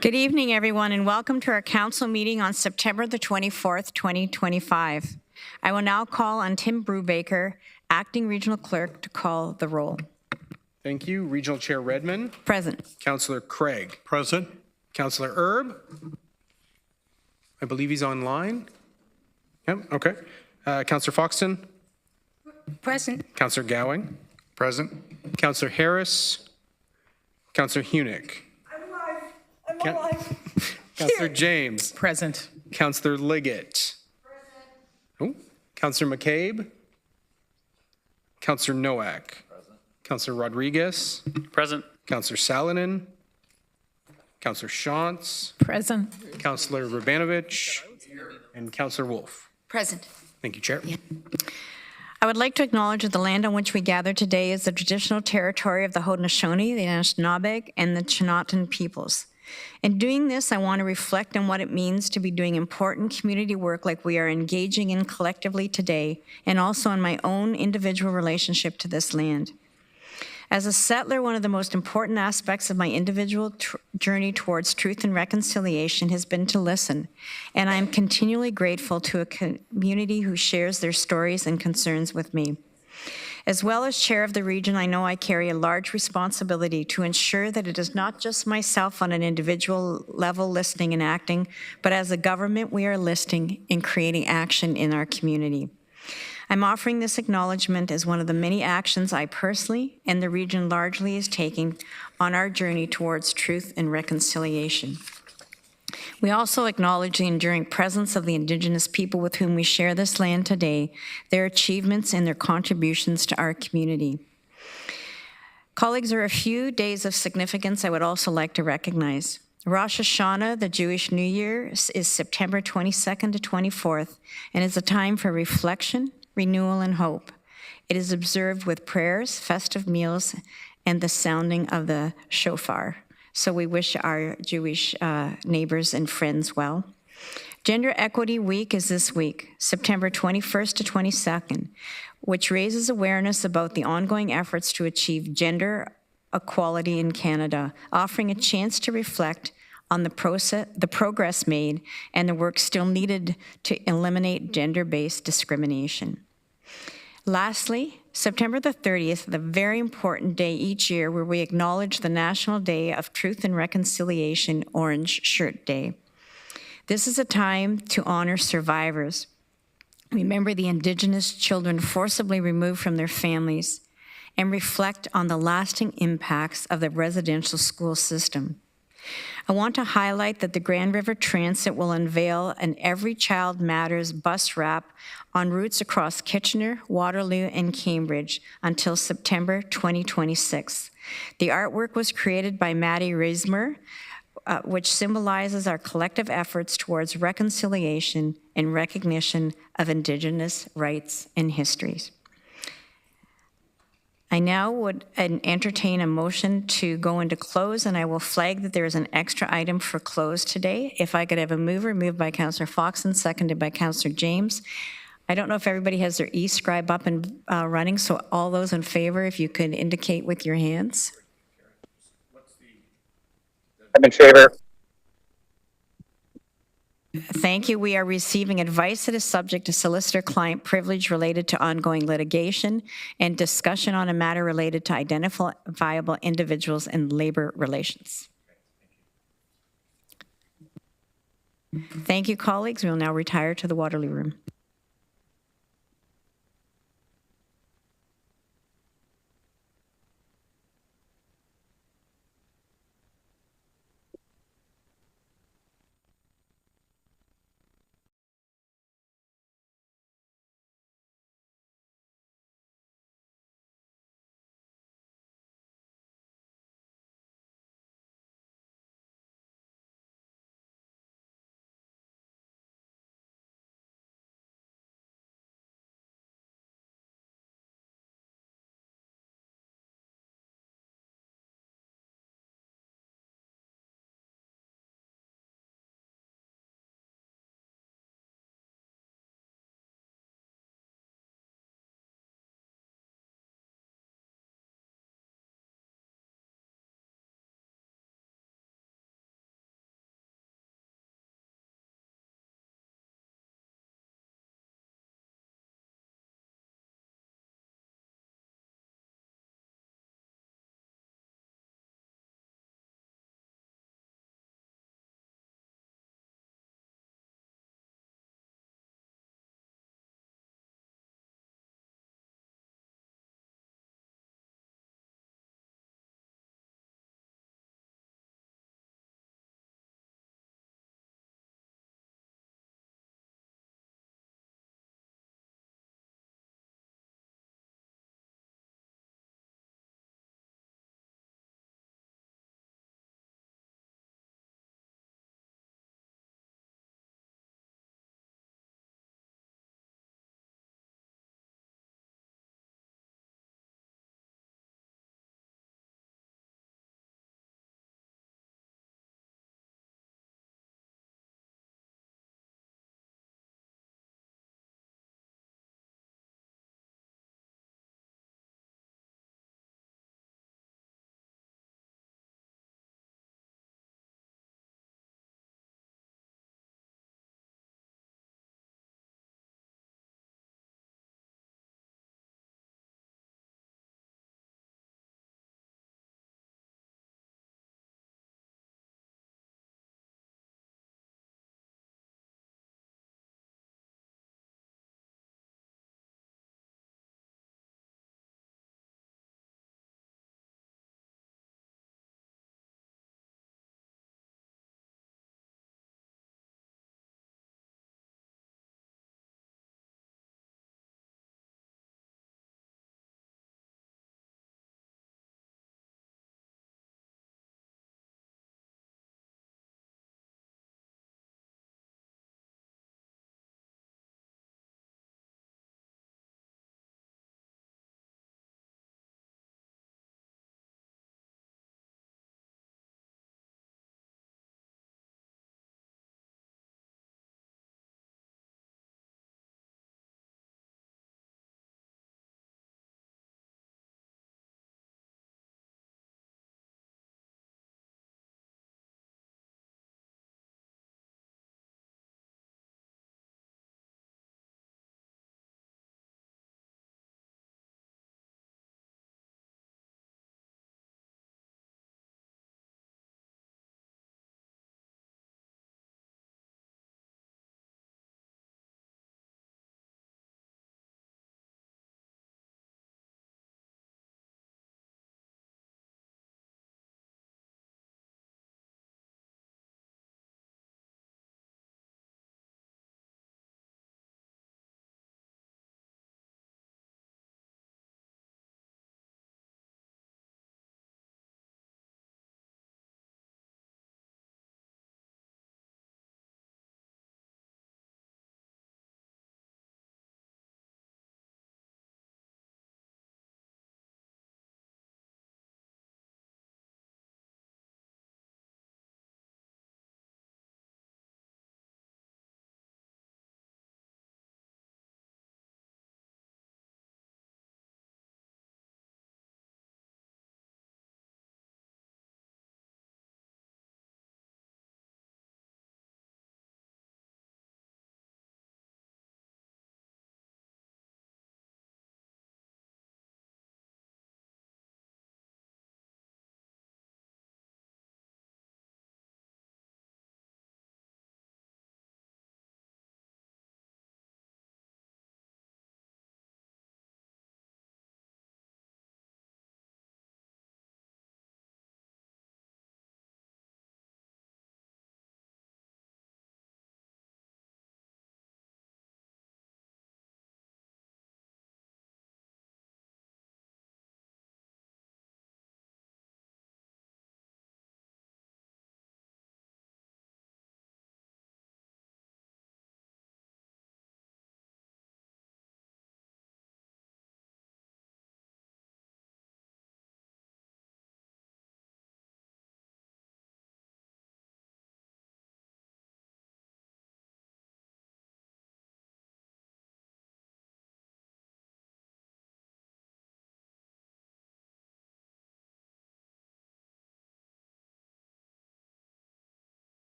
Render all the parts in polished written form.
Good evening, everyone, and welcome to our council meeting on September the 24th, 2025. I will now call on Tim Brubaker, Acting Regional Clerk, to call the roll. Thank you. Regional Chair Redmond. Present. Councillor Craig. Present. Councillor Erb. I believe he's online. Yep, okay. Councillor Foxton. Present. Councillor Gowing. Present. Councillor Harris. Councillor Hunick. I'm alive. Councillor James. Present. Councillor Liggett. Present. Oh, Councillor McCabe. Councillor Nowak. Present. Councillor Rodriguez. Present. Councillor Salonen. Councillor Shantz. Present. Councillor Rabanovich. And Councillor Wolf. Present. Thank you, Chair. I would like to acknowledge that the land on which we gather today is the traditional territory of the Haudenosaunee, the Anishinaabeg, and the Chinootan peoples. In doing this, I want to reflect on what it means to be doing important community work like we are engaging in collectively today, and also in my own individual relationship to this land. As a settler, one of the most important aspects of my individual journey towards truth and reconciliation has been to listen, and I am continually grateful to a community who shares their stories and concerns with me. As well as chair of the region, I know I carry a large responsibility to ensure that it is not just myself on an individual level listening and acting, but as a government we are listening and creating action in our community. I'm offering this acknowledgement as one of the many actions I personally and the region largely is taking on our journey towards truth and reconciliation. We also acknowledge the enduring presence of the Indigenous people with whom we share this land today, their achievements and their contributions to our community. Colleagues, there are a few days of significance I would also like to recognize. Rosh Hashanah, the Jewish New Year, is September 22nd to 24th, and is a time for reflection, renewal, and hope. It is observed with prayers, festive meals, and the sounding of the shofar. So we wish our Jewish neighbors and friends well. Gender Equity Week is this week, September 21st to 22nd, which raises awareness about the ongoing efforts to achieve gender equality in Canada, offering a chance to reflect on the progress made and the work still needed to eliminate gender-based discrimination. Lastly, September the 30th, the very important day each year where we acknowledge the National Day of Truth and Reconciliation, Orange Shirt Day. This is a time to honor survivors, remember the Indigenous children forcibly removed from their families, and reflect on the lasting impacts of the residential school system. I want to highlight that the Grand River Transit will unveil an Every Child Matters bus wrap on routes across Kitchener, Waterloo, and Cambridge until September 2026. The artwork was created by Maddie Reismer, which symbolizes our collective efforts towards reconciliation and recognition of Indigenous rights and histories. I now would entertain a motion to go into close, and I will flag that there is an extra item for close today. If I could have a mover, moved by Councillor Foxton, seconded by Councillor James. I don't know if everybody has their e-scribe up and running, so all those in favor, if you could indicate with your hands. I'm in favor. Thank you. We are receiving advice that is subject to solicitor-client privilege related to ongoing litigation and discussion on a matter related to identifiable individuals and labor relations. Thank you, colleagues. We will now retire to the Waterloo room.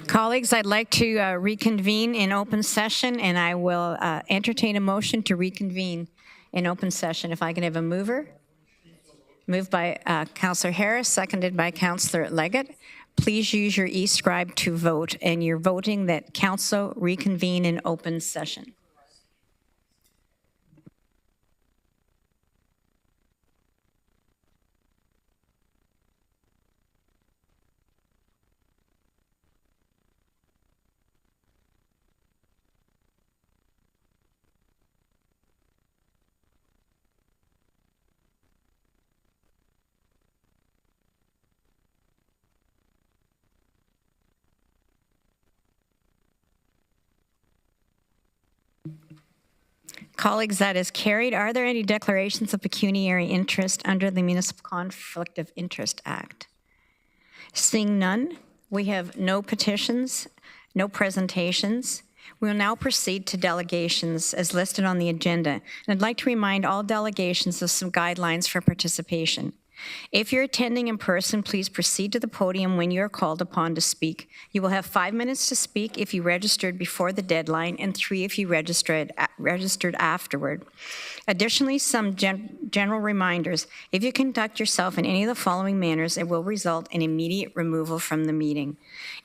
Colleagues, I'd like to reconvene in open session, and I will entertain a motion to reconvene in open session. If I can have a mover. Moved by Councillor Harris, seconded by Councillor Leggett. Please use your e-scribe to vote, and you're voting that council reconvene in open session. Colleagues, that is carried. Are there any declarations of pecuniary interest under the Municipal Conflict of Interest Act? Seeing none, we have no petitions, no presentations. We will now proceed to delegations as listed on the agenda. And I'd like to remind all delegations of some guidelines for participation. If you're attending in person, please proceed to the podium when you're called upon to speak. You will have 5 minutes to speak if you registered before the deadline and 3 if you registered afterward. Additionally, some general reminders. If you conduct yourself in any of the following manners, it will result in immediate removal from the meeting.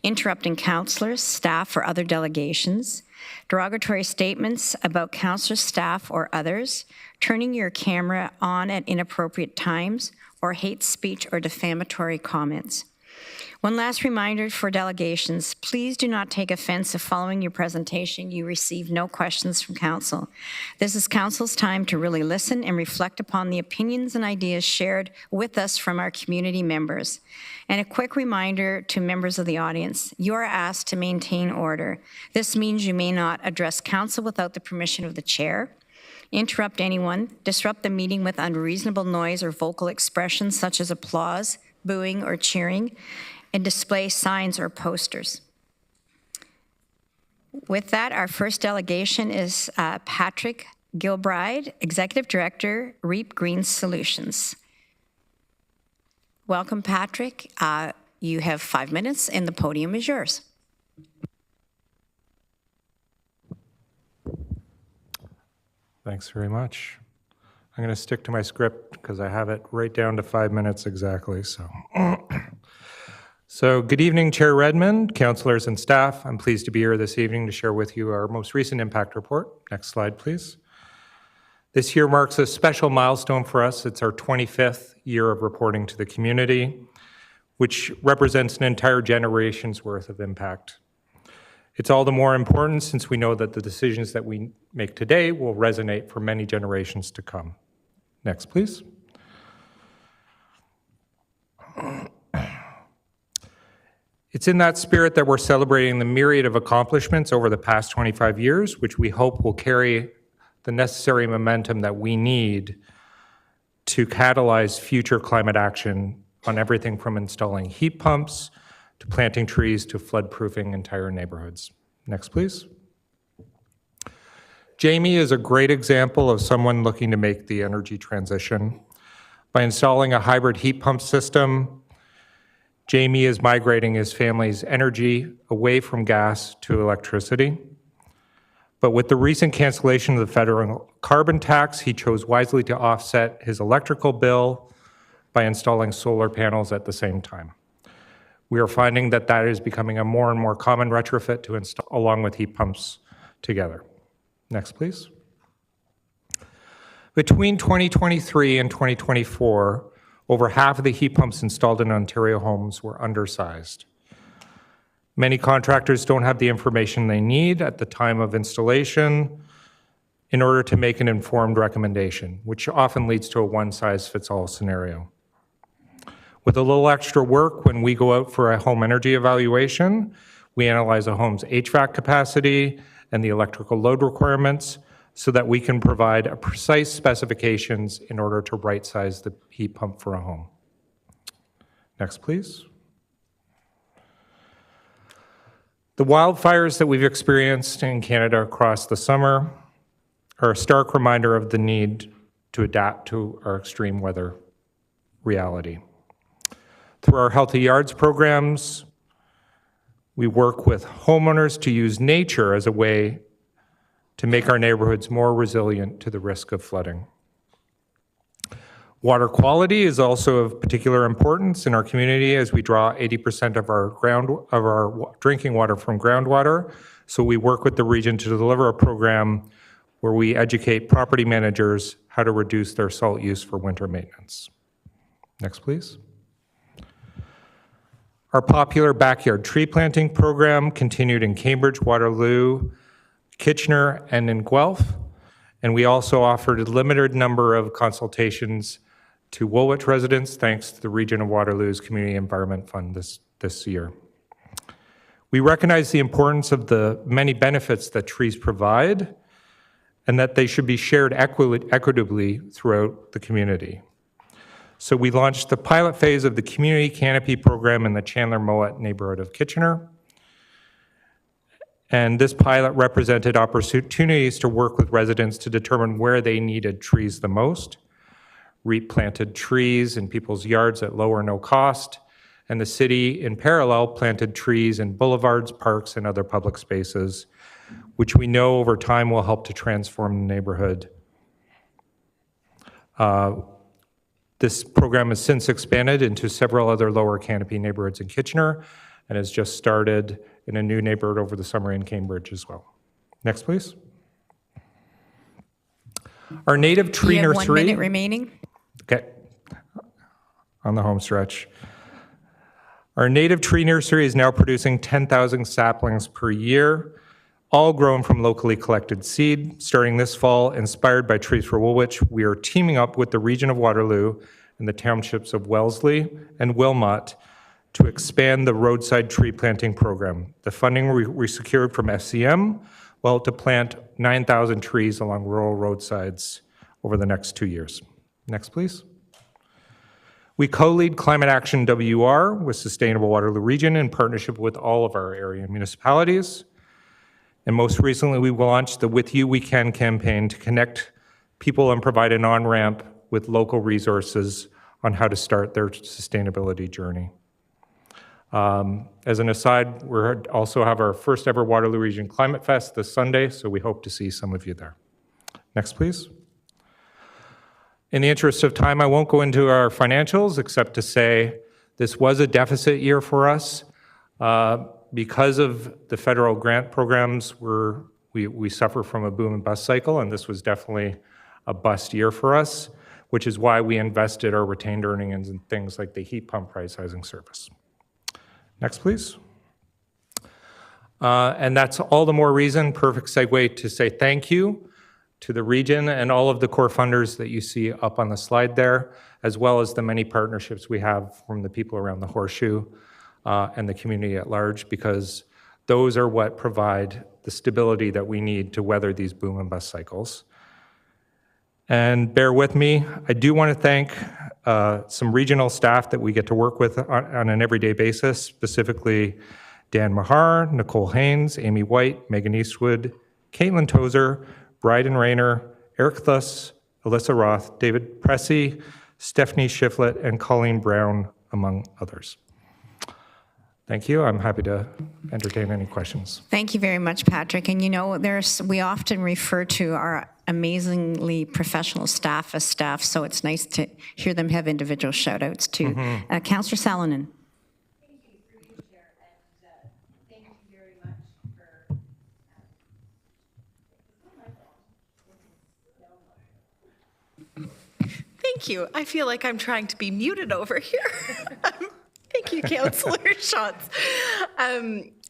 Interrupting councillors, staff, or other delegations. Derogatory statements about councillors, staff, or others. Turning your camera on at inappropriate times, or hate speech or defamatory comments. One last reminder for delegations, please do not take offense if following your presentation you receive no questions from council. This is council's time to really listen and reflect upon the opinions and ideas shared with us from our community members. And a quick reminder to members of the audience, you are asked to maintain order. This means you may not address council without the permission of the chair, interrupt anyone, disrupt the meeting with unreasonable noise or vocal expressions such as applause, booing, or cheering, and display signs or posters. With that, our first delegation is Patrick Gilbride, Executive Director, REAP Green Solutions. Welcome, Patrick. You have 5 minutes and the podium is yours. Thanks very much. I'm going to stick to my script because I have it right down to 5 minutes exactly. So good evening, Chair Redmond, councillors and staff. I'm pleased to be here this evening to share with you our most recent impact report. Next slide, please. This year marks a special milestone for us. It's our 25th year of reporting to the community, which represents an entire generation's worth of impact. It's all the more important since we know that the decisions that we make today will resonate for many generations to come. Next, please. It's in that spirit that we're celebrating the myriad of accomplishments over the past 25 years, which we hope will carry the necessary momentum that we need to catalyze future climate action on everything from installing heat pumps to planting trees to flood-proofing entire neighborhoods. Next, please. Jamie is a great example of someone looking to make the energy transition. By installing a hybrid heat pump system, Jamie is migrating his family's energy away from gas to electricity. But with the recent cancellation of the federal carbon tax, he chose wisely to offset his electrical bill by installing solar panels at the same time. We are finding that that is becoming a more and more common retrofit to install along with heat pumps together. Next, please. Between 2023 and 2024, over half of the heat pumps installed in Ontario homes were undersized. Many contractors don't have the information they need at the time of installation in order to make an informed recommendation, which often leads to a one-size-fits-all scenario. With a little extra work, when we go out for a home energy evaluation, we analyze a home's HVAC capacity and the electrical load requirements so that we can provide a precise specifications in order to right-size the heat pump for a home. Next, please. The wildfires that we've experienced in Canada across the summer are a stark reminder of the need to adapt to our extreme weather reality. Through our Healthy Yards programs, we work with homeowners to use nature as a way to make our neighborhoods more resilient to the risk of flooding. Water quality is also of particular importance in our community as we draw 80% of our drinking water from groundwater. So we work with the region to deliver a program where we educate property managers how to reduce their salt use for winter maintenance. Next, please. Our popular backyard tree planting program continued in Cambridge, Waterloo, Kitchener, and in Guelph. And we also offered a limited number of consultations to Woolwich residents, thanks to the Region of Waterloo's Community Environment Fund this year. We recognize the importance of the many benefits that trees provide and that they should be shared equitably throughout the community. So we launched the pilot phase of the Community Canopy Program in the Chandler-Mowat neighborhood of Kitchener. And this pilot represented opportunities to work with residents to determine where they needed trees the most. Replanted trees in people's yards at low or no cost, and the city, in parallel, planted trees in boulevards, parks, and other public spaces, which we know over time will help to transform the neighborhood. This program has since expanded into several other lower canopy neighborhoods in Kitchener and has just started in a new neighborhood over the summer in Cambridge as well. Next, please. Our native tree You have nursery. 1 minute remaining. Okay, on the home stretch. Our native tree nursery is now producing 10,000 saplings per year, all grown from locally collected seed. Starting this fall, inspired by Trees for Woolwich, we are teaming up with the Region of Waterloo and the townships of Wellesley and Wilmot to expand the roadside tree planting program. The funding we secured from FCM will help to plant 9,000 trees along rural roadsides over the next 2 years. Next, please. We co-lead Climate Action WR with Sustainable Waterloo Region in partnership with all of our area municipalities. And most recently, we launched the With You We Can campaign to connect people and provide an on-ramp with local resources on how to start their sustainability journey. As an aside, we also have our first ever Waterloo Region Climate Fest this Sunday, so we hope to see some of you there. Next, please. In the interest of time, I won't go into our financials except to say this was a deficit year for us. Because of the federal grant programs, we suffer from a boom and bust cycle, and this was definitely a bust year for us, which is why we invested our retained earnings in things like the heat pump price sizing service. Next, please. And that's all the more reason, perfect segue to say thank you to the region and all of the core funders that you see up on the slide there, as well as the many partnerships we have from the people around the Horseshoe and the community at large, because those are what provide the stability that we need to weather these boom and bust cycles. And bear with me, I do want to thank some regional staff that we get to work with on an everyday basis, specifically Dan Mahar, Nicole Haynes, Amy White, Megan Eastwood, Caitlin Tozer, Bryden Rayner, Eric Thuss, Alyssa Roth, David Pressey, Stephanie Shiflett, and Colleen Brown, among others. Thank you. I'm happy to entertain any questions. Thank you very much, Patrick. And you know, we often refer to our amazingly professional staff as staff, so it's nice to hear them have individual shout-outs too. Councillor Salonen. Thank you for being here, and thank you very much for Thank you. I feel like I'm trying to be muted over here. Thank you, Councillor Schatz.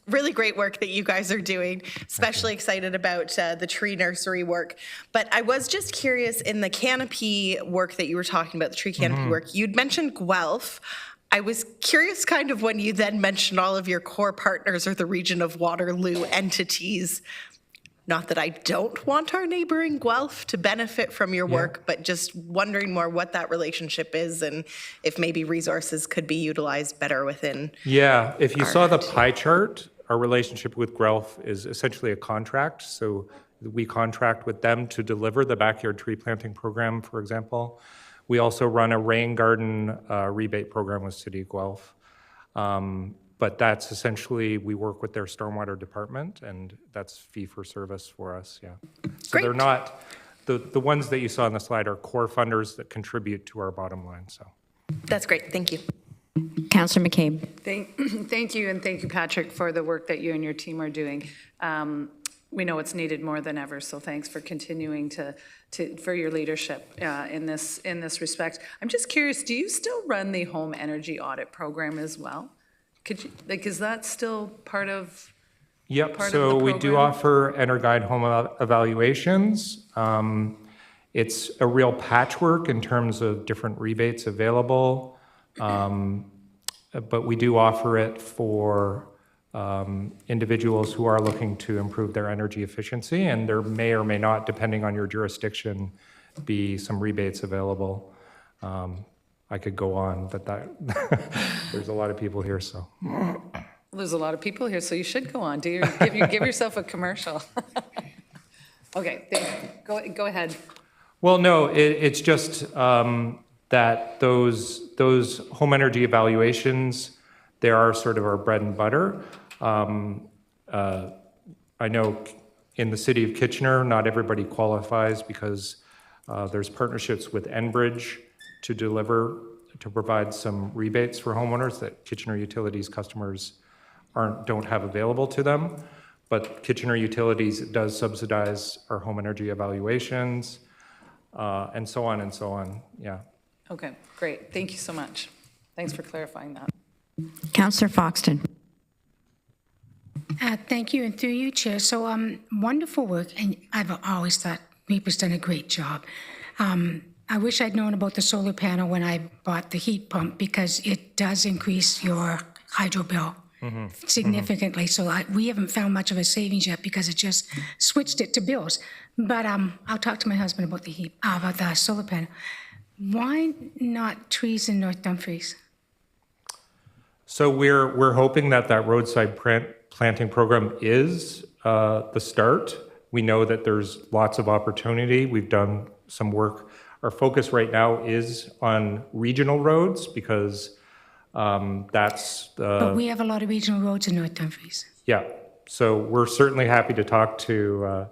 Really great work that you guys are doing. Especially excited about the tree nursery work. But I was just curious, in the canopy work that you were talking about, the tree canopy work, you'd mentioned Guelph. I was curious kind of when you then mentioned all of your core partners or the Region of Waterloo entities. Not that I don't want our neighboring Guelph to benefit from your work, but just wondering more what that relationship is and if maybe resources could be utilized better within. Yeah, if you saw the pie chart, our relationship with Guelph is essentially a contract. So we contract with them to deliver the backyard tree planting program, for example. We also run a rain garden rebate program with City of Guelph. But that's essentially, we work with their stormwater department, and that's fee for service for us, yeah. So they're Great. not, the ones that you saw on the slide are core funders that contribute to our bottom line, so. That's great. Thank you. Councillor McCabe. Thank you, and thank you, Patrick, for the work that you and your team are doing. We know it's needed more than ever, so thanks for continuing for your leadership in this respect. I'm just curious, do you still run the home energy audit program as well? Could you, like, is that still part of? Yep, part of so the we do program? offer EnerGuide home evaluations. It's a real patchwork in terms of different rebates available, but we do offer it for individuals who are looking to improve their energy efficiency, and there may or may not, depending on your jurisdiction, be some rebates available. I could go on, but there's a lot of people here, so. There's a lot of people here, so you should go on. Give yourself a commercial. Okay, go ahead. Well, no, it's just that those home energy evaluations, they are sort of our bread and butter. I know in the city of Kitchener, not everybody qualifies because there's partnerships with Enbridge to provide some rebates for homeowners that Kitchener Utilities customers don't have available to them. But Kitchener Utilities does subsidize our home energy evaluations, and so on and so on, yeah. Okay, great. Thank you so much. Thanks for clarifying that. Councillor Foxton. Thank you, and through you, Chair. So, wonderful work, and I've always thought NEPA's done a great job. I wish I'd known about the solar panel when I bought the heat pump, because it does increase your hydro bill significantly. So we haven't found much of a savings yet because it just switched it to bills. But I'll talk to my husband about about the solar panel. Why not trees in North Dumfries? So we're hoping that roadside planting program is the start. We know that there's lots of opportunity. We've done some work. Our focus right now is on regional roads because that's But we have a lot of regional roads in North Dumfries. yeah. So we're certainly happy to talk to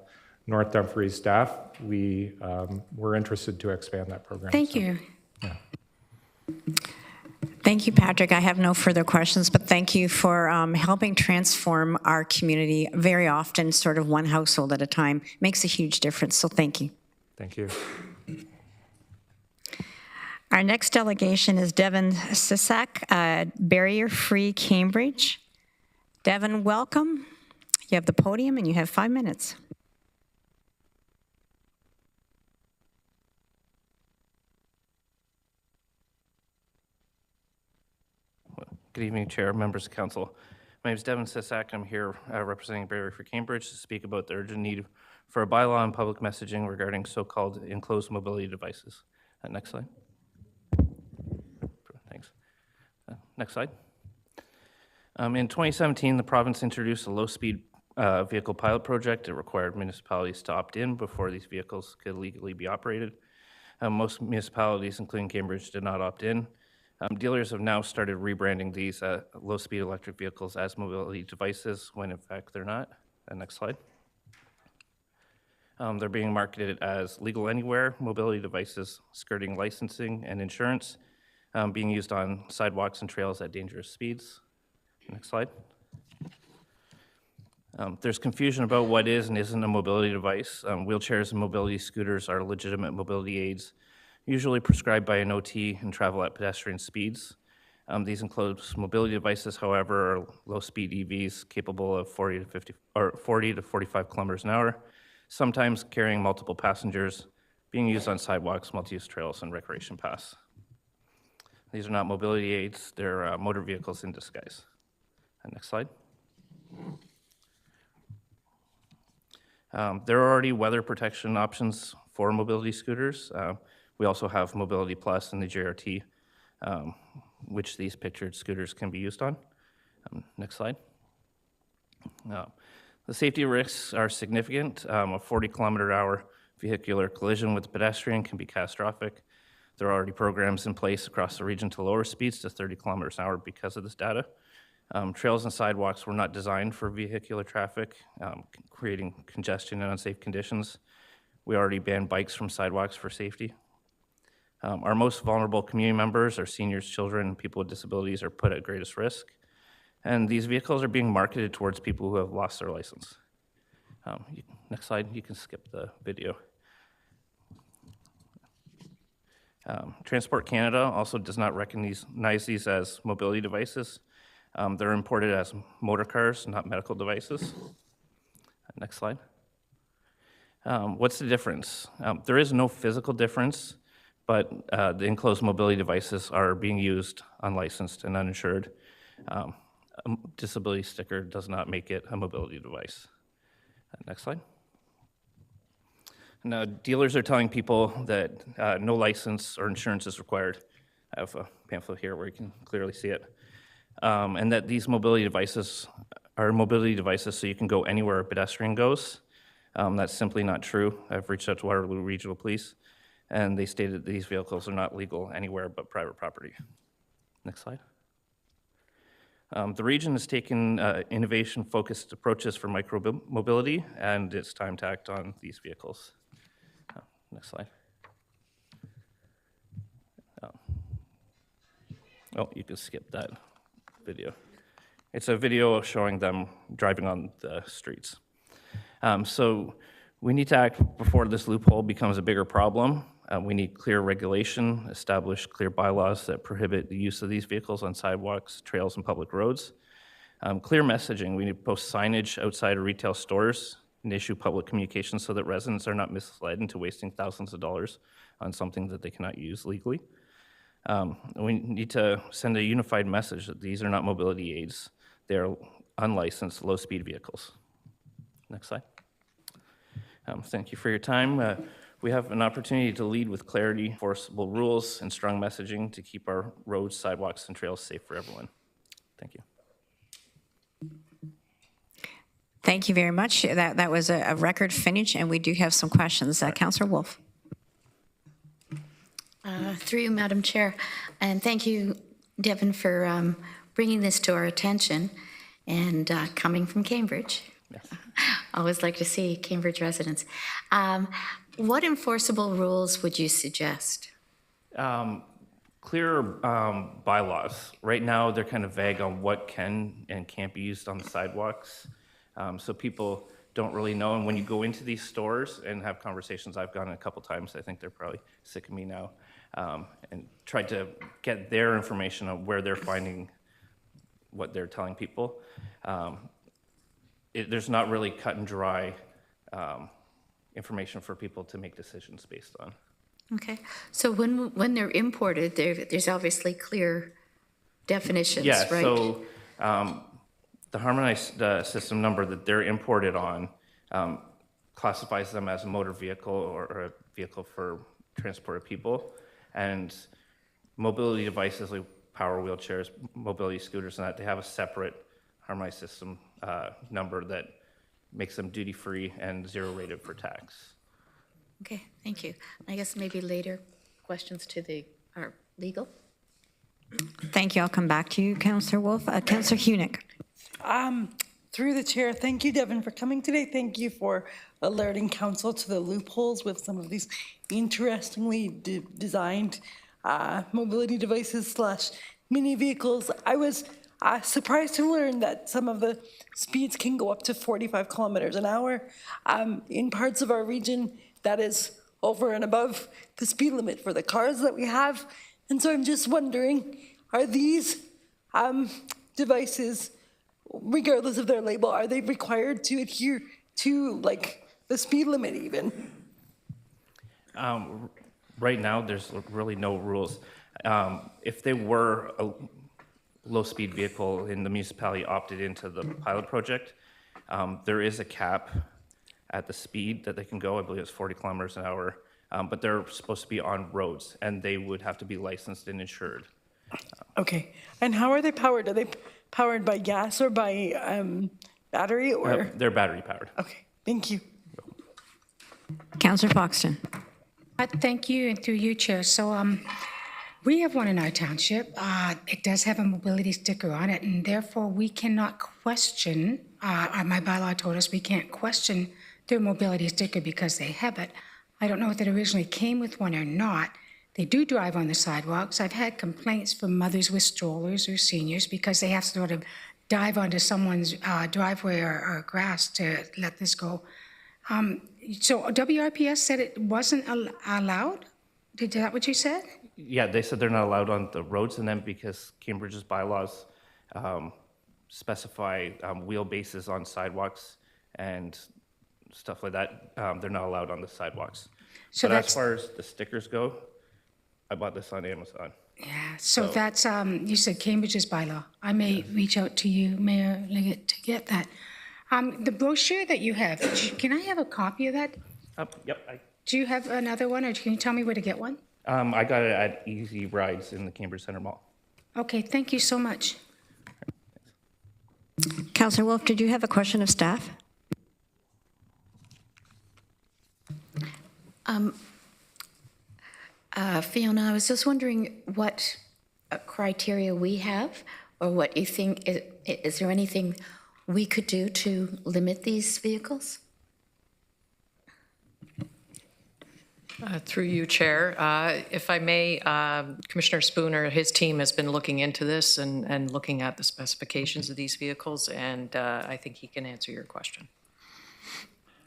North Dumfries staff. We're interested to expand that program. Thank you. Thank you, Patrick. I have no further questions, but thank you for helping transform our community. Very often, sort of one household at a time makes a huge difference, so thank you. Thank you. Our next delegation is Devon Sisak, Barrier-Free Cambridge. Devon, welcome. You have the podium and you have 5 minutes. Good evening, Chair, members of Council. My name is Devon Sisak. I'm here representing Barrier-Free Cambridge to speak about the urgent need for a bylaw and public messaging regarding so-called enclosed mobility devices. Next slide. Thanks. Next slide. In 2017, the province introduced a low-speed vehicle pilot project. It required municipalities to opt in before these vehicles could legally be operated. Most municipalities, including Cambridge, did not opt in. Dealers have now started rebranding these low-speed electric vehicles as mobility devices when in fact they're not. Next slide. They're being marketed as legal anywhere mobility devices, skirting licensing and insurance, being used on sidewalks and trails at dangerous speeds. Next slide. There's confusion about what is and isn't a mobility device. Wheelchairs and mobility scooters are legitimate mobility aids, usually prescribed by an OT and travel at pedestrian speeds. These enclosed mobility devices, however, are low-speed EVs capable of 40 to 45 kilometers an hour, sometimes carrying multiple passengers, being used on sidewalks, multi-use trails, and recreation paths. These are not mobility aids, they're motor vehicles in disguise. Next slide. There are already weather protection options for mobility scooters. We also have Mobility Plus and the JRT, which these pictured scooters can be used on. Next slide. The safety risks are significant. A 40-kilometer-hour vehicular collision with a pedestrian can be catastrophic. There are already programs in place across the region to lower speeds to 30 kilometers an hour because of this data. Trails and sidewalks were not designed for vehicular traffic, creating congestion and unsafe conditions. We already banned bikes from sidewalks for safety. Our most vulnerable community members, our seniors, children, and people with disabilities are put at greatest risk. And these vehicles are being marketed towards people who have lost their license. Next slide, you can skip the video. Transport Canada also does not recognize these as mobility devices. They're imported as motor cars, not medical devices. Next slide. What's the difference? There is no physical difference, but the enclosed mobility devices are being used unlicensed and uninsured. A disability sticker does not make it a mobility device. Next slide. Now, dealers are telling people that no license or insurance is required. I have a pamphlet here where you can clearly see it. And that these mobility devices are mobility devices so you can go anywhere a pedestrian goes. That's simply not true. I've reached out to Waterloo Regional Police, and they stated that these vehicles are not legal anywhere but private property. Next slide. The region has taken innovation-focused approaches for micro-mobility, and it's time to act on these vehicles. Next slide. Oh, you can skip that video. It's a video showing them driving on the streets. So we need to act before this loophole becomes a bigger problem. We need clear regulation, establish clear bylaws that prohibit the use of these vehicles on sidewalks, trails, and public roads. Clear messaging, we need to post signage outside of retail stores and issue public communications so that residents are not misled into wasting thousands of dollars on something that they cannot use legally. We need to send a unified message that these are not mobility aids. They're unlicensed, low-speed vehicles. Next slide. Thank you for your time. We have an opportunity to lead with clarity, enforceable rules, and strong messaging to keep our roads, sidewalks, and trails safe for everyone. Thank you. Thank you very much. That was a record finish, and we do have some questions. Councillor Wolf. Through you, Madam Chair, and thank you, Devin, for bringing this to our attention and coming from Cambridge. Yes. Always like to see Cambridge residents. What enforceable rules would you suggest? Clear bylaws. Right now, they're kind of vague on what can and can't be used on the sidewalks. So people don't really know. And when you go into these stores and have conversations, I've gone a couple times, I think they're probably sick of me now, and tried to get their information on where they're finding what they're telling people. There's not really cut and dry information for people to make decisions based on. Okay, so when they're imported, there's obviously clear definitions, yeah, right? So the harmonized system number that they're imported on classifies them as a motor vehicle or a vehicle for transport of people. And mobility devices like power wheelchairs, mobility scooters, and that, they have a separate harmonized system number that makes them duty-free and zero-rated for tax. Okay, thank you. I guess maybe later questions to our legal. Thank you. I'll come back to you, Councillor Wolf. Councillor Hunick. Through the chair, thank you, Devin, for coming today. Thank you for alerting council to the loopholes with some of these interestingly designed mobility devices / mini vehicles. I was surprised to learn that some of the speeds can go up to 45 kilometers an hour. In parts of our region, that is over and above the speed limit for the cars that we have. And so I'm just wondering, are these devices, regardless of their label, are they required to adhere to like the speed limit even? Right now, there's really no rules. If they were a low-speed vehicle and the municipality opted into the pilot project, there is a cap at the speed that they can go. I believe it's 40 kilometers an hour, but they're supposed to be on roads, and they would have to be licensed and insured. Okay, and how are they powered? Are they powered by gas or by battery or? They're battery powered. Okay, thank you. Councillor Foxton. Thank you, and through you, Chair. So we have one in our township. It does have a mobility sticker on it, and therefore we cannot question, my bylaw told us we can't question their mobility sticker because they have it. I don't know if it originally came with one or not. They do drive on the sidewalks. I've had complaints from mothers with strollers or seniors because they have to sort of dive onto someone's driveway or grass to let this go. So WRPS said it wasn't allowed? Is that what you said? Yeah, they said they're not allowed on the roads, and then because Cambridge's bylaws specify wheelbases on sidewalks and stuff like that, they're not allowed on the sidewalks. So But that's, as far as the stickers go, I bought this on Amazon. yeah, so that's, you said Cambridge's bylaw. I may reach out to you, Mayor Liggett, to get that. The brochure that you have, can I have a copy of that? Yep, Do you have another one, or can you tell me where to get one? I got it at Easy Rides in the Cambridge Center Mall. Okay, thank you so much. Councillor Wolf, did you have a question of staff? Fiona, I was just wondering what criteria we have, or what you think, is there anything we could do to limit these vehicles? Through you, Chair. If I may, Commissioner Spooner, his team has been looking into this and looking at the specifications of these vehicles, and I think he can answer your question.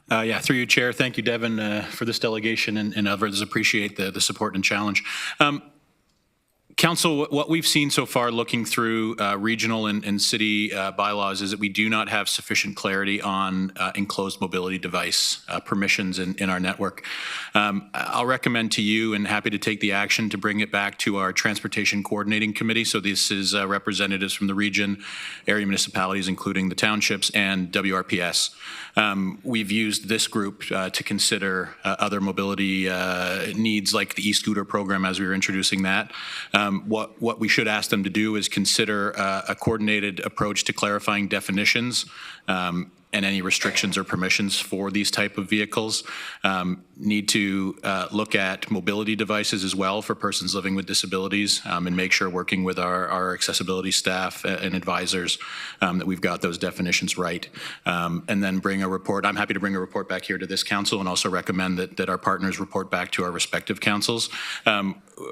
Yeah, through you, Chair. Thank you, Devin, for this delegation, and others appreciate the support and challenge. Council, what we've seen so far looking through regional and city bylaws is that we do not have sufficient clarity on enclosed mobility device permissions in our network. I'll recommend to you, and happy to take the action, to bring it back to our Transportation Coordinating Committee. So this is representatives from the region, area municipalities, including the townships, and WRPS. We've used this group to consider other mobility needs, like the e-scooter program as we were introducing that. What we should ask them to do is consider a coordinated approach to clarifying definitions and any restrictions or permissions for these type of vehicles. Need to look at mobility devices as well for persons living with disabilities, and make sure, working with our accessibility staff and advisors, that we've got those definitions right. And then bring a report. I'm happy to bring a report back here to this council, and also recommend that our partners report back to our respective councils.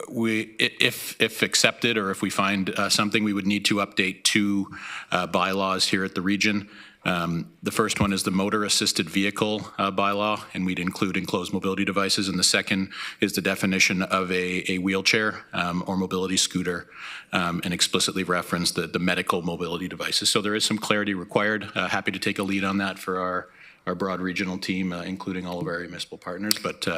If accepted, or if we find something, we would need to update two bylaws here at the region. The first one is the motor-assisted vehicle bylaw, and we'd include enclosed mobility devices. And the second is the definition of a wheelchair or mobility scooter, and explicitly reference the medical mobility devices. So there is some clarity required. Happy to take a lead on that for our broad regional team, including all of our municipal partners. But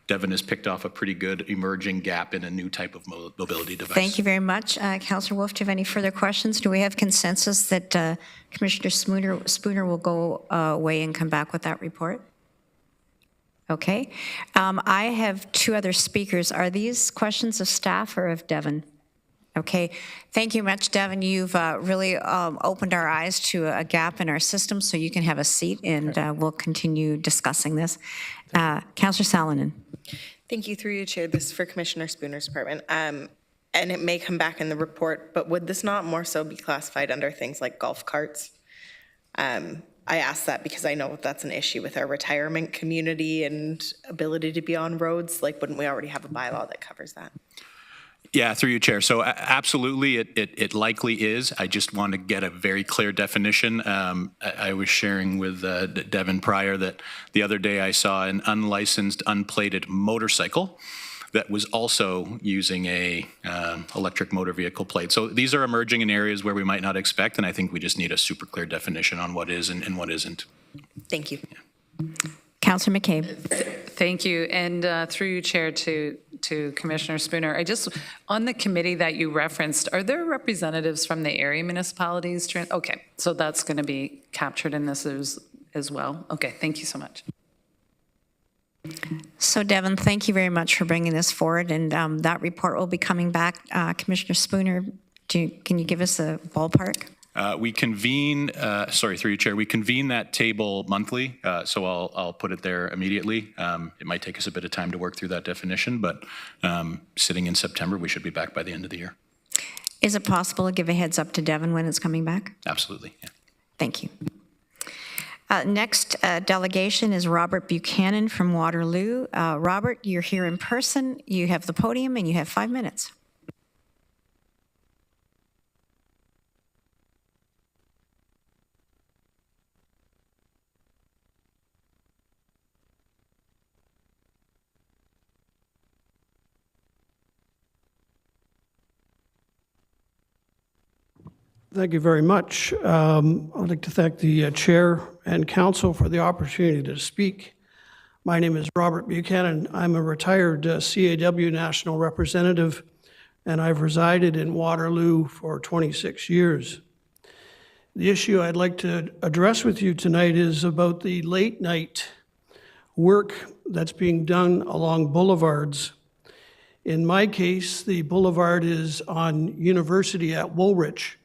Devin has picked off a pretty good emerging gap in a new type of mobility device. Thank you very much. Councillor Wolf, do you have any further questions? Do we have consensus that Commissioner Spooner will go away and come back with that report? Okay. I have two other speakers. Are these questions of staff or of Devin? Okay. Thank you much, Devin. You've really opened our eyes to a gap in our system, so you can have a seat, and we'll continue discussing this. Councillor Salonen. Thank you. Through you, Chair. This is for Commissioner Spooner's department. And it may come back in the report, but would this not more so be classified under things like golf carts? I ask that because I know that's an issue with our retirement community and ability to be on roads. Like, wouldn't we already have a bylaw that covers that? Yeah, through you, Chair. So absolutely, it likely is. I just want to get a very clear definition. I was sharing with Devin prior that the other day I saw an unlicensed, unplated motorcycle that was also using a electric motor vehicle plate. So these are emerging in areas where we might not expect, and I think we just need a super clear definition on what is and what isn't. Thank you. Yeah. Councillor McCabe. Thank you, and through you, Chair, to Commissioner Spooner. On the committee that you referenced, are there representatives from the area municipalities? Okay, so that's going to be captured in this as well. Okay, thank you so much. So, Devin, thank you very much for bringing this forward, and that report will be coming back. Commissioner Spooner, can you give us a ballpark? We convene, sorry, through you, Chair, we convene that table monthly, so I'll put it there immediately. It might take us a bit of time to work through that definition, but sitting in September, we should be back by the end of the year. Is it possible to give a heads up to Devin when it's coming back? Absolutely, yeah. Thank you. Next delegation is Robert Buchanan from Waterloo. Robert, you're here in person. You have the podium and you have 5 minutes. Thank you very much. I'd like to thank the chair and council for the opportunity to speak. My name is Robert Buchanan. I'm a retired CAW national representative, and I've resided in Waterloo for 26 years. The issue I'd like to address with you tonight is about the late night work that's being done along boulevards. In my case, the boulevard is on University at Woolwich.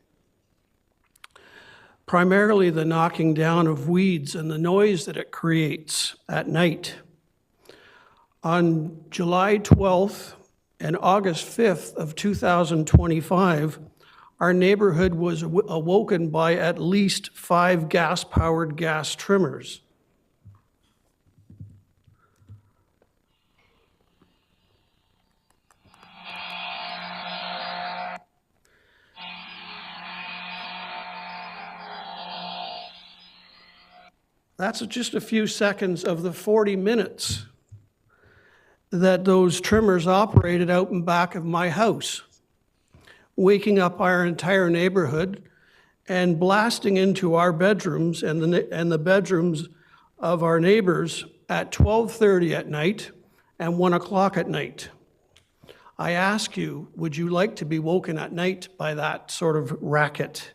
Primarily the knocking down of weeds and the noise that it creates at night. On July 12th and August 5th of 2025, our neighborhood was awoken by at least 5 gas-powered gas trimmers. That's just a few seconds of the 40 minutes that those trimmers operated out in back of my house, waking up our entire neighborhood and blasting into our bedrooms and the bedrooms of our neighbors at 12:30 at night and 1 o'clock at night. I ask you, would you like to be woken at night by that sort of racket?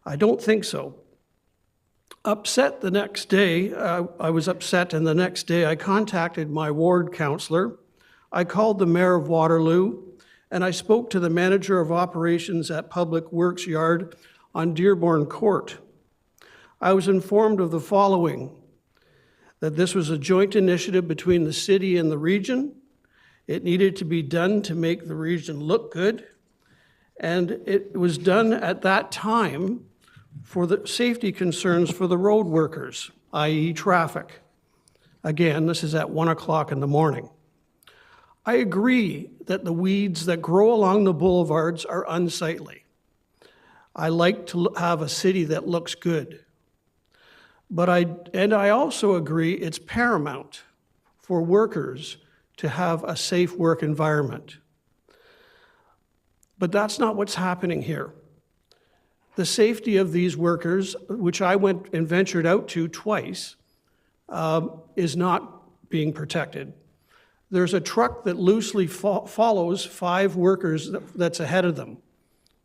I don't think so. Upset the next day, I was upset, and the next day I contacted my ward councillor. I called the mayor of Waterloo, and I spoke to the manager of operations at Public Works Yard on Dearborn Court. I was informed of the following: that this was a joint initiative between the city and the region. It needed to be done to make the region look good, and it was done at that time for the safety concerns for the road workers, i.e. traffic. Again, this is at 1 o'clock in the morning. I agree that the weeds that grow along the boulevards are unsightly. I like to have a city that looks good. But I also agree it's paramount for workers to have a safe work environment. But that's not what's happening here. The safety of these workers, which I went and ventured out to twice, is not being protected. There's a truck that loosely follows 5 workers that's ahead of them.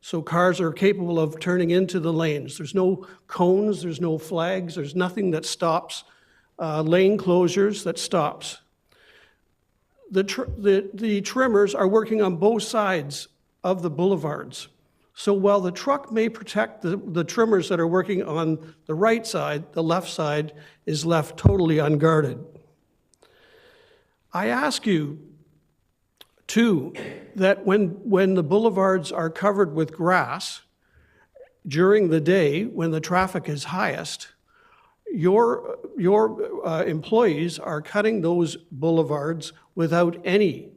So cars are capable of turning into the lanes. There's no cones, there's no flags, there's nothing that stops, lane closures that stops. The trimmers are working on both sides of the boulevards. So while the truck may protect the trimmers that are working on the right side, the left side is left totally unguarded. I ask you, too, that when the boulevards are covered with grass during the day, when the traffic is highest, your employees are cutting those boulevards without any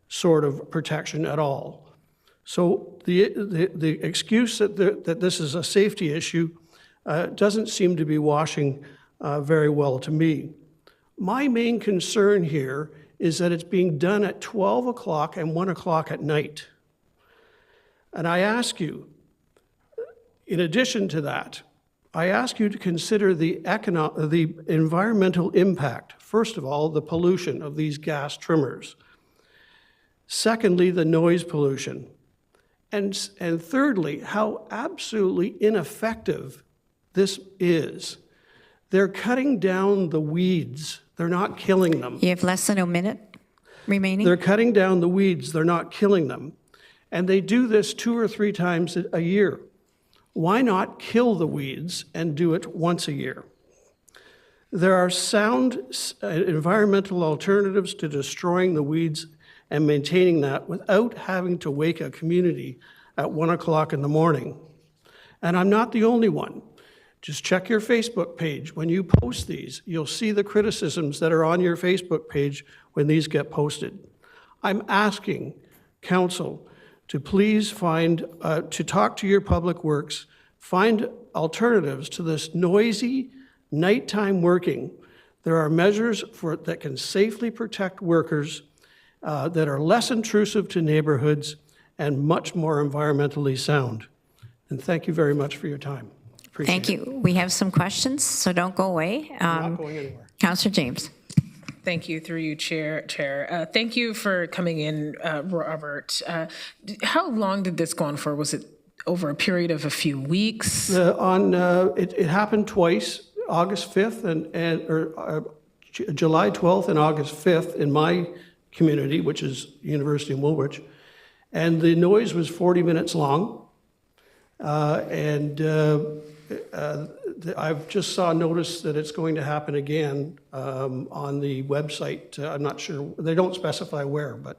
sort of protection at all. So the excuse that this is a safety issue doesn't seem to be washing very well to me. My main concern here is that it's being done at 12 o'clock and 1 o'clock at night. And I ask you, in addition to that, I ask you to consider the environmental impact. First of all, the pollution of these gas trimmers. Secondly, the noise pollution. And thirdly, how absolutely ineffective this is. They're cutting down the weeds. They're not killing them. You have less than a minute remaining. They're cutting down the weeds. They're not killing them. And they do this 2 or 3 times a year. Why not kill the weeds and do it once a year? There are sound environmental alternatives to destroying the weeds and maintaining that without having to wake a community at 1 o'clock in the morning. And I'm not the only one. Just check your Facebook page. When you post these, you'll see the criticisms that are on your Facebook page when these get posted. I'm asking council to please to talk to your public works, find alternatives to this noisy nighttime working. There are measures that can safely protect workers that are less intrusive to neighborhoods and much more environmentally sound. And thank you very much for your time. Appreciate Thank you. We have some questions, so don't go away. Not going anywhere. Councillor James. Thank you, through you, Chair. Thank you for coming in, Robert. How long did this go on for? Was it over a period of a few weeks? It happened twice, August 5th or July 12th and August 5th in my community, which is University of Woolwich. And the noise was 40 minutes long. I've just saw notice that it's going to happen again on the website. I'm not sure, they don't specify where, but.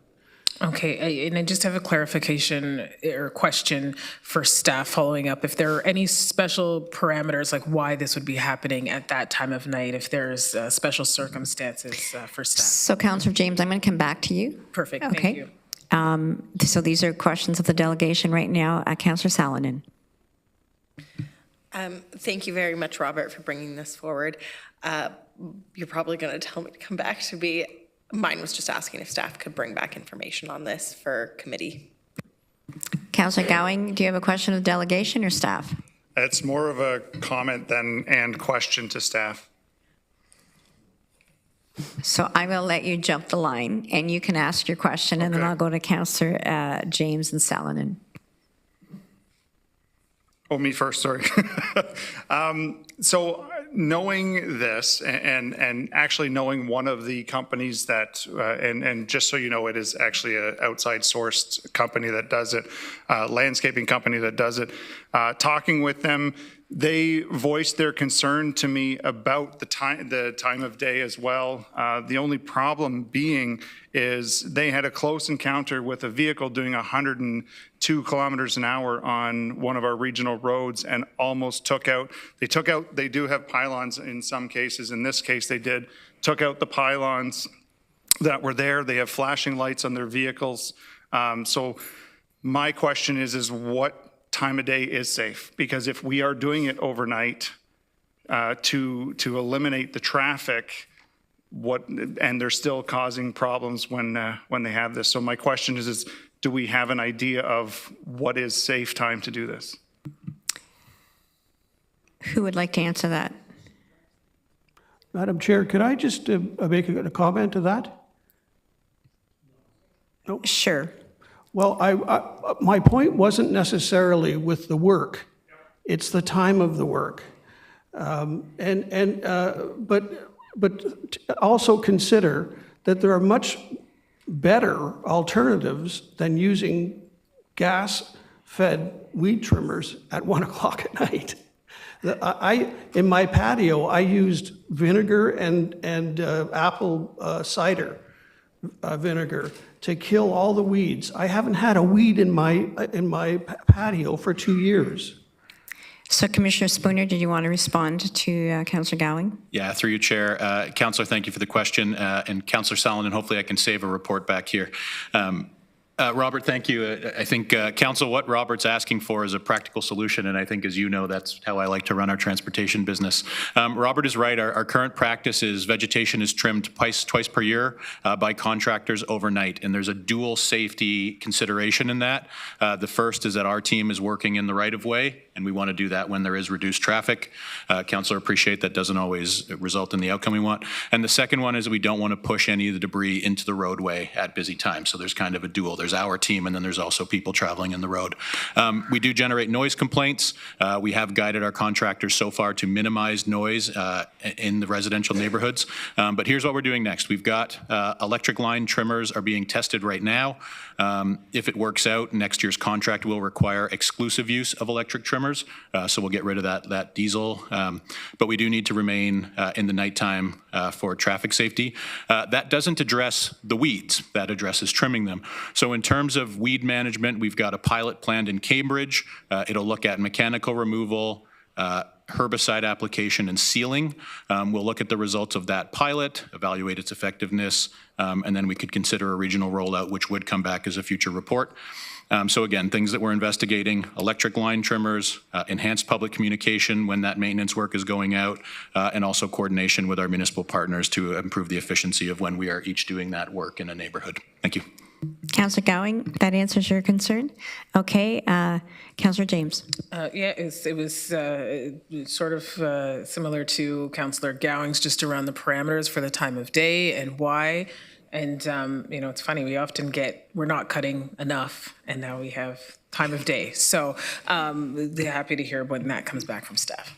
Okay, and I just have a clarification or question for staff following up. If there are any special parameters, like why this would be happening at that time of night, if there's special circumstances for staff. So Councillor James, I'm going to come back to you. Perfect, Okay. thank you. So these are questions of the delegation right now. Councillor Salonen. Thank you very much, Robert, for bringing this forward. You're probably going to tell me to come back to me. Mine was just asking if staff could bring back information on this for committee. Councillor Gowing, do you have a question of the delegation or staff? It's more of a comment and question to staff. So I will let you jump the line, and you can ask your question, and then I'll go to Councillor James and Salonen. Oh, me first, sorry. So knowing this and actually knowing one of the companies that, and just so you know, it is actually an outside sourced company that does it, landscaping company that does it, talking with them, they voiced their concern to me about the time of day as well. The only problem being is they had a close encounter with a vehicle doing 102 kilometers an hour on one of our regional roads and almost they do have pylons in some cases. In this case, they took out the pylons that were there. They have flashing lights on their vehicles. So my question is what time of day is safe? Because if we are doing it overnight to eliminate the traffic, and they're still causing problems when they have this. So my question is do we have an idea of what is safe time to do this? Who would like to answer that? Madam Chair, could I just make a comment to that? No? Sure. Well, my point wasn't necessarily with the work. It's the time of the work. But also consider that there are much better alternatives than using gas-fed weed trimmers at 1 o'clock at night. In my patio, I used vinegar and apple cider vinegar to kill all the weeds. I haven't had a weed in my patio for 2 years. So Commissioner Spooner, did you want to respond to Councillor Gowing? Yeah, through you, Chair. Councillor, thank you for the question. And Councillor Salonen, hopefully I can save a report back here. Robert, thank you. I think, Council, what Robert's asking for is a practical solution, and I think, as you know, that's how I like to run our transportation business. Robert is right. Our current practice is vegetation is trimmed twice per year by contractors overnight, and there's a dual safety consideration in that. The first is that our team is working in the right-of-way, and we want to do that when there is reduced traffic. Councillor, appreciate that doesn't always result in the outcome we want. And the second one is we don't want to push any of the debris into the roadway at busy times. So there's kind of a dual. There's our team, and then there's also people traveling in the road. We do generate noise complaints. We have guided our contractors so far to minimize noise in the residential neighborhoods. But here's what we're doing next. We've got electric line trimmers are being tested right now. If it works out, next year's contract will require exclusive use of electric trimmers. trimmers, so we'll get rid of that diesel. But we do need to remain in the nighttime for traffic safety. That doesn't address the weeds. That addresses trimming them. So in terms of weed management, we've got a pilot planned in Cambridge. It'll look at mechanical removal, herbicide application, and sealing. We'll look at the results of that pilot, evaluate its effectiveness, and then we could consider a regional rollout, which would come back as a future report. So again, things that we're investigating: electric line trimmers, enhanced public communication when that maintenance work is going out, and also coordination with our municipal partners to improve the efficiency of when we are each doing that work in a neighborhood. Thank you. Councillor Gowing, that answers your concern? Okay, Councillor James. Yeah, it was sort of similar to Councillor Gowing's, just around the parameters for the time of day and why. And, you know, it's funny, we often we're not cutting enough, and now we have time of day. So they're happy to hear when that comes back from staff.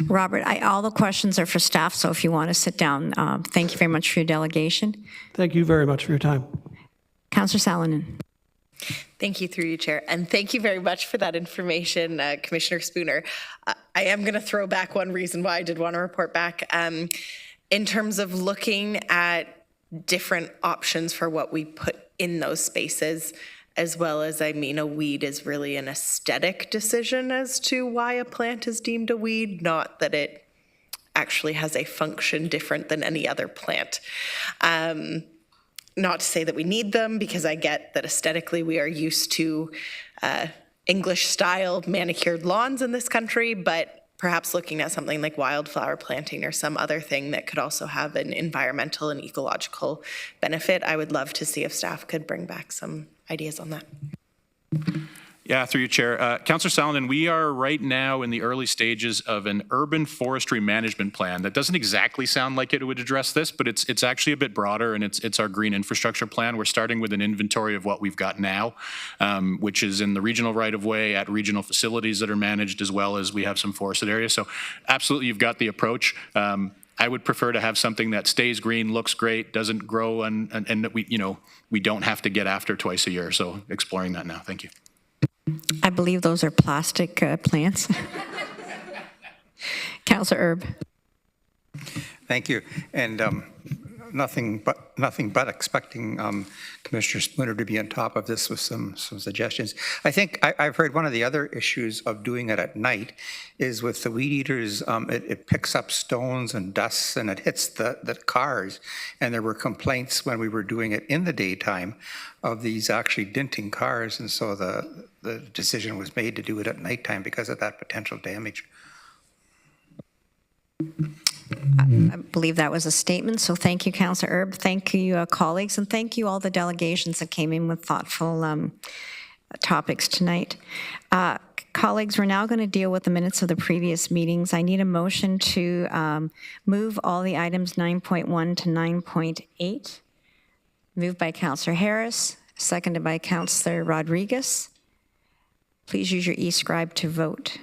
Robert, all the questions are for staff, so if you want to sit down, thank you very much for your delegation. Thank you very much for your time. Councillor Salonen. Thank you, through you, Chair. And thank you very much for that information, Commissioner Spooner. I am going to throw back one reason why I did want to report back. In terms of looking at different options for what we put in those spaces, as well as, I mean, a weed is really an aesthetic decision as to why a plant is deemed a weed, not that it actually has a function different than any other plant. Not to say that we need them, because I get that aesthetically we are used to English-style manicured lawns in this country, but perhaps looking at something like wildflower planting or some other thing that could also have an environmental and ecological benefit, I would love to see if staff could bring back some ideas on that. Yeah, through you, Chair. Councillor Salonen, we are right now in the early stages of an urban forestry management plan that doesn't exactly sound like it would address this, but it's actually a bit broader, and it's our green infrastructure plan. We're starting with an inventory of what we've got now, which is in the regional right-of-way at regional facilities that are managed, as well as we have some forested areas. So absolutely, you've got the approach. I would prefer to have something that stays green, looks great, doesn't grow, and that we don't have to get after twice a year. So exploring that now. Thank you. I believe those are plastic plants. Councillor Erb. Thank you. And nothing but expecting Commissioner Spooner to be on top of this with some suggestions. I think I've heard one of the other issues of doing it at night is with the weed eaters, it picks up stones and dust and it hits the cars. And there were complaints when we were doing it in the daytime of these actually denting cars. And so the decision was made to do it at nighttime because of that potential damage. I believe that was a statement, so thank you, Councillor Erb. Thank you, colleagues, and thank you all the delegations that came in with thoughtful topics tonight. Colleagues, we're now going to deal with the minutes of the previous meetings. I need a motion to move all the items 9.1 to 9.8. Moved by Councillor Harris, seconded by Councillor Rodriguez. Please use your e-scribe to vote.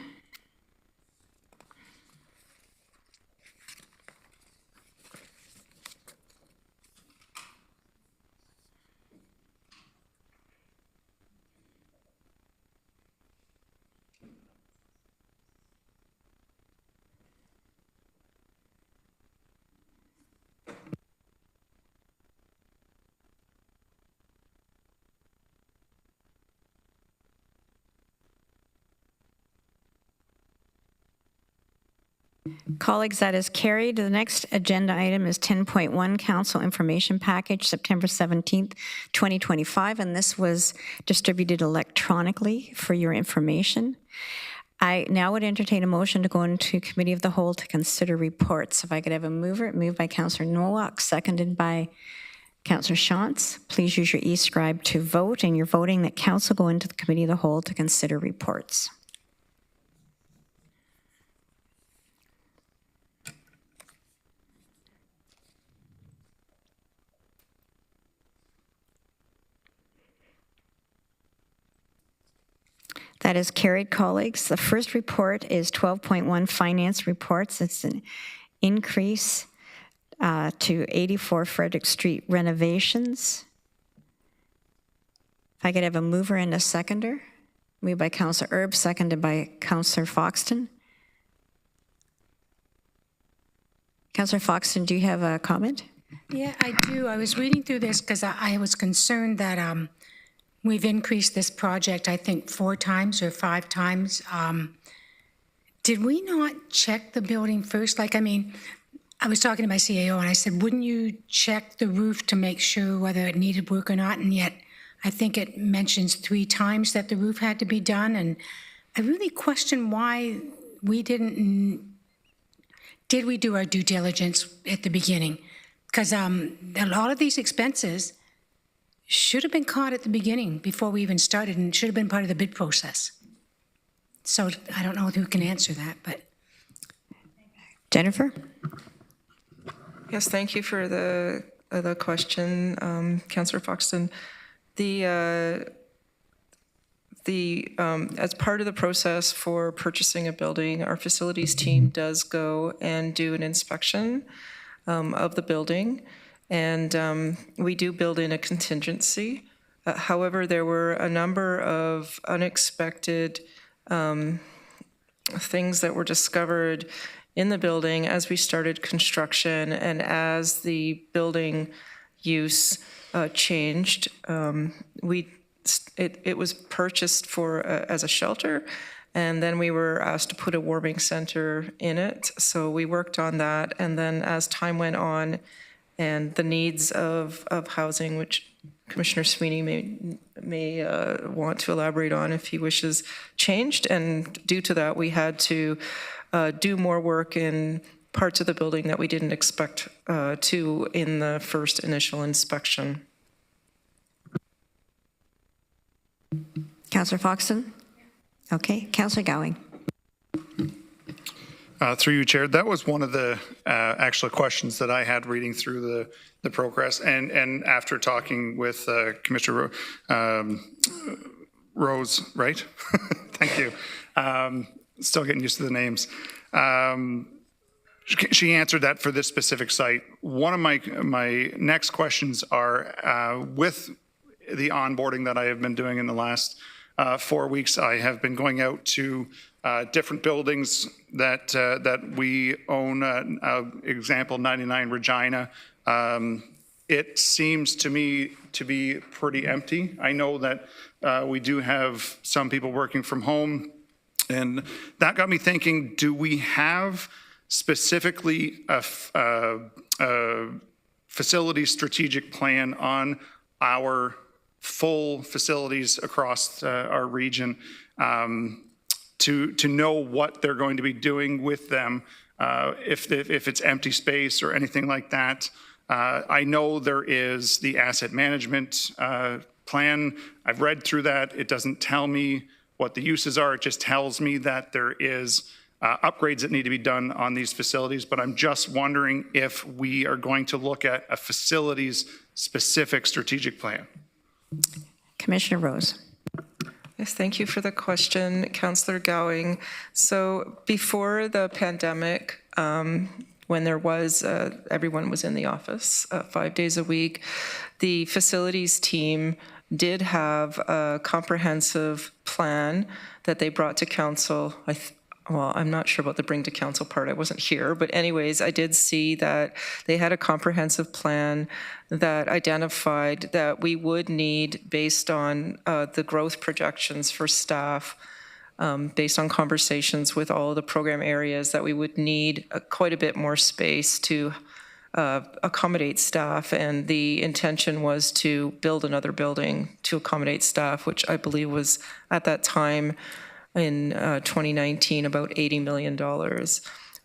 Colleagues, that is carried. The next agenda item is 10.1, Council Information Package, September 17th, 2025, and this was distributed electronically for your information. I now would entertain a motion to go into Committee of the Whole to consider reports. If I could have a mover, moved by Councillor Nowak, seconded by Councillor Shantz. Please use your e-scribe to vote, and you're voting that Council go into the Committee of the Whole to consider reports. That is carried, colleagues. The first report is 12.1 Finance Reports. It's an increase to 84 Frederick Street renovations. If I could have a mover and a seconder. Moved by Councillor Erb, seconded by Councillor Foxton. Councillor Foxton, do you have a comment? Yeah, I do. I was reading through this because I was concerned that we've increased this project, I think, 4 times or 5 times. Did we not check the building first? Like, I mean, I was talking to my CAO and I said, wouldn't you check the roof to make sure whether it needed work or not? And yet, I think it mentions 3 times that the roof had to be done. And I really question why we didn't. Did we do our due diligence at the beginning? Because a lot of these expenses should have been caught at the beginning before we even started and should have been part of the bid process. So I don't know who can answer that, but. Jennifer? Yes, thank you for the question, Councillor Foxton. As part of the process for purchasing a building, our facilities team does go and do an inspection of the building, and we do build in a contingency. However, there were a number of unexpected things that were discovered in the building as we started construction and as the building use changed. It was purchased for as a shelter, and then we were asked to put a warming center in it. So we worked on that, and then as time went on and the needs of housing, which Commissioner Sweeney may want to elaborate on if he wishes, changed, and due to that we had to do more work in parts of the building that we didn't expect to in the first initial inspection. Councillor Foxton? Okay. Councillor Gowing? Through you, Chair, that was one of the actual questions that I had reading through the progress, and after talking with Commissioner Rose, right? Thank you. Still getting used to the names. She answered that for this specific site. One of my next questions are with the onboarding that I have been doing in the last 4 weeks. I have been going out to different buildings that we own. Example 99 Regina. It seems to me to be pretty empty. I know that we do have some people working from home, and that got me thinking, do we have specifically a facility strategic plan on our full facilities across our region to know what they're going to be doing with them if it's empty space or anything like that? I know there is the asset management plan. I've read through that. It doesn't tell me what the uses are. It just tells me that there is upgrades that need to be done on these facilities, but I'm just wondering if we are going to look at a facilities specific strategic plan. Commissioner Rose. Yes, thank you for the question, Councillor Gowing. So before the pandemic, when there was, everyone was in the office 5 days a week, the facilities team did have a comprehensive plan that they brought to council. Well, I'm not sure about the bring to council part. I wasn't here, but anyways, I did see that they had a comprehensive plan that identified that we would need, based on the growth projections for staff, based on conversations with all of the program areas, that we would need quite a bit more space to accommodate staff. And the intention was to build another building to accommodate staff, which I believe was at that time in 2019 about $80 million.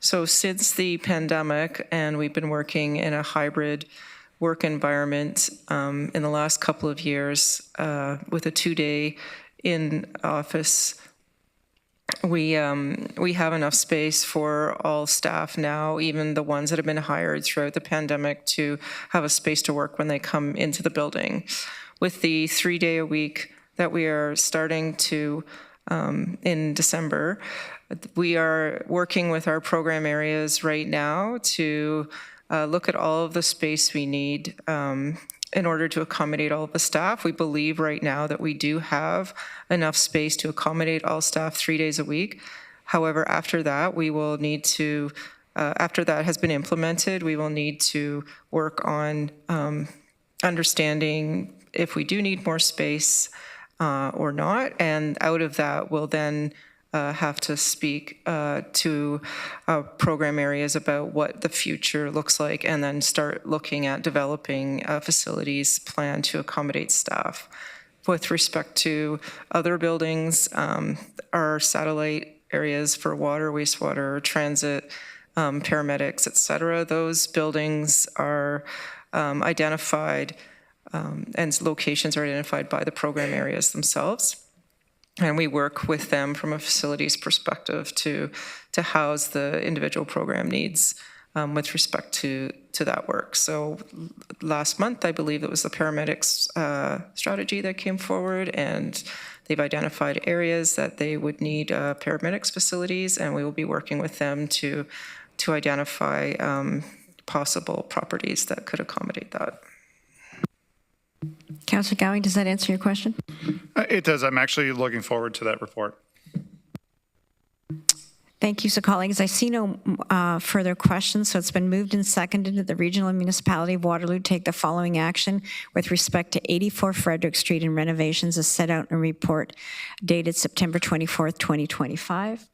So since the pandemic, and we've been working in a hybrid work environment in the last couple of years with a 2-day in office, we have enough space for all staff now, even the ones that have been hired throughout the pandemic, to have a space to work when they come into the building. With the 3-day-a-week that we are starting to in December, we are working with our program areas right now to look at all of the space we need in order to accommodate all of the staff. We believe right now that we do have enough space to accommodate all staff 3 days a week. However, after that, we will need to, after that has been implemented, we will need to work on understanding if we do need more space or not. And out of that, we'll then have to speak to program areas about what the future looks like, and then start looking at developing a facilities plan to accommodate staff. With respect to other buildings, our satellite areas for water, wastewater, transit, paramedics, et cetera, those buildings are identified and locations are identified by the program areas themselves. And we work with them from a facilities perspective to house the individual program needs with respect to that work. So last month, I believe it was the paramedics strategy that came forward, and they've identified areas that they would need paramedics facilities, and we will be working with them to identify possible properties that could accommodate that. Councillor Gowing, does that answer your question? It does. I'm actually looking forward to that report. Thank you. So colleagues, I see no further questions, so it's been moved and seconded that the Regional Municipality of Waterloo take the following action with respect to 84 Frederick Street and renovations as set out in a report dated September 24th, 2025.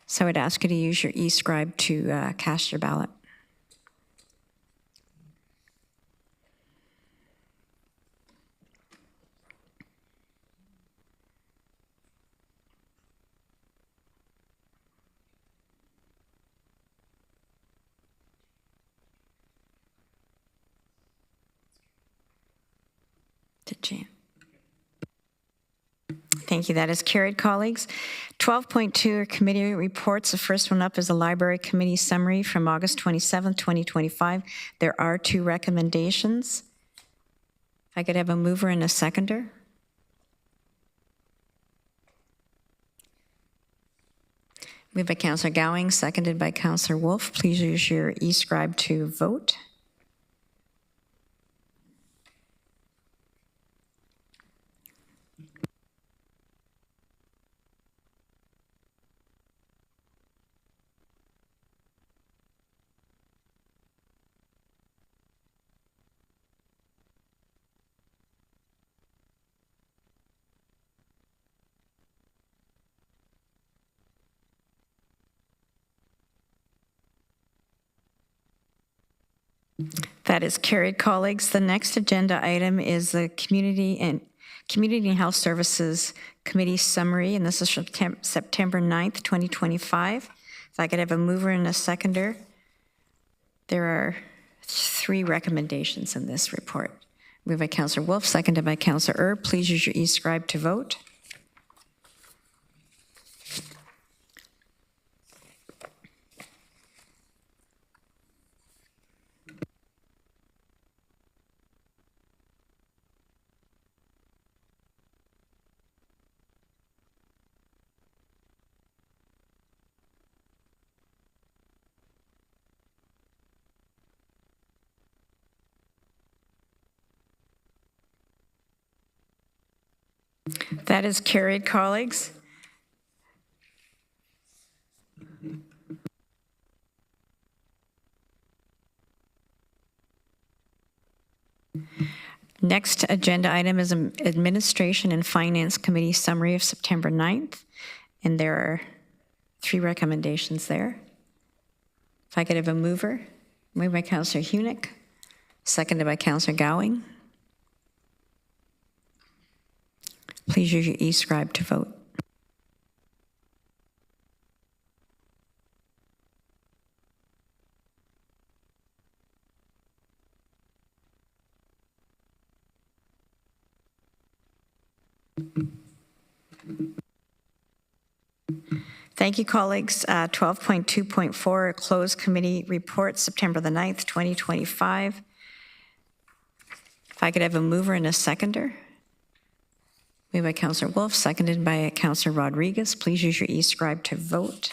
So I'd ask you to use your e-scribe to cast your ballot. Thank you. That is carried, colleagues. 12.2 are committee reports. The first one up is the Library Committee Summary from August 27th, 2025. There are 2 recommendations. If I could have a mover and a seconder. Moved by Councillor Gowing, seconded by Councillor Wolf. Please use your e-scribe to vote. That is carried, colleagues. The next agenda item is the Community and Health Services Committee Summary, and this is from September 9th, 2025. If I could have a mover and a seconder. There are 3 recommendations in this report. Moved by Councillor Wolf, seconded by Councillor Erb. Please use your e-scribe to vote. That is carried, colleagues. Next agenda item is Administration and Finance Committee Summary of September 9th, and there are 3 recommendations there. If I could have a mover. Moved by Councillor Hunick, seconded by Councillor Gowing. Please use your e-scribe to vote. Thank you, colleagues. 12.2.4, closed committee report, September the 9th, 2025. If I could have a mover and a seconder. Moved by Councillor Wolf, seconded by Councillor Rodriguez. Please use your e-scribe to vote.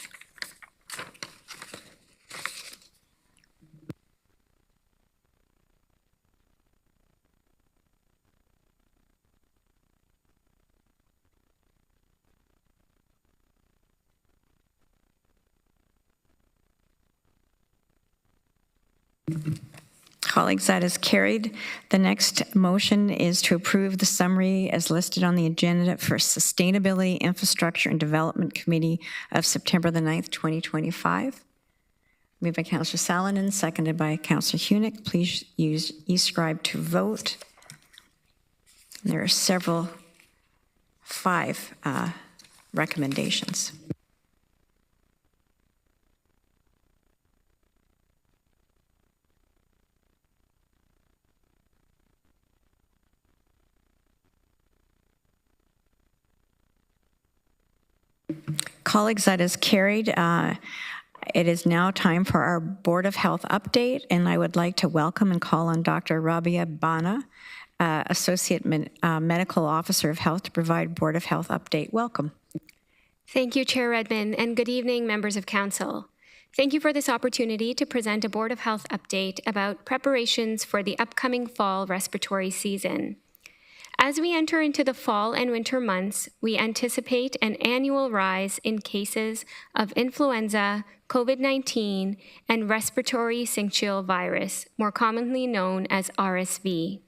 Colleagues, that is carried. The next motion is to approve the summary as listed on the agenda for Sustainability, Infrastructure, and Development Committee of September the 9th, 2025. Moved by Councillor Salonen, seconded by Councillor Hunick. Please use e-scribe to vote. There are five recommendations. Colleagues, that is carried. It is now time for our Board of Health update, and I would like to welcome and call on Dr. Rabia Bana, Associate Medical Officer of Health, to provide Board of Health update. Welcome. Thank you, Chair Redmond, and good evening, members of Council. Thank you for this opportunity to present a Board of Health update about preparations for the upcoming fall respiratory season. As we enter into the fall and winter months, we anticipate an annual rise in cases of influenza, COVID-19, and respiratory syncytial virus, more commonly known as RSV.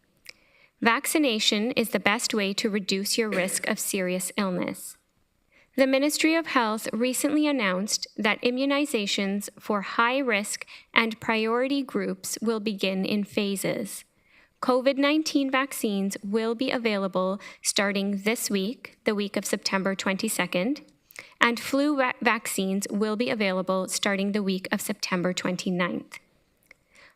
Vaccination is the best way to reduce your risk of serious illness. The Ministry of Health recently announced that immunizations for high-risk and priority groups will begin in phases. COVID-19 vaccines will be available starting this week, the week of September 22nd, and flu vaccines will be available starting the week of September 29th.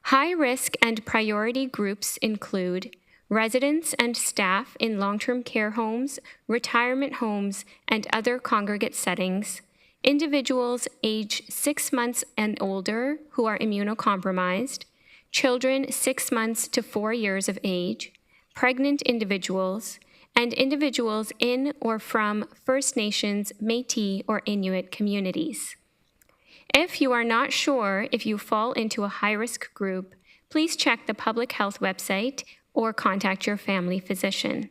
High-risk and priority groups include residents and staff in long-term care homes, retirement homes, and other congregate settings, individuals aged 6 months and older who are immunocompromised, children 6 months to 4 years of age, pregnant individuals, and individuals in or from First Nations, Métis, or Inuit communities. If you are not sure if you fall into a high-risk group, please check the public health website or contact your family physician.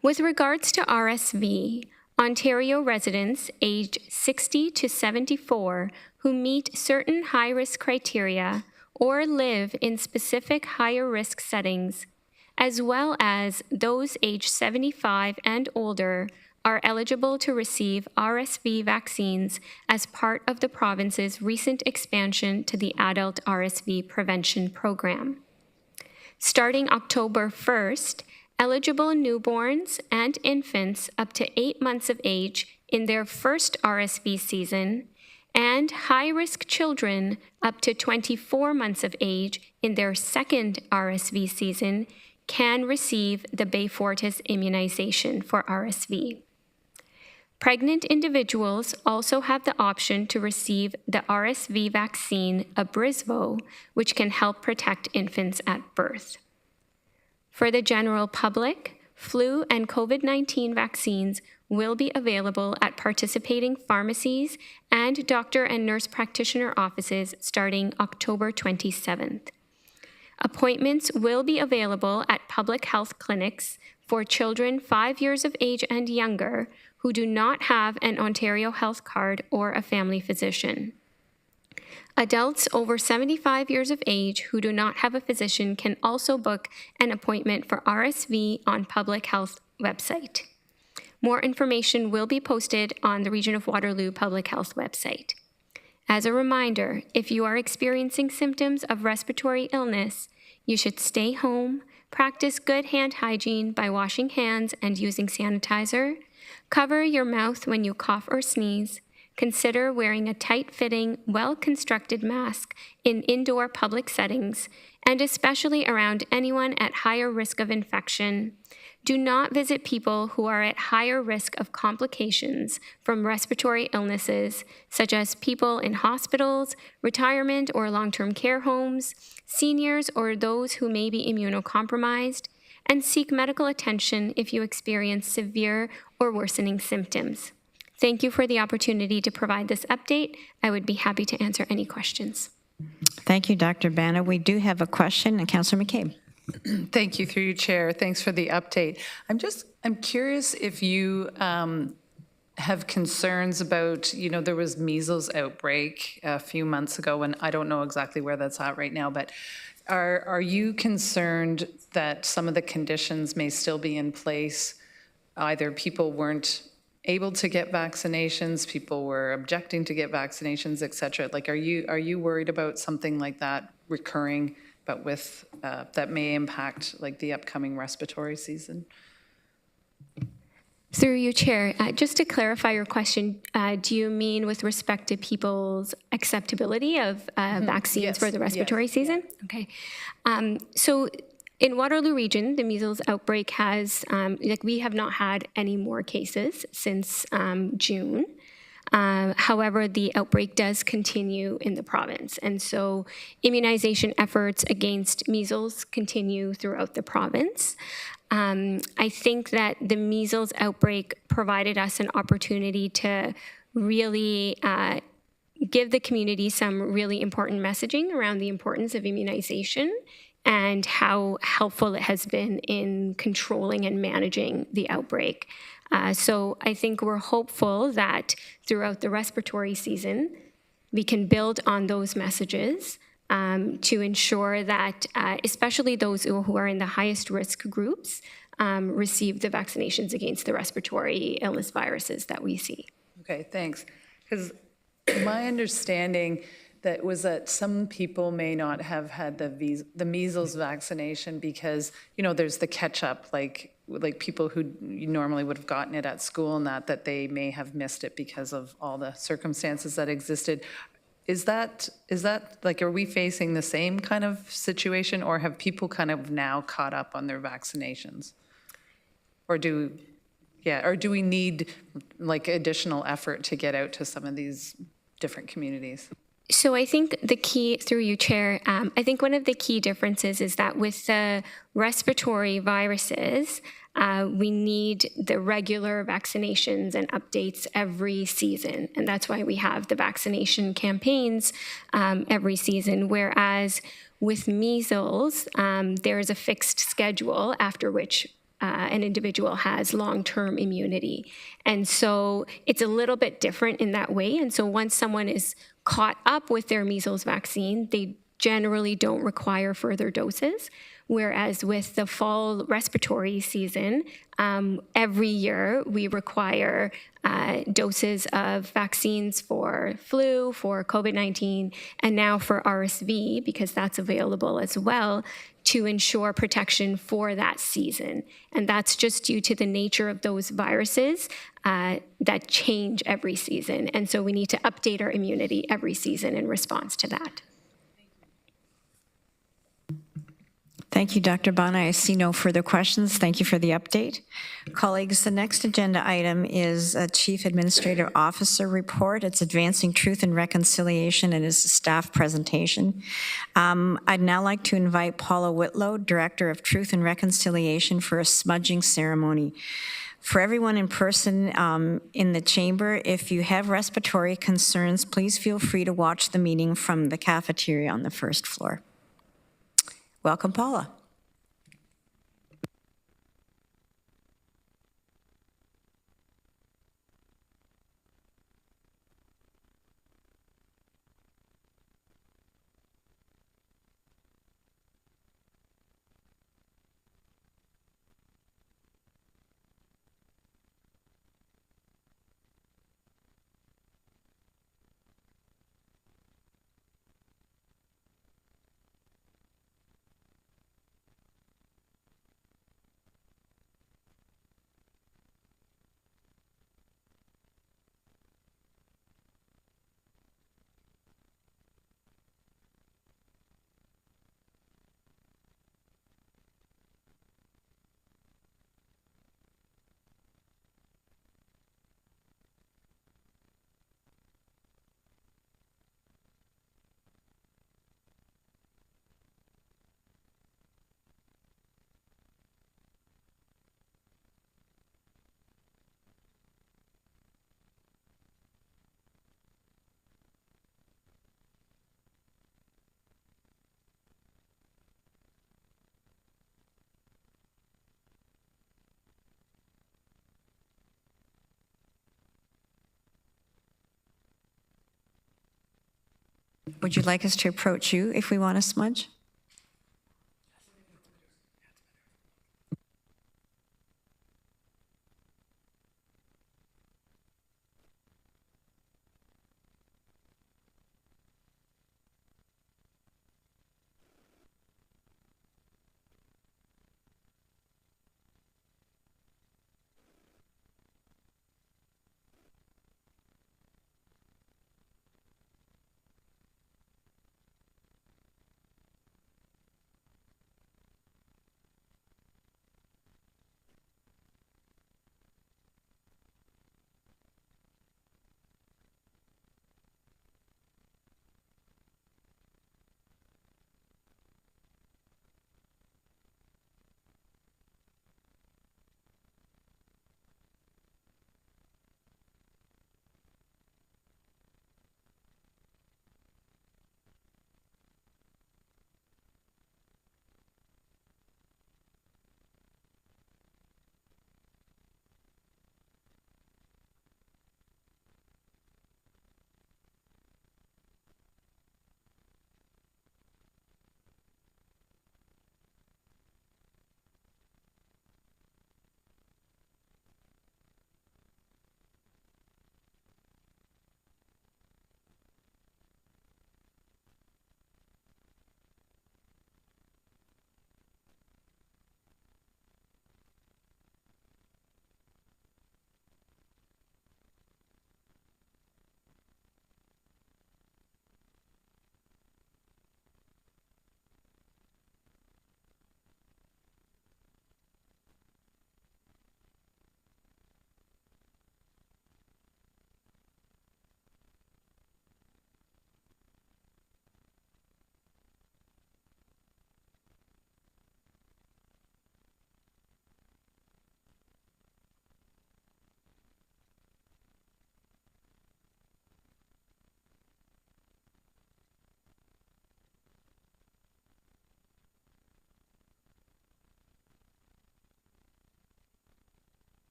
With regards to RSV, Ontario residents aged 60 to 74 who meet certain high-risk criteria or live in specific higher risk settings, as well as those aged 75 and older, are eligible to receive RSV vaccines as part of the province's recent expansion to the adult RSV prevention program. Starting October 1st, eligible newborns and infants up to 8 months of age in their first RSV season and high-risk children up to 24 months of age in their second RSV season can receive the Beyfortus immunization for RSV. Pregnant individuals also have the option to receive the RSV vaccine Abrysvo, which can help protect infants at birth. For the general public, flu and COVID-19 vaccines will be available at participating pharmacies and doctor and nurse practitioner offices starting October 27th. Appointments will be available at public health clinics for children 5 years of age and younger who do not have an Ontario Health Card or a family physician. Adults over 75 years of age who do not have a physician can also book an appointment for RSV on public health website. More information will be posted on the Region of Waterloo Public Health website. As a reminder, if you are experiencing symptoms of respiratory illness, you should stay home, practice good hand hygiene by washing hands and using sanitizer, cover your mouth when you cough or sneeze, consider wearing a tight-fitting, well-constructed mask in indoor public settings, and especially around anyone at higher risk of infection. Do not visit people who are at higher risk of complications from respiratory illnesses, such as people in hospitals, retirement or long-term care homes, seniors or those who may be immunocompromised, and seek medical attention if you experience severe or worsening symptoms. Thank you for the opportunity to provide this update. I would be happy to answer any questions. Thank you, Dr. Bana. We do have a question, and Councillor McCabe. Thank you, through you, Chair. Thanks for the update. I'm curious if you have concerns about, there was measles outbreak a few months ago, and I don't know exactly where that's at right now, but Are you concerned that some of the conditions may still be in place? Either people weren't able to get vaccinations, people were objecting to get vaccinations, et cetera. Like, are you worried about something like that recurring, but with, that may impact like the upcoming respiratory season? Through you, Chair, just to clarify your question, do you mean with respect to people's acceptability of vaccines Yes, for the respiratory yes, season? Okay. So in Waterloo region, the measles outbreak has, we have not had any more cases since June. However, the outbreak does continue in the province. And so immunization efforts against measles continue throughout the province. I think that the measles outbreak provided us an opportunity to really give the community some really important messaging around the importance of immunization and how helpful it has been in controlling and managing the outbreak. So I think we're hopeful that throughout the respiratory season, we can build on those messages to ensure that especially those who are in the highest risk groups receive the vaccinations against the respiratory illness viruses that we see. Okay, thanks. Because my understanding that was that some people may not have had the measles vaccination because, you know, there's the catch-up, like people who normally would have gotten it at school and that they may have missed it because of all the circumstances that existed. Is that like, are we facing the same kind of situation, or have people kind of now caught up on their vaccinations? Or do we need like additional effort to get out to some of these different communities? So I think the key, through you, Chair, I think one of the key differences is that with the respiratory viruses, we need the regular vaccinations and updates every season. And that's why we have the vaccination campaigns every season. Whereas with measles, there is a fixed schedule after which an individual has long-term immunity. And so it's a little bit different in that way. And so once someone is caught up with their measles vaccine, they generally don't require further doses. Whereas with the fall respiratory season, every year we require doses of vaccines for flu, for COVID-19, and now for RSV, because that's available as well, to ensure protection for that season. And that's just due to the nature of those viruses that change every season. And so we need to update our immunity every season in response to that. Thank you, Dr. Bana. I see no further questions. Thank you for the update. Colleagues, the next agenda item is a Chief Administrative Officer report. It's Advancing Truth and Reconciliation, and is a staff presentation. I'd now like to invite Paula Whitlow, Director of Truth and Reconciliation, for a smudging ceremony. For everyone in person in the chamber, if you have respiratory concerns, please feel free to watch the meeting from the cafeteria on the first floor. Welcome, Paula. Would you like us to approach you if we want to smudge?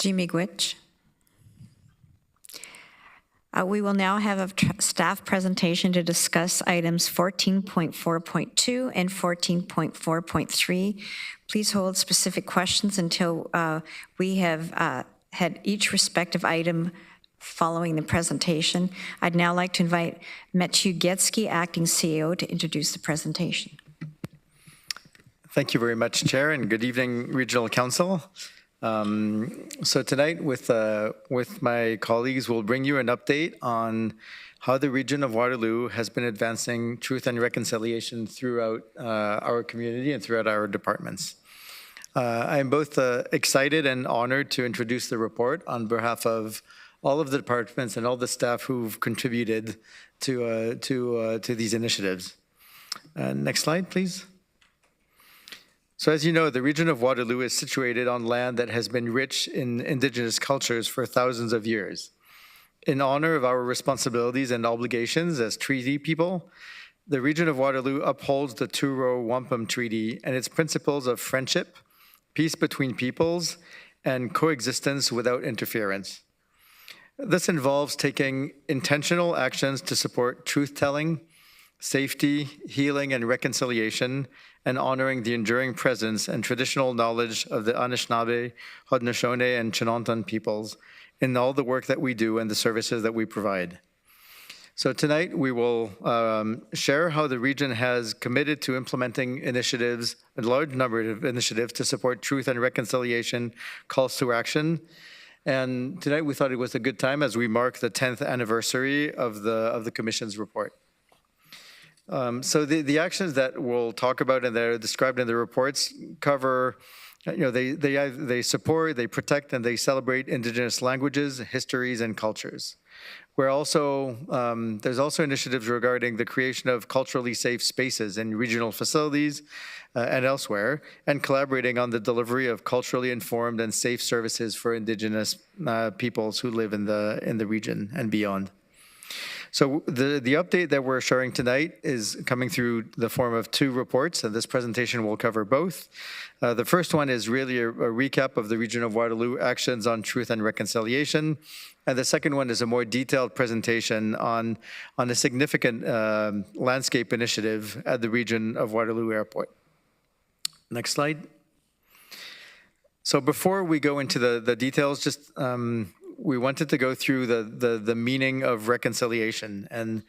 Jimmy Gwitch. We will now have a staff presentation to discuss items 14.4.2 and 14.4.3. Please hold specific questions until we have had each respective item following the presentation. I'd now like to invite Mathieu Getsky, Acting CEO, to introduce the presentation. Thank you very much, Chair, and good evening, Regional Council. So tonight, with my colleagues, we'll bring you an update on how the region of Waterloo has been advancing truth and reconciliation throughout our community and throughout our departments. I am both excited and honored to introduce the report on behalf of all of the departments and all the staff who've contributed to these initiatives. Next slide, please. So as you know, the region of Waterloo is situated on land that has been rich in Indigenous cultures for thousands of years. In honor of our responsibilities and obligations as treaty people, the region of Waterloo upholds the Truro Wampum Treaty and its principles of friendship, peace between peoples, and coexistence without interference. This involves taking intentional actions to support truth-telling, safety, healing, and reconciliation, and honoring the enduring presence and traditional knowledge of the Anishinaabe, Haudenosaunee, and Chinantan peoples in all the work that we do and the services that we provide. So tonight we will share how the region has committed to implementing initiatives, a large number of initiatives to support truth and reconciliation calls to action. And tonight we thought it was a good time as we mark the 10th anniversary of the Commission's report. So the actions that we'll talk about and that are described in the reports cover, they support, they protect, and they celebrate Indigenous languages, histories, and cultures. We're also, there's also initiatives regarding the creation of culturally safe spaces in regional facilities and elsewhere, and collaborating on the delivery of culturally informed and safe services for Indigenous peoples who live in the region and beyond. So the update that we're sharing tonight is coming through the form of two reports, and this presentation will cover both. The first one is really a recap of the region of Waterloo actions on truth and reconciliation, and the second one is a more detailed presentation on a significant landscape initiative at the region of Waterloo Airport. Next slide. So before we go into the details, just we wanted to go through the meaning of reconciliation. And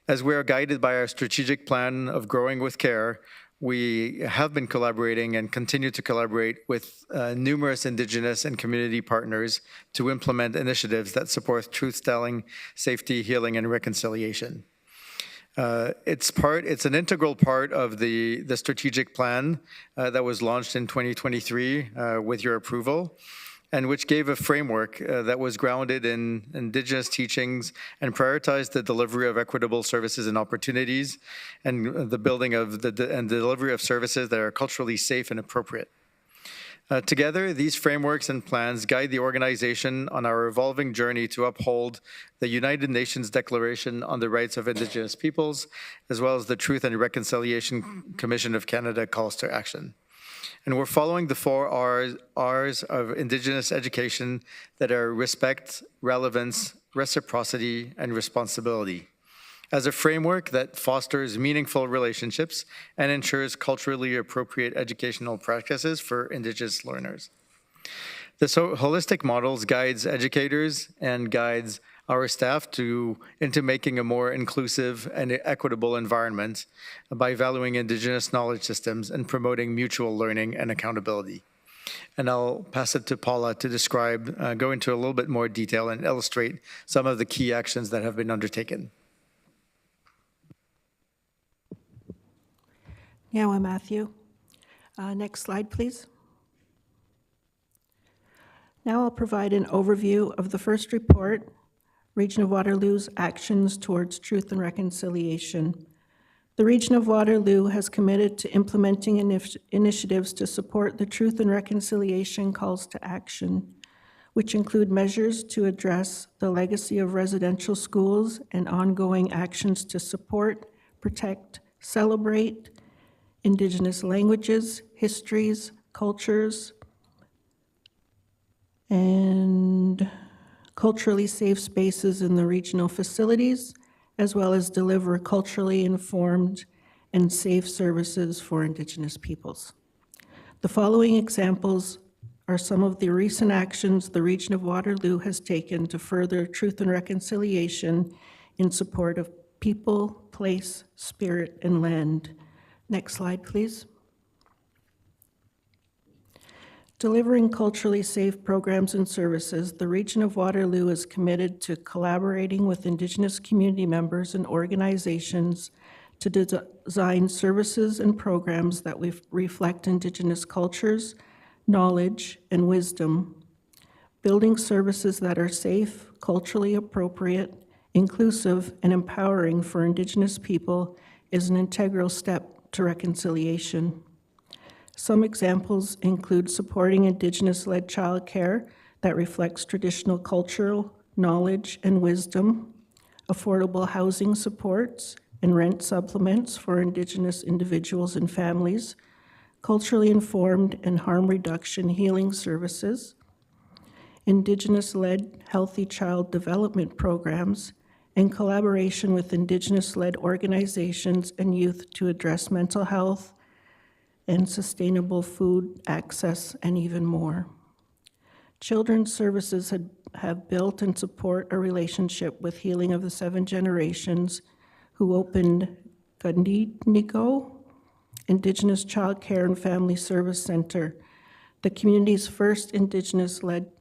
as we are guided by our strategic plan of growing with care, we have been collaborating and continue to collaborate with numerous Indigenous and community partners to implement initiatives that support truth-telling, safety, healing, and reconciliation. It's an integral part of the strategic plan that was launched in 2023 with your approval, and which gave a framework that was grounded in Indigenous teachings and prioritized the delivery of equitable services and opportunities, and the building of the delivery of services that are culturally safe and appropriate. Together, these frameworks and plans guide the organization on our evolving journey to uphold the United Nations Declaration on the Rights of Indigenous Peoples, as well as the Truth and Reconciliation Commission of Canada calls to action. And we're following the 4 R's of Indigenous education that are respect, relevance, reciprocity, and responsibility, as a framework that fosters meaningful relationships and ensures culturally appropriate educational practices for Indigenous learners. This holistic models guides educators and guides our staff into making a more inclusive and equitable environment by valuing Indigenous knowledge systems and promoting mutual learning and accountability. And I'll pass it to Paula to describe, go into a little bit more detail and illustrate some of the key actions that have been undertaken. Now, Matthew. Next slide, please. Now I'll provide an overview of the first report, Region of Waterloo's Actions Towards Truth and Reconciliation. The Region of Waterloo has committed to implementing initiatives to support the truth and reconciliation calls to action, which include measures to address the legacy of residential schools and ongoing actions to support, protect, celebrate Indigenous languages, histories, cultures, and culturally safe spaces in the regional facilities, as well as deliver culturally informed and safe services for Indigenous peoples. The following examples are some of the recent actions the Region of Waterloo has taken to further truth and reconciliation in support of people, place, spirit, and land. Next slide, please. Delivering culturally safe programs and services, the Region of Waterloo is committed to collaborating with Indigenous community members and organizations to design services and programs that reflect Indigenous cultures, knowledge, and wisdom. Building services that are safe, culturally appropriate, inclusive, and empowering for Indigenous people is an integral step to reconciliation. Some examples include supporting Indigenous-led childcare that reflects traditional cultural knowledge and wisdom, affordable housing supports and rent supplements for Indigenous individuals and families, culturally informed and harm reduction healing services, Indigenous-led healthy child development programs, and collaboration with Indigenous-led organizations and youth to address mental health and sustainable food access, and even more. Children's services have built and support a relationship with Healing of the Seven Generations, who opened Gundinigo Indigenous Child Care and Family Service Center, the community's first Indigenous-led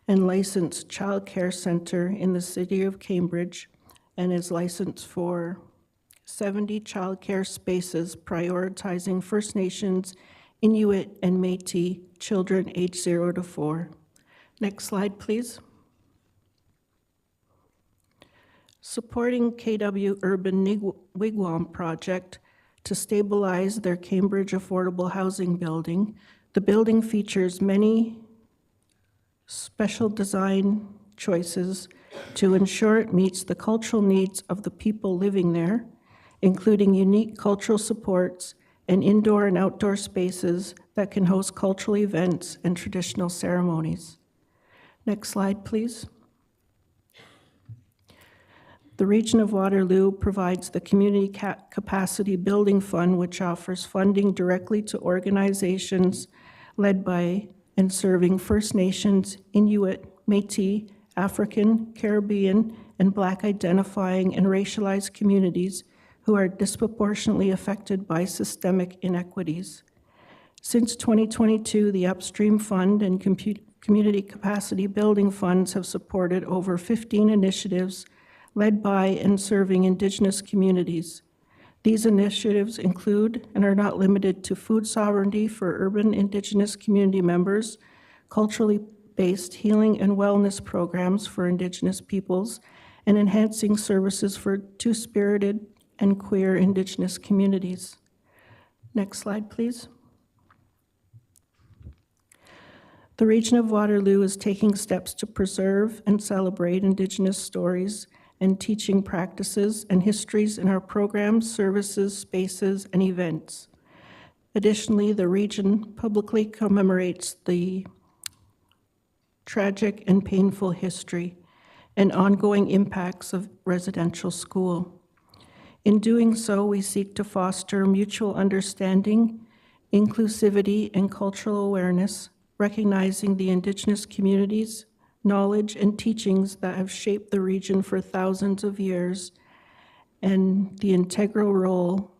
and licensed child care center in the city of Cambridge, and is licensed for 70 child care spaces prioritizing First Nations, Inuit, and Métis children aged 0 to 4. Next slide, please. Supporting KW Urban Wigwam Project to stabilize their Cambridge affordable housing building. The building features many special design choices to ensure it meets the cultural needs of the people living there, including unique cultural supports and indoor and outdoor spaces that can host cultural events and traditional ceremonies. Next slide, please. The Region of Waterloo provides the Community Capacity Building Fund, which offers funding directly to organizations led by and serving First Nations, Inuit, Métis, African, Caribbean, and Black identifying and racialized communities who are disproportionately affected by systemic inequities. Since 2022, the Upstream Fund and Community Capacity Building Funds have supported over 15 initiatives led by and serving Indigenous communities. These initiatives include and are not limited to food sovereignty for urban Indigenous community members, culturally based healing and wellness programs for Indigenous peoples, and enhancing services for two-spirited and queer Indigenous communities. Next slide, please. The Region of Waterloo is taking steps to preserve and celebrate Indigenous stories and teaching practices and histories in our programs, services, spaces, and events. Additionally, the region publicly commemorates the tragic and painful history and ongoing impacts of residential school. In doing so, we seek to foster mutual understanding, inclusivity, and cultural awareness, recognizing the Indigenous communities, knowledge, and teachings that have shaped the region for thousands of years, and the integral role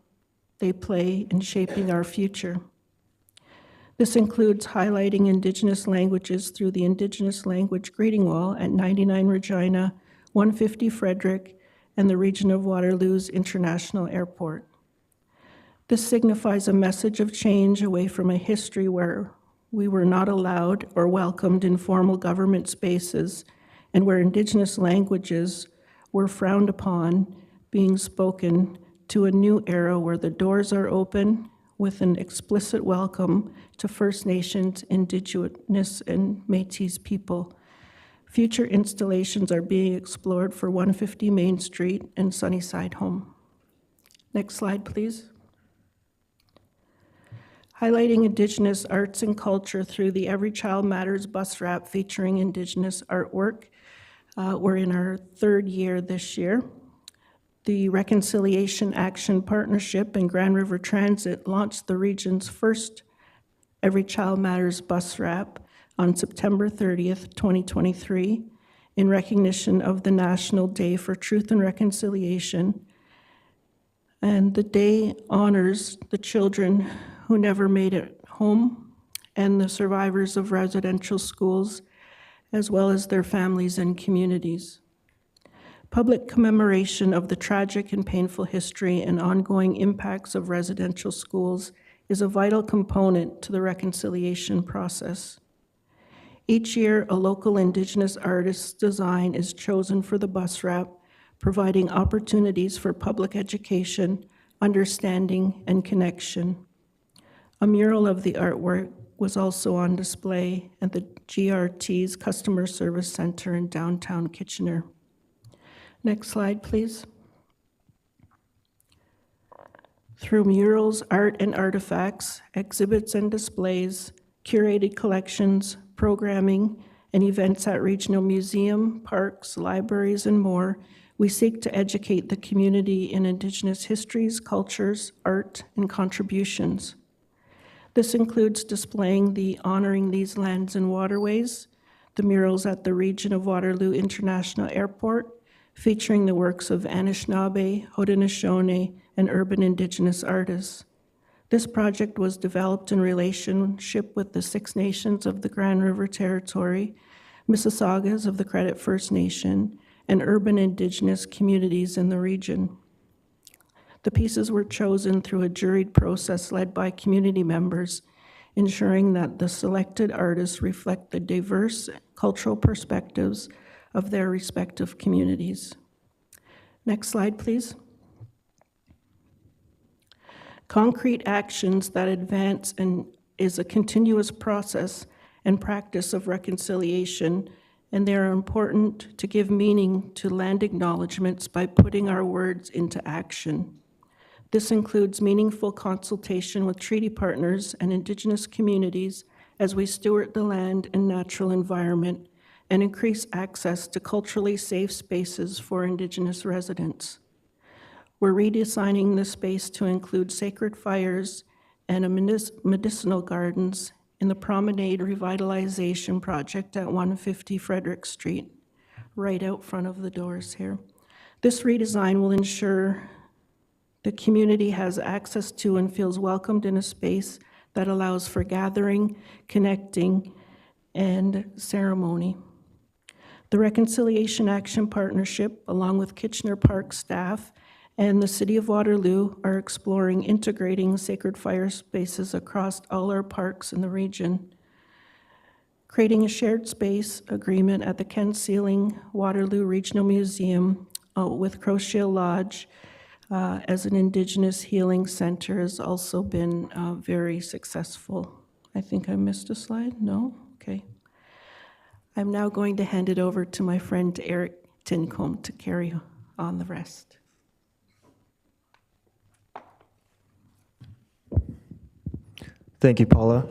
they play in shaping our future. This includes highlighting Indigenous languages through the Indigenous Language Greeting Wall at 99 Regina, 150 Frederick, and the Region of Waterloo's International Airport. This signifies a message of change away from a history where we were not allowed or welcomed in formal government spaces, and where Indigenous languages were frowned upon being spoken, to a new era where the doors are open with an explicit welcome to First Nations, Indigenous, and Métis people. Future installations are being explored for 150 Main Street and Sunnyside Home. Next slide, please. Highlighting Indigenous arts and culture through the Every Child Matters bus wrap featuring Indigenous artwork. We're in our third year this year. The Reconciliation Action Partnership and Grand River Transit launched the region's first Every Child Matters bus wrap on September 30th, 2023, in recognition of the National Day for Truth and Reconciliation. And the day honors the children who never made it home and the survivors of residential schools, as well as their families and communities. Public commemoration of the tragic and painful history and ongoing impacts of residential schools is a vital component to the reconciliation process. Each year, a local Indigenous artist's design is chosen for the bus wrap, providing opportunities for public education, understanding, and connection. A mural of the artwork was also on display at the GRT's Customer Service Center in downtown Kitchener. Next slide, please. Through murals, art and artifacts, exhibits and displays, curated collections, programming, and events at regional museum, parks, libraries, and more, we seek to educate the community in Indigenous histories, cultures, art, and contributions. This includes displaying the Honoring These Lands and Waterways, the murals at the Region of Waterloo International Airport, featuring the works of Anishinaabe, Haudenosaunee, and urban Indigenous artists. This project was developed in relationship with the Six Nations of the Grand River Territory, Mississaugas of the Credit First Nation, and urban Indigenous communities in the region. The pieces were chosen through a juried process led by community members, ensuring that the selected artists reflect the diverse cultural perspectives of their respective communities. Next slide, please. Concrete actions that advance and is a continuous process and practice of reconciliation, and they are important to give meaning to land acknowledgements by putting our words into action. This includes meaningful consultation with treaty partners and Indigenous communities as we steward the land and natural environment and increase access to culturally safe spaces for Indigenous residents. We're redesigning the space to include sacred fires and medicinal gardens in the Promenade Revitalization Project at 150 Frederick Street, right out front of the doors here. This redesign will ensure the community has access to and feels welcomed in a space that allows for gathering, connecting, and ceremony. The Reconciliation Action Partnership, along with Kitchener Park staff and the City of Waterloo, are exploring integrating sacred fire spaces across all our parks in the region. Creating a shared space agreement at the Ken Sealing Waterloo Regional Museum with Crochet Lodge as an Indigenous healing center has also been very successful. I think I missed a slide, no? Okay. I'm now going to hand it over to my friend Eric Tincombe to carry on the rest. Thank you, Paula.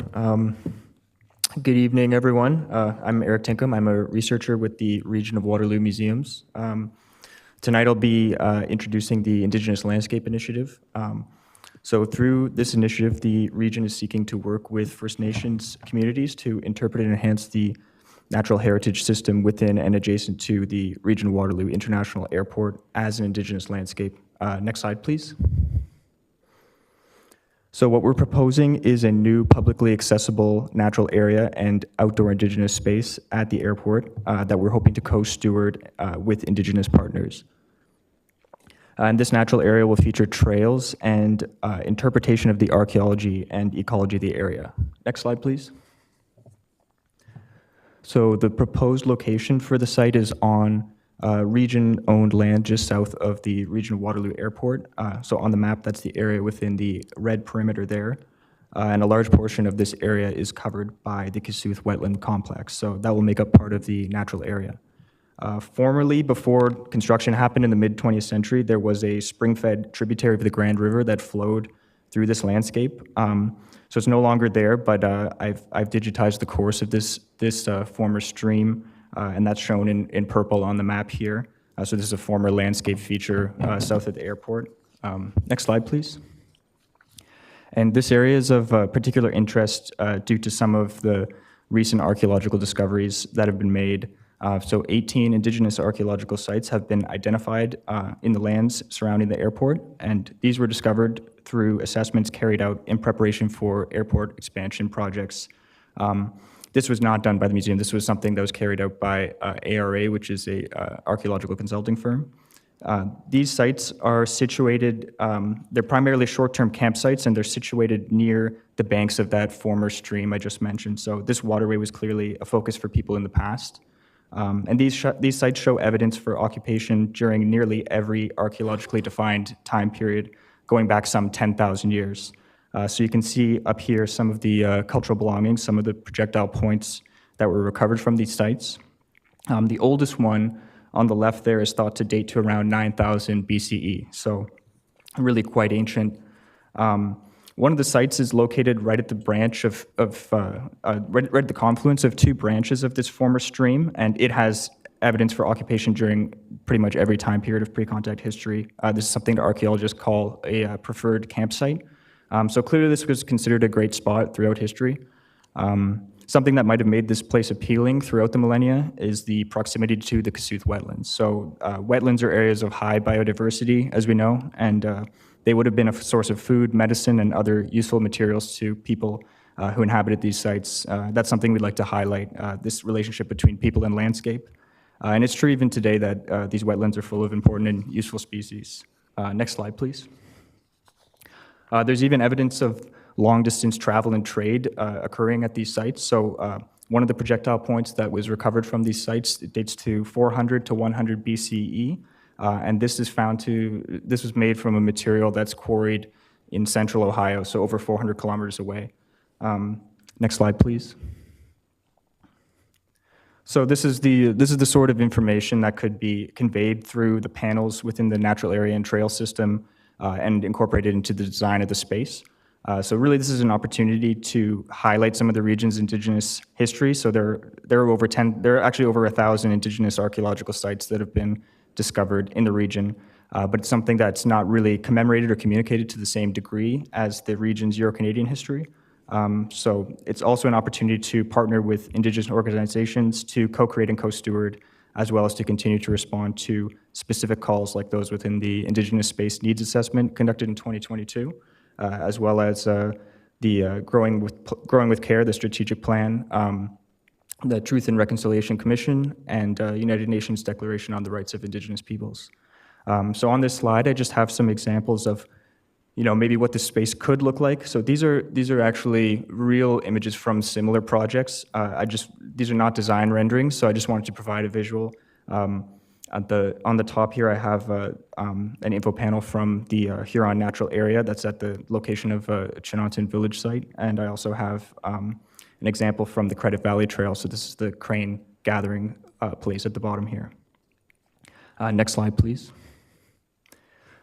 Good evening, everyone. I'm Eric Tincombe. I'm a researcher with the Region of Waterloo Museums. Tonight I'll be introducing the Indigenous Landscape Initiative. So through this initiative, the region is seeking to work with First Nations communities to interpret and enhance the natural heritage system within and adjacent to the Region of Waterloo International Airport as an Indigenous landscape. Next slide, please. So what we're proposing is a new publicly accessible natural area and outdoor Indigenous space at the airport that we're hoping to co-steward with Indigenous partners. And this natural area will feature trails and interpretation of the archaeology and ecology of the area. Next slide, please. So the proposed location for the site is on region-owned land just south of the Region of Waterloo Airport. So on the map, that's the area within the red perimeter there. And a large portion of this area is covered by the Kasuth Wetland Complex. So that will make up part of the natural area. Formerly, before construction happened in the mid-20th century, there was a spring-fed tributary of the Grand River that flowed through this landscape. So it's no longer there, but I've digitized the course of this former stream and that's shown in purple on the map here. So this is a former landscape feature south of the airport. Next slide, please. And this area is of particular interest due to some of the recent archaeological discoveries that have been made. So 18 Indigenous archaeological sites have been identified in the lands surrounding the airport, and these were discovered through assessments carried out in preparation for airport expansion projects. This was not done by the museum. This was something that was carried out by ARA, which is a archaeological consulting firm. These sites are situated, they're primarily short-term campsites, and they're situated near the banks of that former stream I just mentioned. So this waterway was clearly a focus for people in the past. And these sites show evidence for occupation during nearly every archaeologically defined time period, going back some 10,000 years. So you can see up here some of the cultural belongings, some of the projectile points that were recovered from these sites. The oldest one on the left there is thought to date to around 9,000 BCE, so really quite ancient. One of the sites is located right at the branch right at the confluence of two branches of this former stream, and it has evidence for occupation during pretty much every time period of pre-contact history. This is something that archaeologists call a preferred campsite. So clearly this was considered a great spot throughout history. Something that might have made this place appealing throughout the millennia is the proximity to the Kossuth wetlands. So wetlands are areas of high biodiversity, as we know, and they would have been a source of food, medicine, and other useful materials to people who inhabited these sites. That's something we'd like to highlight, this relationship between people and landscape. And it's true even today that these wetlands are full of important and useful species. Next slide, please. There's even evidence of long-distance travel and trade occurring at these sites. So one of the projectile points that was recovered from these sites, it dates to 400 to 100 BCE. And this was made from a material that's quarried in central Ohio, so over 400 kilometers away. Next slide, please. So this is the sort of information that could be conveyed through the panels within the natural area and trail system and incorporated into the design of the space. So really, this is an opportunity to highlight some of the region's Indigenous history. So there are actually over 1,000 Indigenous archaeological sites that have been discovered in the region, but it's something that's not really commemorated or communicated to the same degree as the region's Euro-Canadian history. So it's also an opportunity to partner with Indigenous organizations to co-create and co-steward, as well as to continue to respond to specific calls like those within the Indigenous Space Needs Assessment conducted in 2022, as well as the Growing with Care, the strategic plan, the Truth and Reconciliation Commission, and United Nations Declaration on the Rights of Indigenous Peoples. So on this slide, I just have some examples of, maybe what this space could look like. So these are actually real images from similar projects. These are not design renderings, so I just wanted to provide a visual. On the top here, I have an info panel from the Huron Natural Area that's at the location of a Chinanton Village site, and I also have an example from the Credit Valley Trail. So this is the crane gathering place at the bottom here. Next slide, please.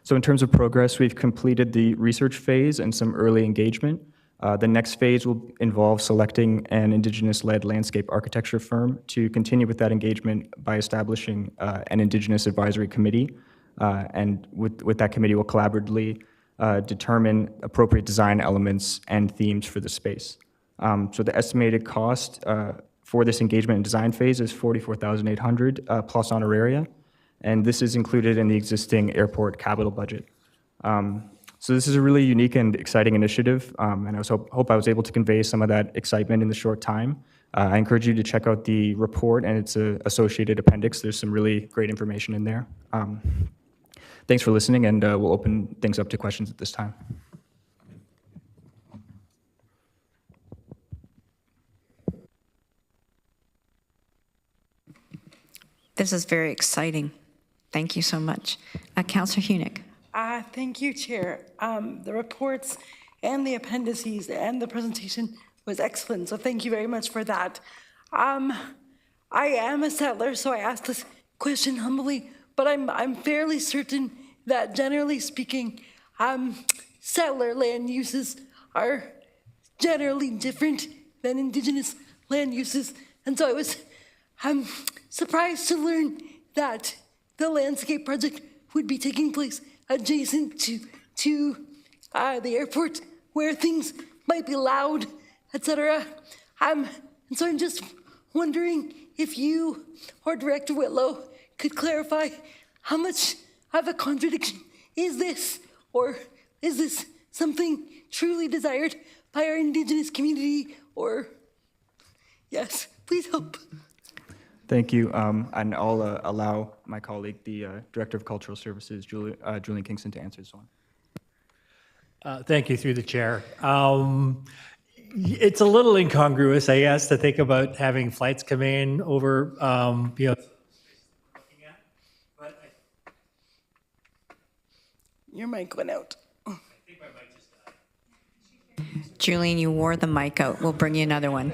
So in terms of progress, we've completed the research phase and some early engagement. The next phase will involve selecting an Indigenous-led landscape architecture firm to continue with that engagement by establishing an Indigenous Advisory Committee. And with that committee, we'll collaboratively determine appropriate design elements and themes for the space. So the estimated cost for this engagement and design phase is $44,800 plus honoraria, and this is included in the existing airport capital budget. So this is a really unique and exciting initiative, and I hope I was able to convey some of that excitement in the short time. I encourage you to check out the report and its associated appendix. There's some really great information in there. Thanks for listening, and we'll open things up to questions at this time. This is very exciting. Thank you so much. Councillor Hunick. Thank you, Chair. The reports and the appendices and the presentation was excellent, so thank you very much for that. I am a settler, so I asked this question humbly, but I'm fairly certain that generally speaking, settler land uses are generally different than Indigenous land uses, and so I was I'm surprised to learn that the landscape project would be taking place adjacent to the airport, where things might be loud, etc. And so I'm just wondering if you or Director Whitlow could clarify how much of a contradiction is this, or is this something truly desired by our Indigenous community, or yes, please help. Thank you, and I'll allow my colleague, the Director of Cultural Services, Julian Kingston, to answer this one. Thank you, through the chair. It's a little incongruous, I guess, to think about having flights come in over, Your mic went out. Julian, you wore the mic out. We'll bring you another one.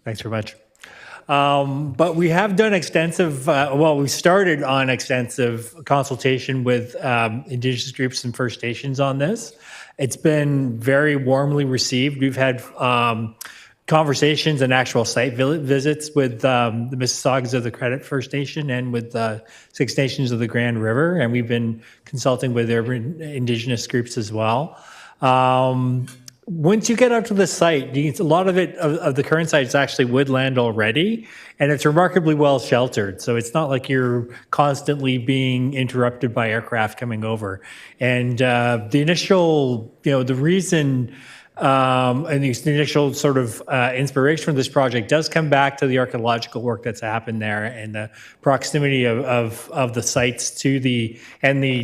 Thanks very much. But we have done extensive, we started on extensive consultation with Indigenous groups and First Nations on this. It's been very warmly received. We've had conversations and actual site visits with the Mississaugas of the Credit First Nation and with the Six Nations of the Grand River, and we've been consulting with their Indigenous groups as well. Once you get out to the site, a lot of it, of the current site is actually woodland already, and it's remarkably well sheltered. So it's not like you're constantly being interrupted by aircraft coming over. And the initial, the reason and the initial sort of inspiration for this project does come back to the archaeological work that's happened there and the proximity of the sites to the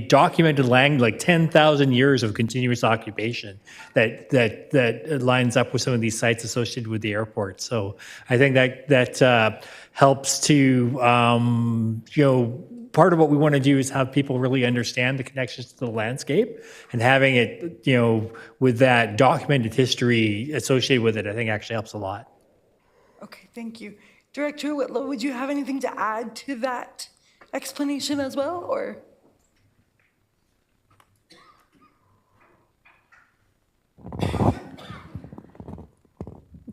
documented land, like 10,000 years of continuous occupation that lines up with some of these sites associated with the airport. So I think that helps to, part of what we want to do is have people really understand the connections to the landscape, and having it, with that documented history associated with it, I think actually helps a lot. Okay, thank you. Director Whitlow, would you have anything to add to that explanation as well, or?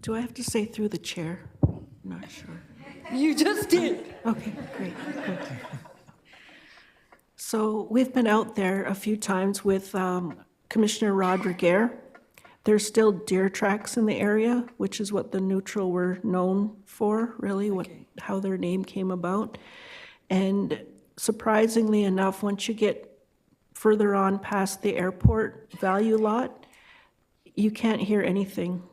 Do I have to say through the chair? I'm not sure. You just did. Okay, great, good. So we've been out there a few times with Commissioner Rodriguez. There's still deer tracks in the area, which is what the neutral were known for, really, how their name came about. And surprisingly enough, once you get further on past the airport value lot, you can't hear anything.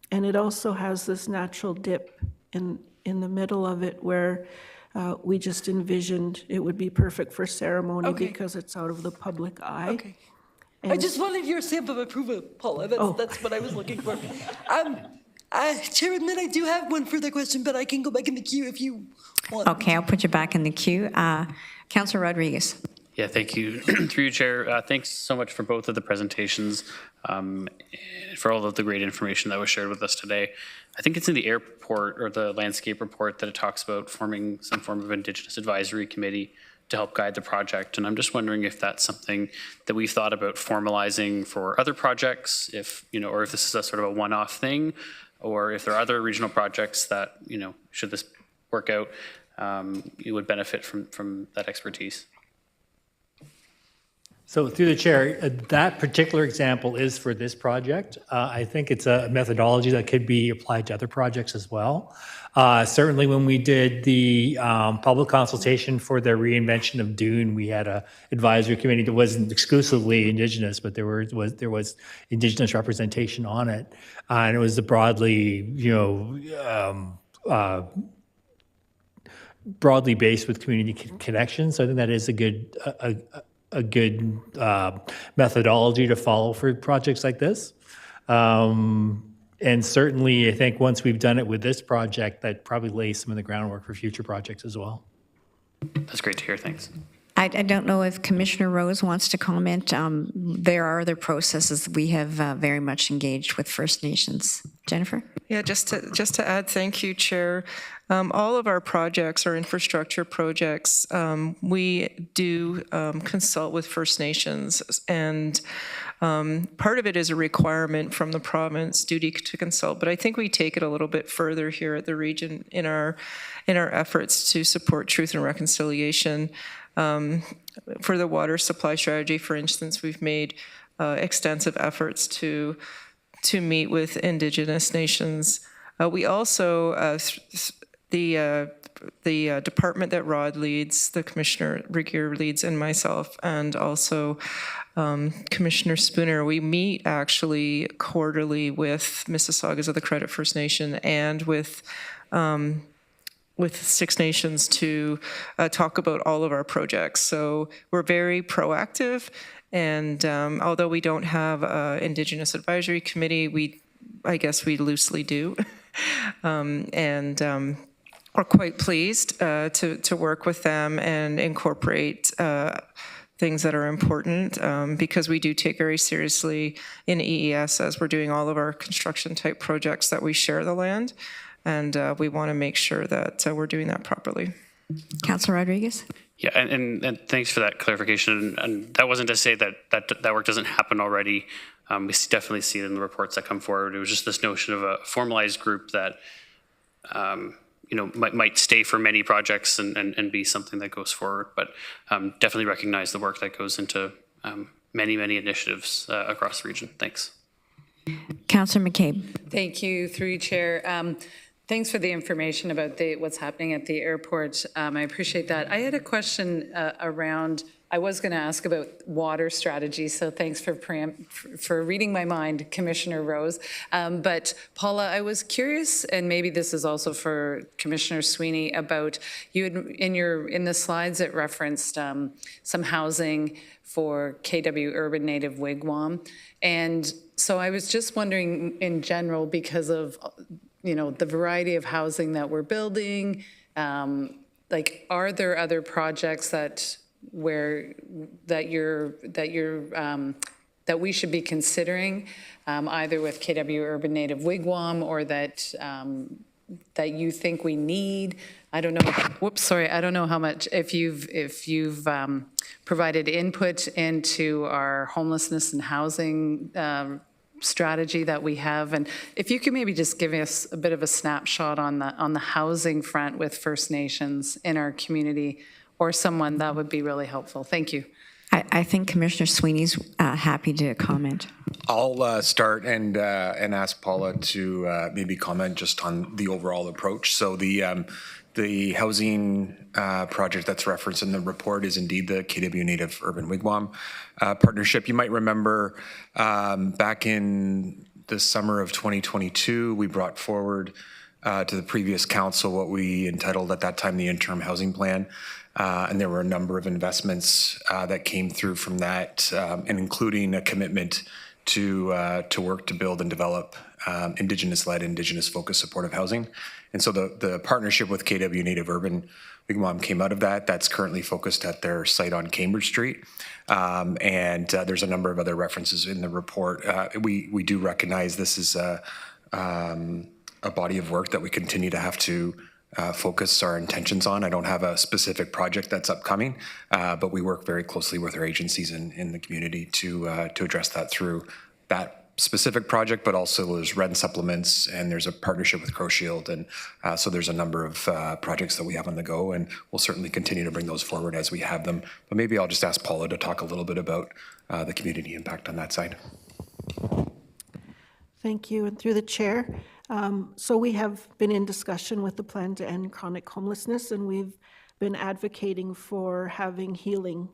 And it also has this natural dip in the middle of it where we just envisioned it would be perfect for ceremony because it's out of the public eye. Okay. I just wanted your stamp of approval, Paula. That's what I was looking for. Chairman, I do have one further question, but I can go back in the queue if you want. Okay, I'll put you back in the queue. Councillor Rodriguez. Yeah, thank you. Through you, Chair. Thanks so much for both of the presentations, for all of the great information that was shared with us today. I think it's in the airport or the landscape report that it talks about forming some form of Indigenous advisory committee to help guide the project. And I'm just wondering if that's something that we've thought about formalizing for other projects, if, or if this is a sort of a one-off thing, or if there are other regional projects that, should this work out, you would benefit from that expertise. So through the chair, that particular example is for this project. I think it's a methodology that could be applied to other projects as well. Certainly when we did the public consultation for the reinvention of Dune, we had a advisory committee that wasn't exclusively Indigenous, but there was Indigenous representation on it. And it was broadly, broadly based with community connections. So I think that is a good methodology to follow for projects like this. And certainly, I think once we've done it with this project, that probably lays some of the groundwork for future projects as well. That's great to hear. Thanks. I don't know if Commissioner Rose wants to comment. There are other processes we have very much engaged with First Nations. Jennifer? Yeah, just to add, thank you, Chair. All of our projects, our infrastructure projects, we do consult with First Nations, and Part of it is a requirement from the province, duty to consult, but I think we take it a little bit further here at the region in our efforts to support truth and reconciliation. For the water supply strategy, for instance, we've made extensive efforts to meet with Indigenous nations. We also, the department that Rod leads, the Commissioner Regier leads, and myself, and also Commissioner Spooner, we meet actually quarterly with Mississaugas of the Credit First Nation and with Six Nations to talk about all of our projects. So we're very proactive, and although we don't have an Indigenous Advisory Committee, I guess we loosely do. We're quite pleased to work with them and incorporate things that are important because we do take very seriously in EES as we're doing all of our construction type projects that we share the land. And we want to make sure that we're doing that properly. Councillor Rodriguez? Yeah, and thanks for that clarification. And that wasn't to say that work doesn't happen already. We definitely see it in the reports that come forward. It was just this notion of a formalized group that might stay for many projects and be something that goes forward. But definitely recognize the work that goes into many initiatives across the region. Thanks. Councillor McCabe. Thank you, through you, Chair. Thanks for the information about what's happening at the airport. I appreciate that. I had a question around, I was going to ask about water strategy, so thanks for reading my mind, Commissioner Rose. But Paula, I was curious, and maybe this is also for Commissioner Sweeney, about you had, in the slides it referenced some housing for KW Urban Native Wigwam. And so I was just wondering in general, because of the variety of housing that we're building, are there other projects that we should be considering, either with KW Urban Native Wigwam or that you think we need? I don't know. Whoops, sorry. I don't know how much, if you've provided input into our homelessness and housing strategy that we have, and if you could maybe just give us a bit of a snapshot on the housing front with First Nations in our community, or someone, that would be really helpful. Thank you. I think Commissioner Sweeney's happy to comment. I'll start and ask Paula to maybe comment just on the overall approach. So the housing project that's referenced in the report is indeed the KW Native Urban Wigwam partnership. You might remember back in the summer of 2022, we brought forward to the previous council what we entitled at that time the interim housing plan. And there were a number of investments that came through from that, and including a commitment to work to build and develop Indigenous-led, Indigenous-focused supportive housing. And so the partnership with KW Native Urban Wigwam came out of that. That's currently focused at their site on Cambridge Street. And there's a number of other references in the report. We do recognize this is a body of work that we continue to have to focus our intentions on. I don't have a specific project that's upcoming, but we work very closely with our agencies in the community to address that through that specific project, but also there's rent supplements, and there's a partnership with Crow Shield, and so there's a number of projects that we have on the go, and we'll certainly continue to bring those forward as we have them. But maybe I'll just ask Paula to talk a little bit about the community impact on that side. Thank you, and through the chair. So we have been in discussion with the plan to end chronic homelessness, and we've been advocating for having healing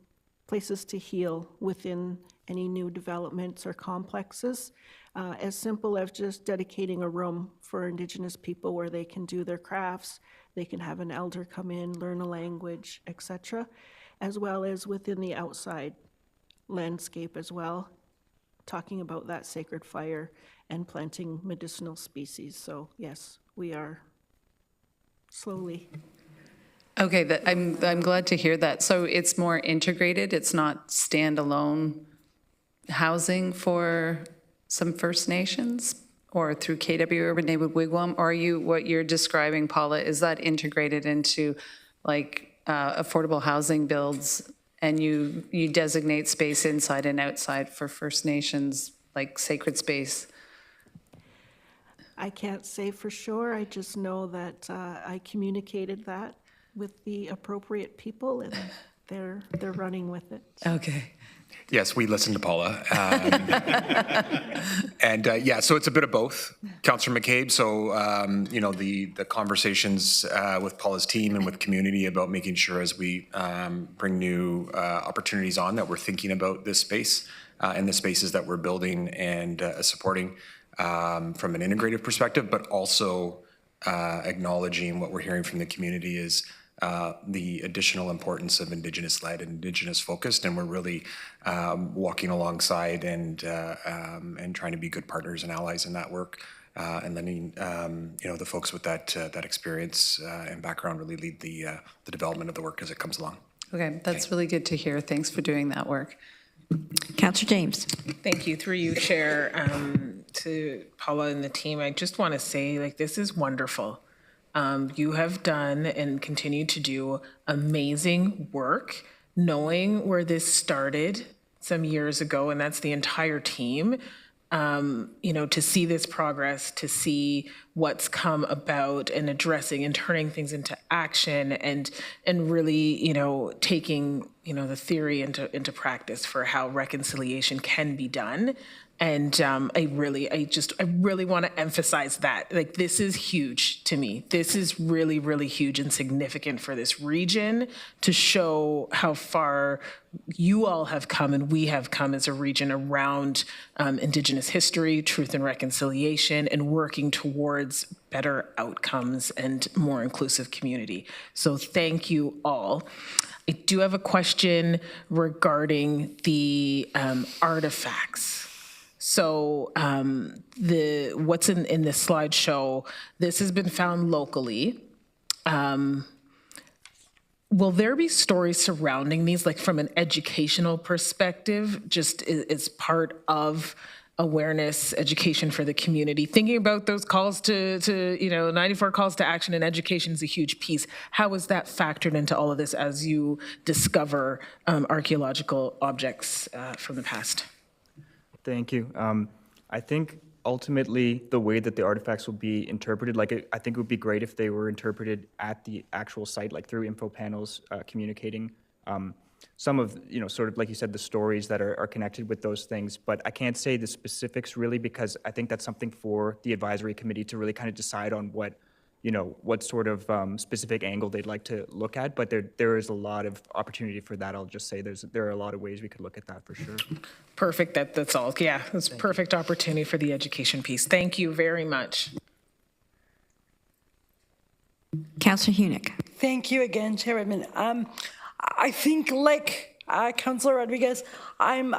places to heal within any new developments or complexes, as simple as just dedicating a room for Indigenous people where they can do their crafts, they can have an elder come in, learn a language, etc., as well as within the outside landscape as well, talking about that sacred fire and planting medicinal species. So yes, we are slowly. Okay, I'm glad to hear that. So it's more integrated, it's not standalone housing for some First Nations or through KW Urban Native Wigwam? Or what you're describing, Paula, is that integrated into like affordable housing builds and you designate space inside and outside for First Nations, like sacred space? I can't say for sure. I just know that I communicated that with the appropriate people, and they're running with it. Okay. Yes, we listened to Paula. And yeah, so it's a bit of both, Councillor McCabe. So, you know, the conversations with Paula's team and with community about making sure as we bring new opportunities on that we're thinking about this space and the spaces that we're building and supporting from an integrative perspective, but also acknowledging what we're hearing from the community is the additional importance of Indigenous-led and Indigenous-focused, and we're really walking alongside and trying to be good partners and allies in that work, and letting you know, the folks with that experience and background really lead the development of the work as it comes along. Okay, that's really good to hear. Thanks for doing that work. Councillor James. Thank you. Through you, Chair, to Paula and the team, I just want to say, like, this is wonderful. You have done and continue to do amazing work, knowing where this started some years ago, and that's the entire team. You know, to see this progress, to see what's come about and addressing and turning things into action and really, you know, taking, you know, the theory into practice for how reconciliation can be done. And I really want to emphasize that. Like, this is huge to me. This is really, really huge and significant for this region to show how far you all have come and we have come as a region around Indigenous history, truth and reconciliation, and working towards better outcomes and more inclusive community. So thank you all. I do have a question regarding the artifacts. So what's in this slideshow, this has been found locally. Will there be stories surrounding these, like from an educational perspective, just as part of awareness, education for the community? Thinking about those calls to you know, 94 calls to action, and education is a huge piece. How is that factored into all of this as you discover archaeological objects from the past? Thank you. I think ultimately the way that the artifacts will be interpreted, like I think it would be great if they were interpreted at the actual site, like through info panels, communicating some of, you know, sort of like you said, the stories that are connected with those things. But I can't say the specifics really, because I think that's something for the advisory committee to really kind of decide on what, you know, what sort of specific angle they'd like to look at. But there is a lot of opportunity for that. I'll just say there are a lot of ways we could look at that for sure. Perfect. That's all. Yeah, that's perfect opportunity for the education piece. Thank you very much. Councillor Hunick. Thank you again, Chair Redmond. I think, like Councillor Rodriguez, I'm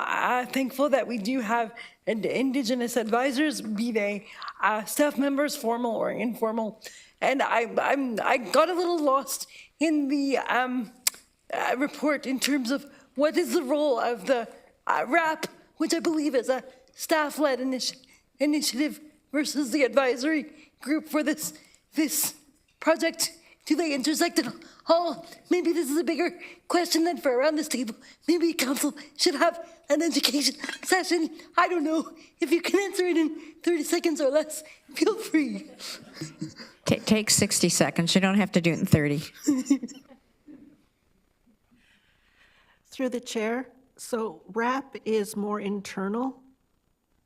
thankful that we do have Indigenous advisors, be they staff members, formal or informal. And I got a little lost in the report in terms of what is the role of the RAP, which I believe is a staff-led initiative, versus the advisory group for this project. Do they intersect at all? Maybe this is a bigger question than for around this table. Maybe council should have an education session. I don't know. If you can answer it in 30 seconds or less, feel free. Take 60 seconds. You don't have to do it in 30. Through the chair, so RAP is more internal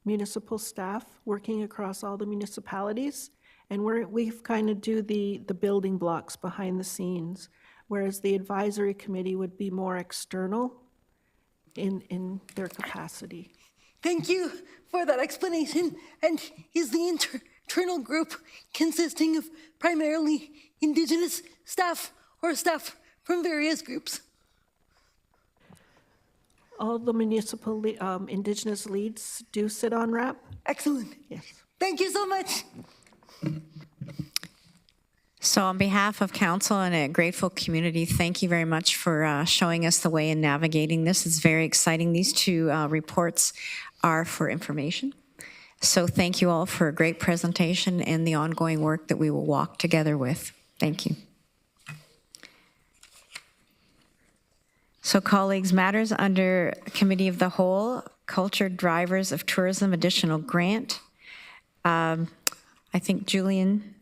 municipal staff working across all the municipalities. And we've kind of do the building blocks behind the scenes, whereas the advisory committee would be more external in their capacity. Thank you for that explanation. And is the internal group consisting of primarily Indigenous staff or staff from various groups? All the municipal Indigenous leads do sit on RAP. Excellent. Yes. Thank you so much. So on behalf of council and a grateful community, thank you very much for showing us the way in navigating this. It's very exciting. These two reports are for information. So thank you all for a great presentation and the ongoing work that we will walk together with. Thank you. So colleagues, matters under Committee of the Whole, Culture Drivers of Tourism Additional Grant. I think, Julian,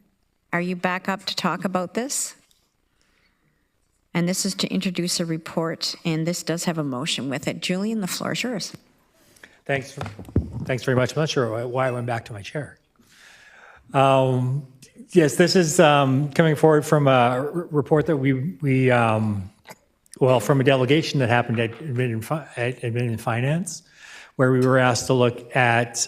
are you back up to talk about this? And this is to introduce a report, and this does have a motion with it. Julian, the floor is yours. Thanks very much. I'm not sure why I went back to my chair. Yes, this is coming forward from a report that from a delegation that happened at Admin and Finance, where we were asked to look at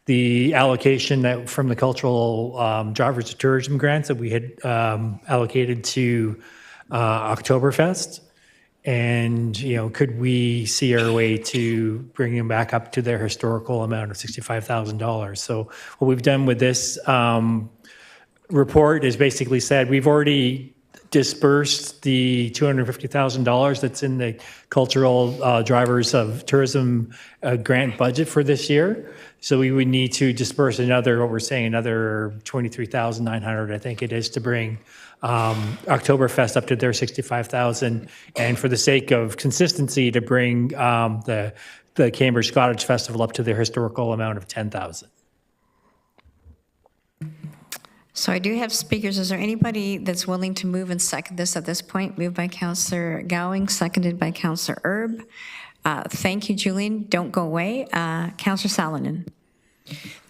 the allocation that from the cultural drivers of tourism grants that we had allocated to Oktoberfest. And, could we see our way to bring them back up to their historical amount of $65,000? So what we've done with this report is basically said we've already dispersed the $250,000 that's in the cultural drivers of tourism grant budget for this year. So we would need to disperse another 23,900, I think it is, to bring Oktoberfest up to their 65,000, and for the sake of consistency, to bring the Cambridge Scottish Festival up to their historical amount of 10,000. So I do have speakers. Is there anybody that's willing to move and second this at this point? Moved by Councillor Gowing, seconded by Councillor Erb. Thank you, Julian. Don't go away. Councillor Salonen.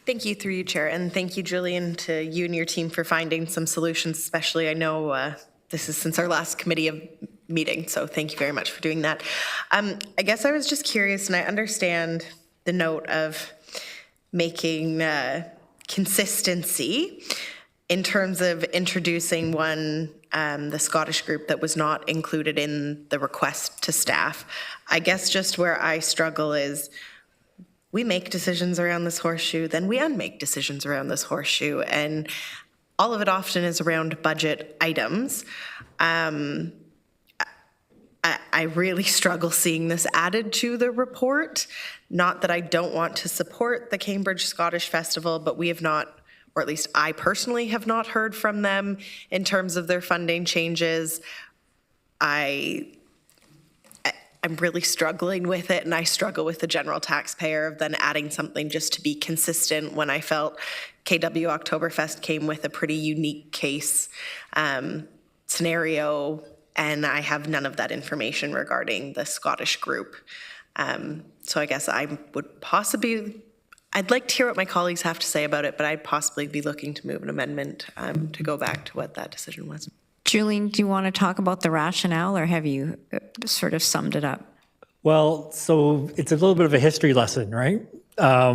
Thank you, through you, Chair, and thank you, Julian, to you and your team for finding some solutions, especially I know this is since our last committee meeting, so thank you very much for doing that. I guess I was just curious, and I understand the note of making consistency in terms of introducing the Scottish group that was not included in the request to staff. I guess just where I struggle is we make decisions around this horseshoe, then we unmake decisions around this horseshoe, and all of it often is around budget items. I really struggle seeing this added to the report. Not that I don't want to support the Cambridge Scottish Festival, but we have not, or at least I personally have not heard from them in terms of their funding changes. I'm really struggling with it, and I struggle with the general taxpayer of then adding something just to be consistent when I felt KW Oktoberfest came with a pretty unique case scenario, and I have none of that information regarding the Scottish group. So I guess I'd like to hear what my colleagues have to say about it, but I'd possibly be looking to move an amendment to go back to what that decision was. Julian, do you want to talk about the rationale, or have you sort of summed it up? Well, so it's a little bit of a history lesson, right?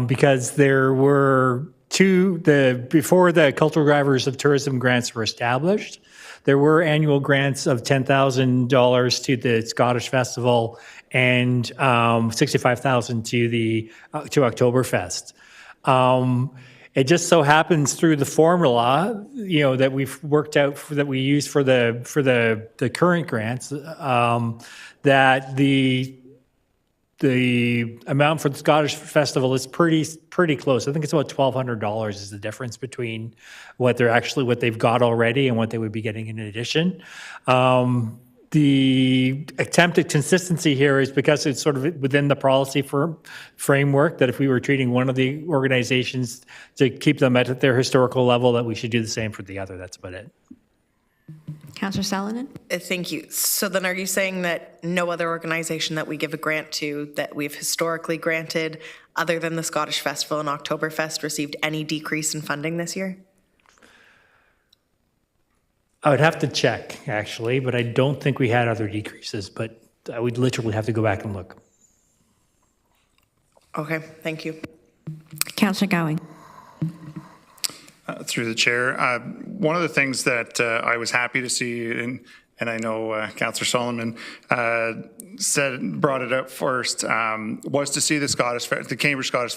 Because there were before the cultural drivers of tourism grants were established, there were annual grants of $10,000 to the Scottish Festival and $65,000 to Oktoberfest. It just so happens through the formula, that we've worked out that we use for the current grants, that the amount for the Scottish Festival is pretty close. I think it's about $1,200 is the difference between what they've got already and what they would be getting in addition. The attempt at consistency here is because it's sort of within the policy framework that if we were treating one of the organizations to keep them at their historical level, that we should do the same for the other. That's about it. Councillor Salonen? Thank you. So then are you saying that no other organization that we give a grant to that we've historically granted other than the Scottish Festival and Oktoberfest received any decrease in funding this year? I would have to check, actually, but I don't think we had other decreases, but I would literally have to go back and look. Okay, thank you. Councillor Gowing. Through the chair, one of the things that I was happy to see, and I know Councillor Solomon brought it up first, was to see the Cambridge Scottish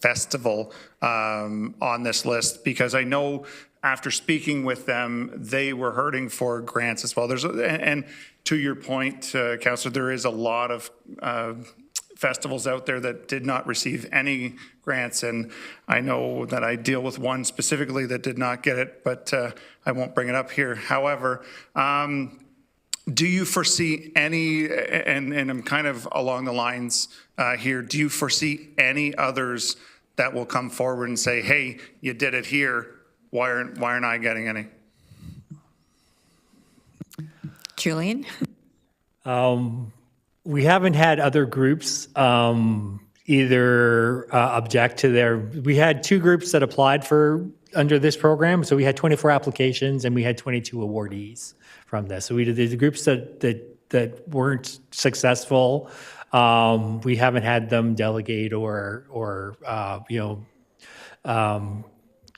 Festival on this list, because I know after speaking with them, they were hurting for grants as well. And to your point, Councillor, there is a lot of festivals out there that did not receive any grants, and I know that I deal with one specifically that did not get it, but I won't bring it up here. However, Do you foresee any, and I'm kind of along the lines here, do you foresee any others that will come forward and say, hey, you did it here, why aren't I getting any? Julian? We haven't had other groups either object to their, we had 2 groups that applied for under this program. So we had 24 applications and we had 22 awardees from this. So we did the groups that weren't successful. We haven't had them delegate or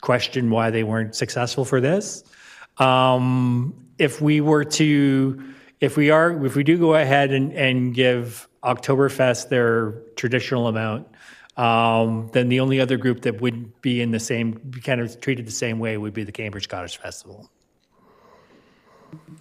question why they weren't successful for this. If we do go ahead and give Oktoberfest their traditional amount, then the only other group that would be in the same, kind of treated the same way would be the Cambridge Scottish Festival.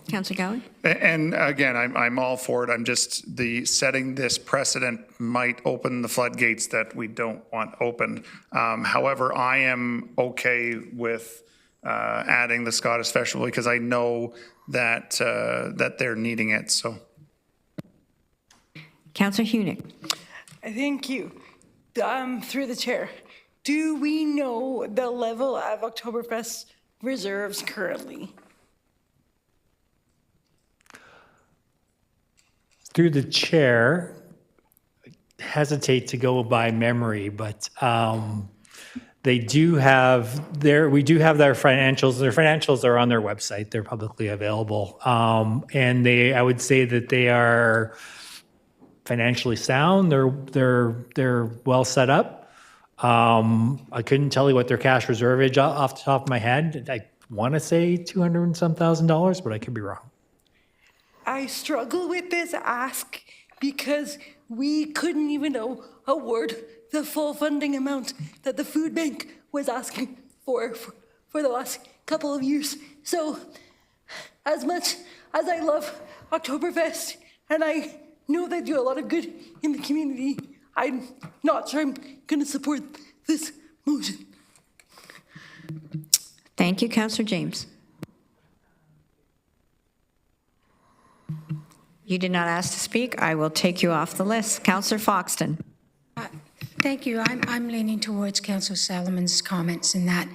Councillor Gowan? And again, I'm all for it. I'm just, setting this precedent might open the floodgates that we don't want opened. However, I am okay with adding the Scottish Festival because I know that they're needing it. So, Councillor Hunick. Thank you. Through the chair, do we know the level of Oktoberfest reserves currently? Through the chair, I hesitate to go by memory, but they do have we do have their financials. Their financials are on their website. They're publicly available. And I would say that they are financially sound. They're well set up. I couldn't tell you what their cash reserve is off the top of my head. I want to say $200 and some thousand, but I could be wrong. I struggle with this ask because we couldn't even award the full funding amount that the food bank was asking for the last couple of years. So as much as I love Oktoberfest and I know they do a lot of good in the community, I'm not sure I'm going to support this motion. Thank you, Councillor James. You did not ask to speak. I will take you off the list. Councillor Foxton. Thank you. I'm leaning towards Councillor Salomon's comments in that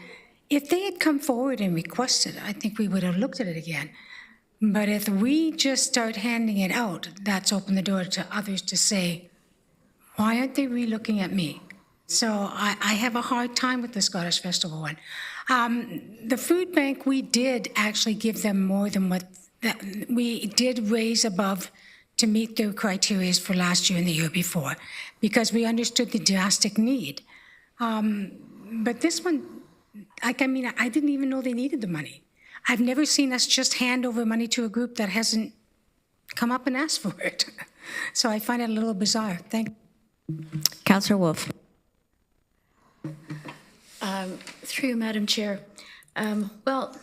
if they had come forward and requested, I think we would have looked at it again. But if we just start handing it out, that's opened the door to others to say, why aren't they re-looking at me? So I have a hard time with the Scottish Festival one. The food bank, we did actually give them more than what we did raise above to meet their criteria for last year and the year before, because we understood the drastic need. But this one, I didn't even know they needed the money. I've never seen us just hand over money to a group that hasn't come up and asked for it. So I find it a little bizarre. Thank you. Councillor Wolf. Through you, Madam Chair. Well,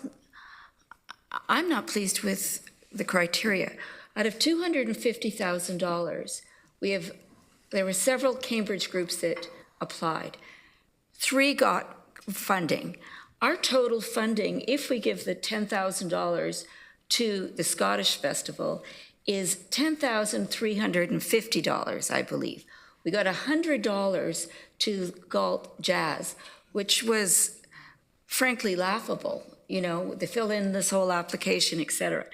I'm not pleased with the criteria. Out of $250,000, there were several Cambridge groups that applied. 3 got funding. Our total funding, if we give the $10,000 to the Scottish Festival, is $10,350, I believe. We got $100 to Galt Jazz, which was frankly laughable. You know, they fill in this whole application, et cetera.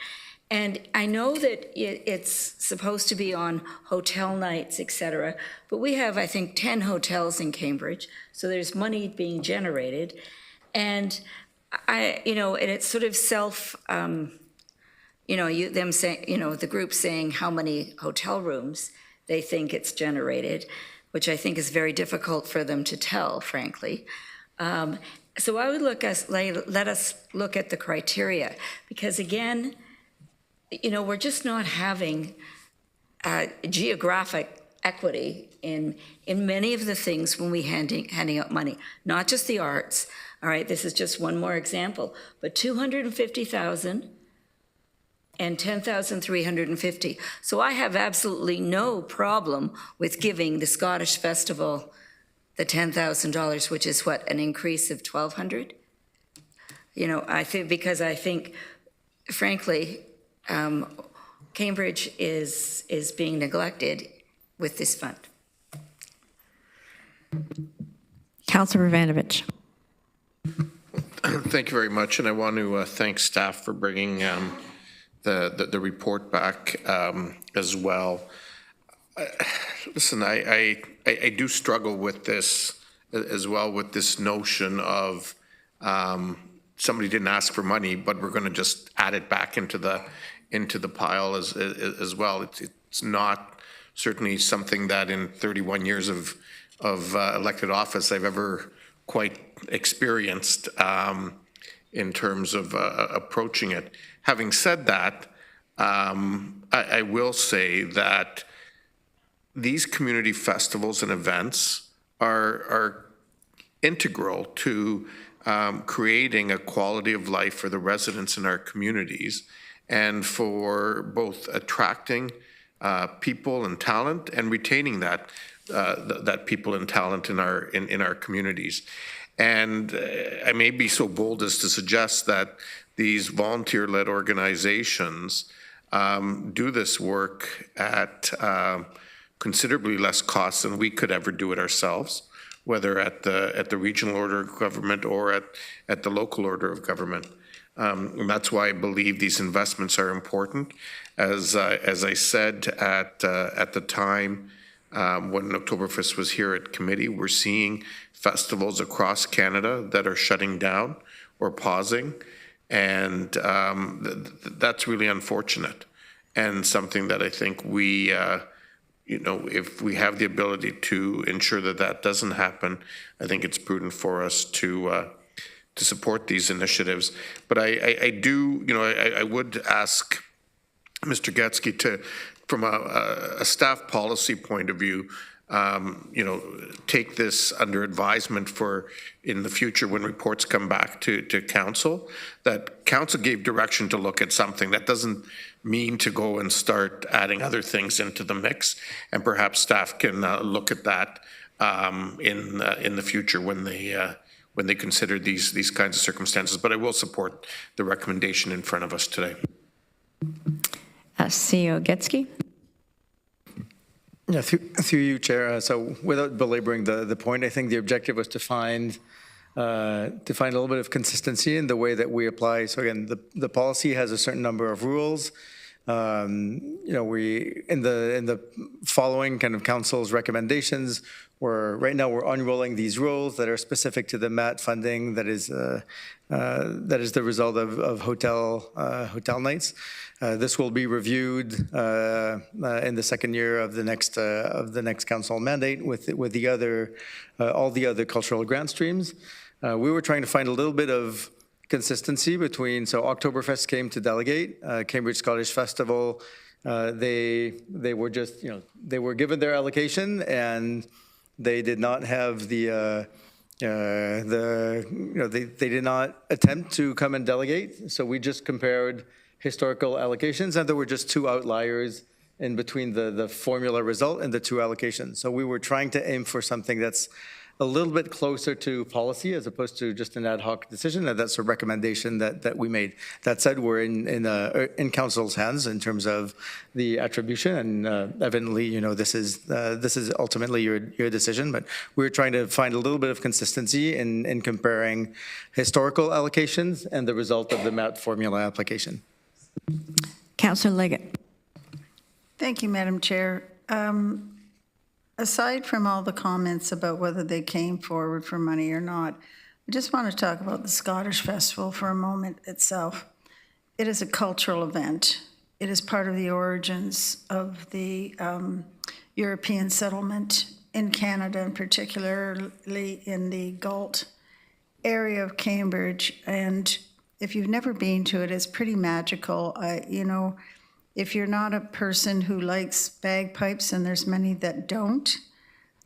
And I know that it's supposed to be on hotel nights, et cetera, but we have, I think, 10 hotels in Cambridge, so there's money being generated. And and it's sort of the group saying how many hotel rooms they think it's generated, which I think is very difficult for them to tell, frankly. So I would let us look at the criteria, because again, we're just not having geographic equity in many of the things when we handing out money, not just the arts. All right, this is just one more example, but $250,000 and $10,350. So I have absolutely no problem with giving the Scottish Festival the $10,000, which is what, an increase of $1,200? I think, frankly, Cambridge is being neglected with this fund. Councillor Ravenovich. Thank you very much, and I want to thank staff for bringing the report back as well. Listen, I do struggle with this as well, with this notion of somebody didn't ask for money, but we're going to just add it back into the pile as well. It's not certainly something that in 31 years of elected office I've ever quite experienced in terms of approaching it. Having said that, I will say that these community festivals and events are integral to creating a quality of life for the residents in our communities, and for both attracting people and talent and retaining that people and talent in our communities. And I may be so bold as to suggest that these volunteer-led organizations do this work at considerably less cost than we could ever do it ourselves, whether at the regional order of government or at the local order of government. And that's why I believe these investments are important. As I said at the time when Oktoberfest was here at committee, we're seeing festivals across Canada that are shutting down or pausing, and that's really unfortunate, and something that I think we, if we have the ability to ensure that that doesn't happen, I think it's prudent for us to support these initiatives. But I do, I would ask Mr. Getsky to, from a staff policy point of view, take this under advisement for in the future when reports come back to council, that council gave direction to look at something. That doesn't mean to go and start adding other things into the mix, and perhaps staff can look at that in the future when they consider these kinds of circumstances. But I will support the recommendation in front of us today. CEO Getsky. Yeah, through you, Chair. So without belaboring the point, I think the objective was to find a little bit of consistency in the way that we apply. So again, the policy has a certain number of rules. We in the following kind of council's recommendations, right now we're unrolling these rules that are specific to the MAT funding that is the result of hotel nights. This will be reviewed in the second year of the next council mandate with the other all the other cultural grant streams. We were trying to find a little bit of consistency between, so Oktoberfest came to delegate, Cambridge Scottish Festival, they were just, they were given their allocation and they did not have they did not attempt to come and delegate. So we just compared historical allocations, and there were just two outliers in between the formula result and the two allocations. So we were trying to aim for something that's a little bit closer to policy as opposed to just an ad hoc decision, and that's a recommendation that we made. That said, we're in council's hands in terms of the attribution, and evidently, this is ultimately your decision. But we're trying to find a little bit of consistency in comparing historical allocations and the result of the MAT formula application. Councillor Leggett. Thank you, Madam Chair. Aside from all the comments about whether they came forward for money or not, I just want to talk about the Scottish Festival for a moment itself. It is a cultural event. It is part of the origins of the European settlement in Canada, and particularly in the Galt area of Cambridge. And if you've never been to it, it's pretty magical. If you're not a person who likes bagpipes, and there's many that don't,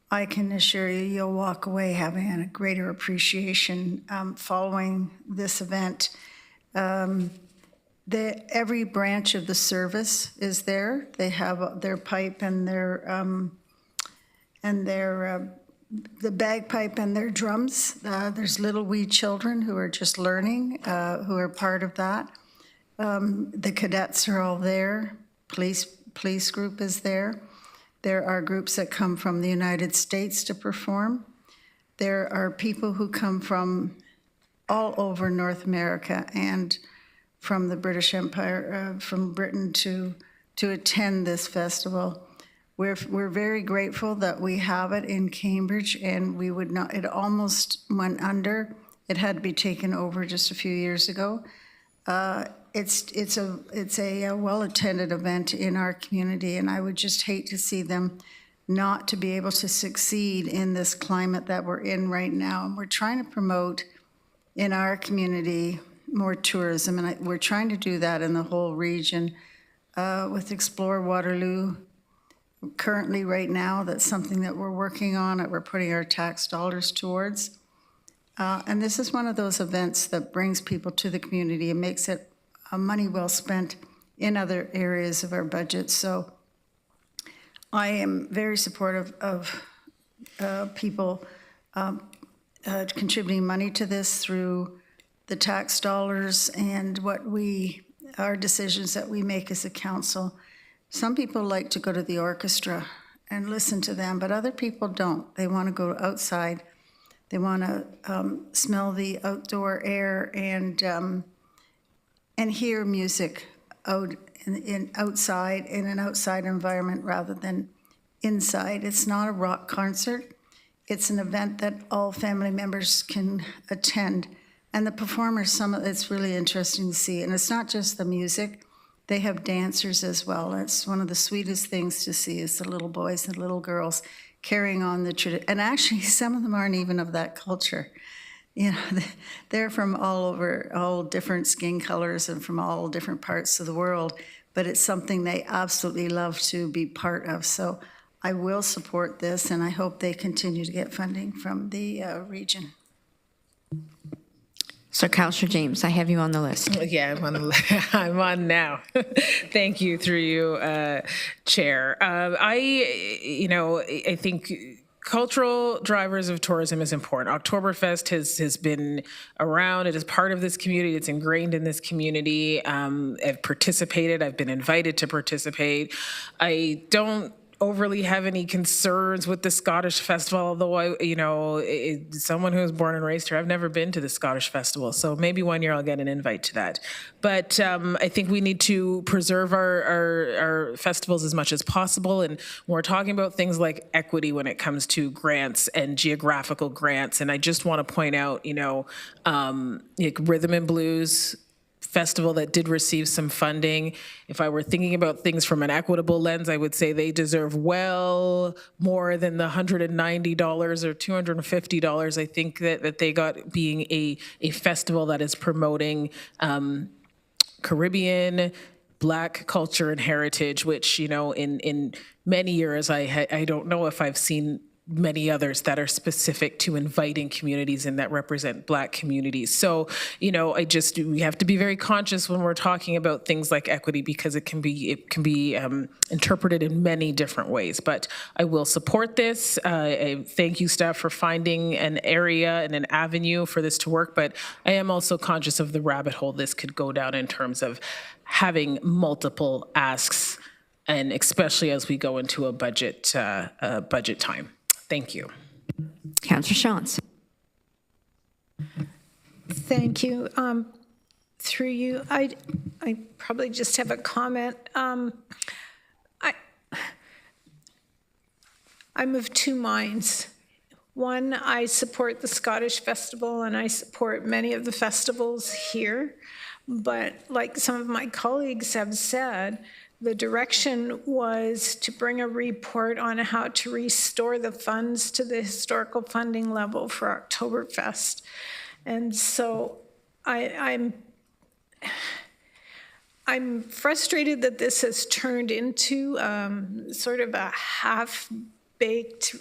I can assure you you'll walk away having a greater appreciation following this event. Every branch of the service is there. They have their pipe and the bagpipe and their drums. There's little wee children who are just learning, who are part of that. The cadets are all there. police group is there. There are groups that come from the United States to perform. There are people who come from all over North America and from the British Empire, from Britain to attend this festival. We're very grateful that we have it in Cambridge, and we would not, it almost went under. It had to be taken over just a few years ago. It's a well-attended event in our community, and I would just hate to see them not to be able to succeed in this climate that we're in right now. And we're trying to promote in our community more tourism, and we're trying to do that in the whole region with Explore Waterloo. Currently, right now, that's something that we're working on, that we're putting our tax dollars towards. And this is one of those events that brings people to the community and makes it money well spent in other areas of our budget. So I am very supportive of people contributing money to this through the tax dollars and our decisions that we make as a council. Some people like to go to the orchestra and listen to them, but other people don't. They want to go outside. They want to smell the outdoor air and hear music outside in an outside environment rather than inside. It's not a rock concert. It's an event that all family members can attend. And the performers, it's really interesting to see. And it's not just the music. They have dancers as well. It's one of the sweetest things to see is the little boys and little girls carrying on the tradition. And actually, some of them aren't even of that culture. You know, they're from all over, all different skin colors and from all different parts of the world. But it's something they absolutely love to be part of. So I will support this, and I hope they continue to get funding from the region. So Councillor James, I have you on the list. Yeah, I'm on now. Thank you, through you, Chair. I think cultural drivers of tourism is important. Oktoberfest has been around. It is part of this community. It's ingrained in this community. I've participated. I've been invited to participate. I don't overly have any concerns with the Scottish Festival, although someone who was born and raised here, I've never been to the Scottish Festival, so maybe one year I'll get an invite to that. But I think we need to preserve our festivals as much as possible, and we're talking about things like equity when it comes to grants and geographical grants, and I just want to point out, Rhythm and Blues Festival that did receive some funding. If I were thinking about things from an equitable lens, I would say they deserve well more than the $190 or $250 I think that they got, being a festival that is promoting Caribbean, Black culture and heritage, which, in many years, I don't know if I've seen many others that are specific to inviting communities and that represent Black communities. So, we have to be very conscious when we're talking about things like equity, because it can be interpreted in many different ways. But I will support this. I thank you, staff, for finding an area and an avenue for this to work. But I am also conscious of the rabbit hole this could go down in terms of having multiple asks, and especially as we go into a budget time. Thank you. Councillor Shantz. Thank you. Through you, I probably just have a comment. I'm of two minds. One, I support the Scottish Festival and I support many of the festivals here, but like some of my colleagues have said, the direction was to bring a report on how to restore the funds to the historical funding level for Oktoberfest. And so I'm frustrated that this has turned into sort of a half-baked,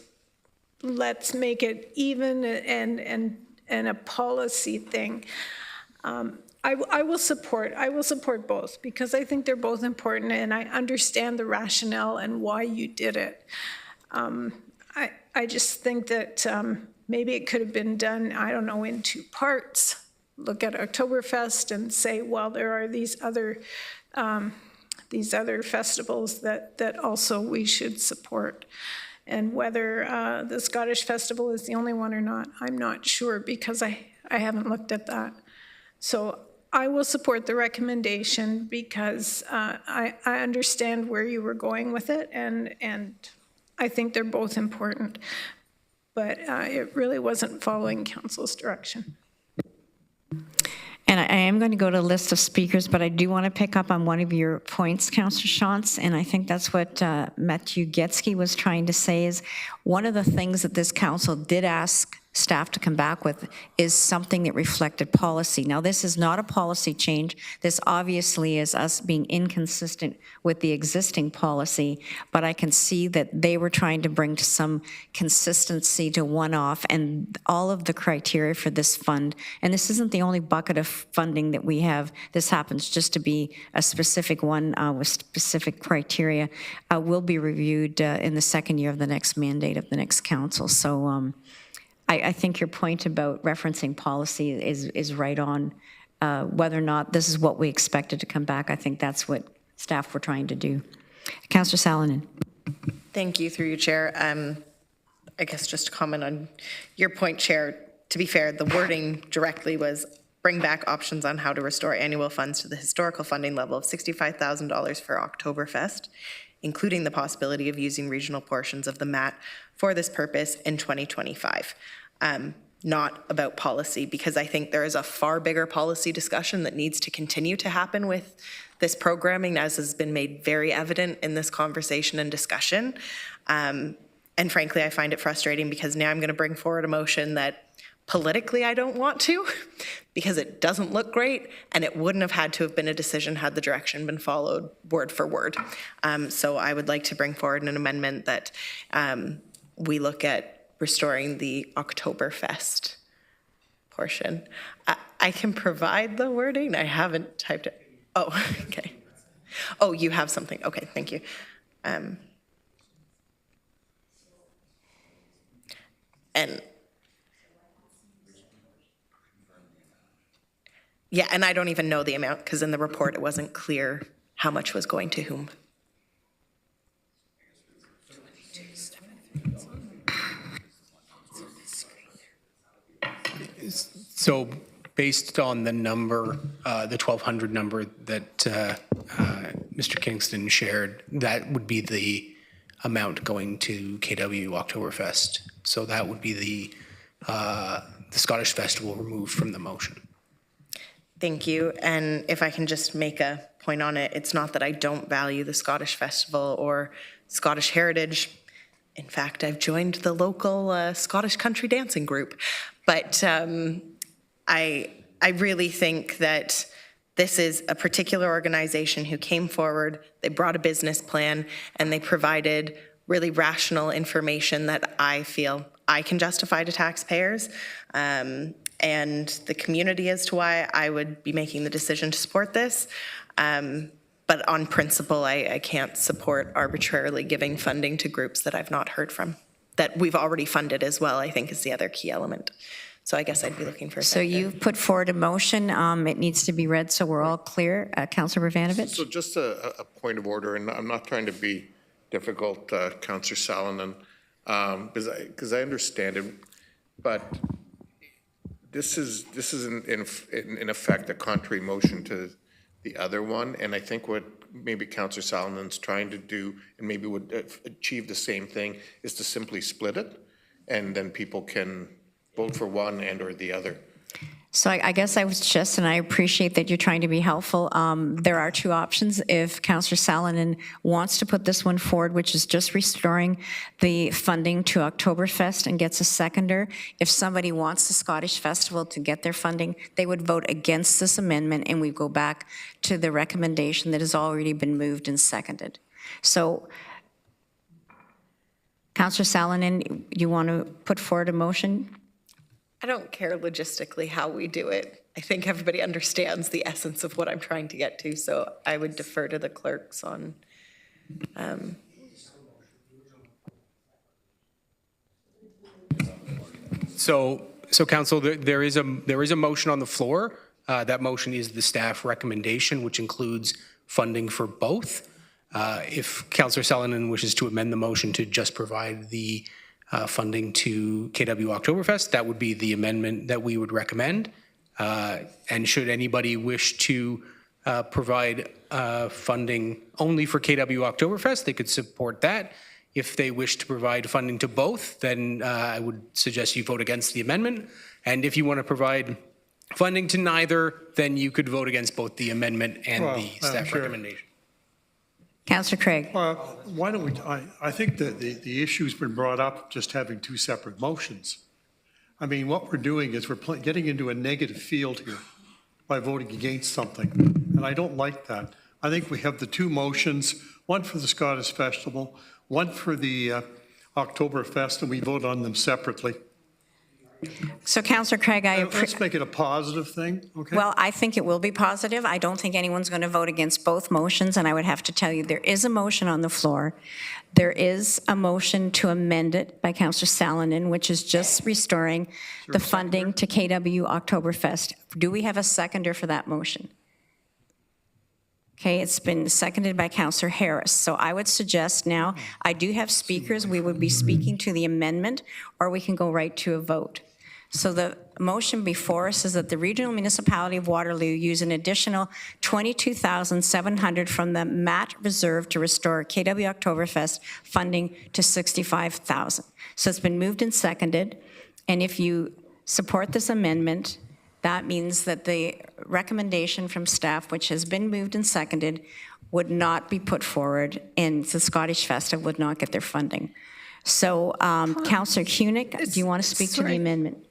let's make it even and a policy thing. I will support both, because I think they're both important and I understand the rationale and why you did it. I just think that maybe it could have been done, I don't know, in two parts. Look at Oktoberfest and say, well, there are these other these other festivals that also we should support. And whether the Scottish Festival is the only one or not, I'm not sure because I haven't looked at that. So I will support the recommendation because I understand where you were going with it, and I think they're both important. But it really wasn't following council's direction. And I am going to go to a list of speakers, but I do want to pick up on one of your points, Councillor Shantz, and I think that's what Matthew Getsky was trying to say is one of the things that this council did ask staff to come back with is something that reflected policy. Now, this is not a policy change. This obviously is us being inconsistent with the existing policy, but I can see that they were trying to bring some consistency to one-off and all of the criteria for this fund. And this isn't the only bucket of funding that we have. This happens just to be a specific one with specific criteria will be reviewed in the second year of the next mandate of the next council. So I think your point about referencing policy is right on. Whether or not this is what we expected to come back, I think that's what staff were trying to do. Councillor Salonen. Thank you, through you, Chair. I guess just to comment on your point, Chair, to be fair, the wording directly was bring back options on how to restore annual funds to the historical funding level of $65,000 for Oktoberfest, including the possibility of using regional portions of the MAT for this purpose in 2025. Not about policy, because I think there is a far bigger policy discussion that needs to continue to happen with this programming, as has been made very evident in this conversation and discussion. And frankly, I find it frustrating because now I'm going to bring forward a motion that politically I don't want to, because it doesn't look great, and it wouldn't have had to have been a decision had the direction been followed word for word. So I would like to bring forward an amendment that we look at restoring the Oktoberfest portion. I can provide the wording. I haven't typed it. Oh, okay. Oh, you have something. Okay, thank you. And yeah, and I don't even know the amount because in the report it wasn't clear how much was going to whom. So based on the number, the 1,200 number that Mr. Kingston shared, that would be the amount going to KW Oktoberfest. So that would be the Scottish Festival removed from the motion. Thank you. And if I can just make a point on it, it's not that I don't value the Scottish Festival or Scottish heritage. In fact, I've joined the local Scottish country dancing group. But I really think that this is a particular organization who came forward, they brought a business plan, and they provided really rational information that I feel I can justify to taxpayers and the community as to why I would be making the decision to support this. But on principle, I can't support arbitrarily giving funding to groups that I've not heard from, that we've already funded as well, I think is the other key element. So I guess I'd be looking for a So you've put forward a motion. It needs to be read so we're all clear. Councillor Ravanovich? So just a point of order, and I'm not trying to be difficult, Councillor Salonen, because I understand it, but this is in effect a contrary motion to the other one, and I think what maybe Councillor Salonen's trying to do, and maybe would achieve the same thing, is to simply split it, and then people can vote for one and or the other. So I guess I was just, and I appreciate that you're trying to be helpful. There are two options. If Councillor Salonen wants to put this one forward, which is just restoring the funding to Oktoberfest and gets a seconder, if somebody wants the Scottish Festival to get their funding, they would vote against this amendment and we go back to the recommendation that has already been moved and seconded. So Councillor Salonen, you want to put forward a motion? I don't care logistically how we do it. I think everybody understands the essence of what I'm trying to get to, so I would defer to the clerks on. So Council, there is a motion on the floor. That motion is the staff recommendation, which includes funding for both. If Councillor Salonen wishes to amend the motion to just provide the funding to KW Oktoberfest, that would be the amendment that we would recommend. And should anybody wish to provide funding only for KW Oktoberfest, they could support that. If they wish to provide funding to both, then I would suggest you vote against the amendment. And if you want to provide funding to neither, then you could vote against both the amendment and the staff recommendation. Councillor Craig. Why don't we, I think that the issue's been brought up just having two separate motions. I mean, what we're doing is we're getting into a negative field here by voting against something, and I don't like that. I think we have the two motions, one for the Scottish Festival, one for the Oktoberfest, and we vote on them separately. So, Councillor Craig, let's make it a positive thing, okay? Well, I think it will be positive. I don't think anyone's going to vote against both motions, and I would have to tell you there is a motion on the floor. There is a motion to amend it by Councillor Salonen, which is just restoring the funding to KW Oktoberfest. Do we have a seconder for that motion? Okay, it's been seconded by Councillor Harris. So I would suggest now, I do have speakers. We would be speaking to the amendment, or we can go right to a vote. So the motion before us is that the Regional Municipality of Waterloo use an additional $22,700 from the MAT reserve to restore KW Oktoberfest funding to $65,000. So it's been moved and seconded. And if you support this amendment, that means that the recommendation from staff, which has been moved and seconded, would not be put forward, and the Scottish Festival would not get their funding. So, Councillor Hunick, do you want to speak to the amendment?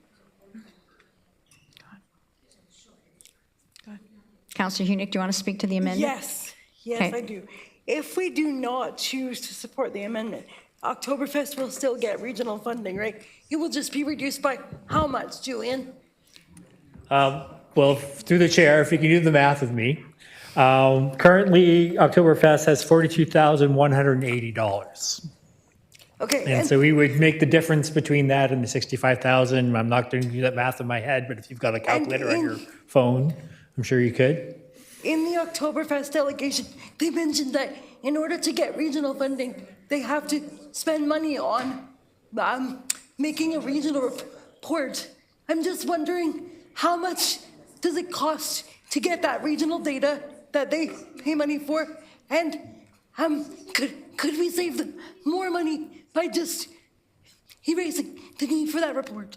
Councillor Hunick, do you want to speak to the amendment? Yes, okay. I do. If we do not choose to support the amendment, Oktoberfest will still get regional funding, right? It will just be reduced by how much, Julian? Well, through the chair, if you can do the math with me, currently Oktoberfest has $42,180. Okay. And so we would make the difference between that and the $65,000. I'm not going to do that math in my head, but if you've got a calculator on your phone, I'm sure you could. In the Oktoberfest delegation, they mentioned that in order to get regional funding, they have to spend money on making a regional report. I'm just wondering, how much does it cost to get that regional data that they pay money for? And could we save them more money by just erasing the need for that report?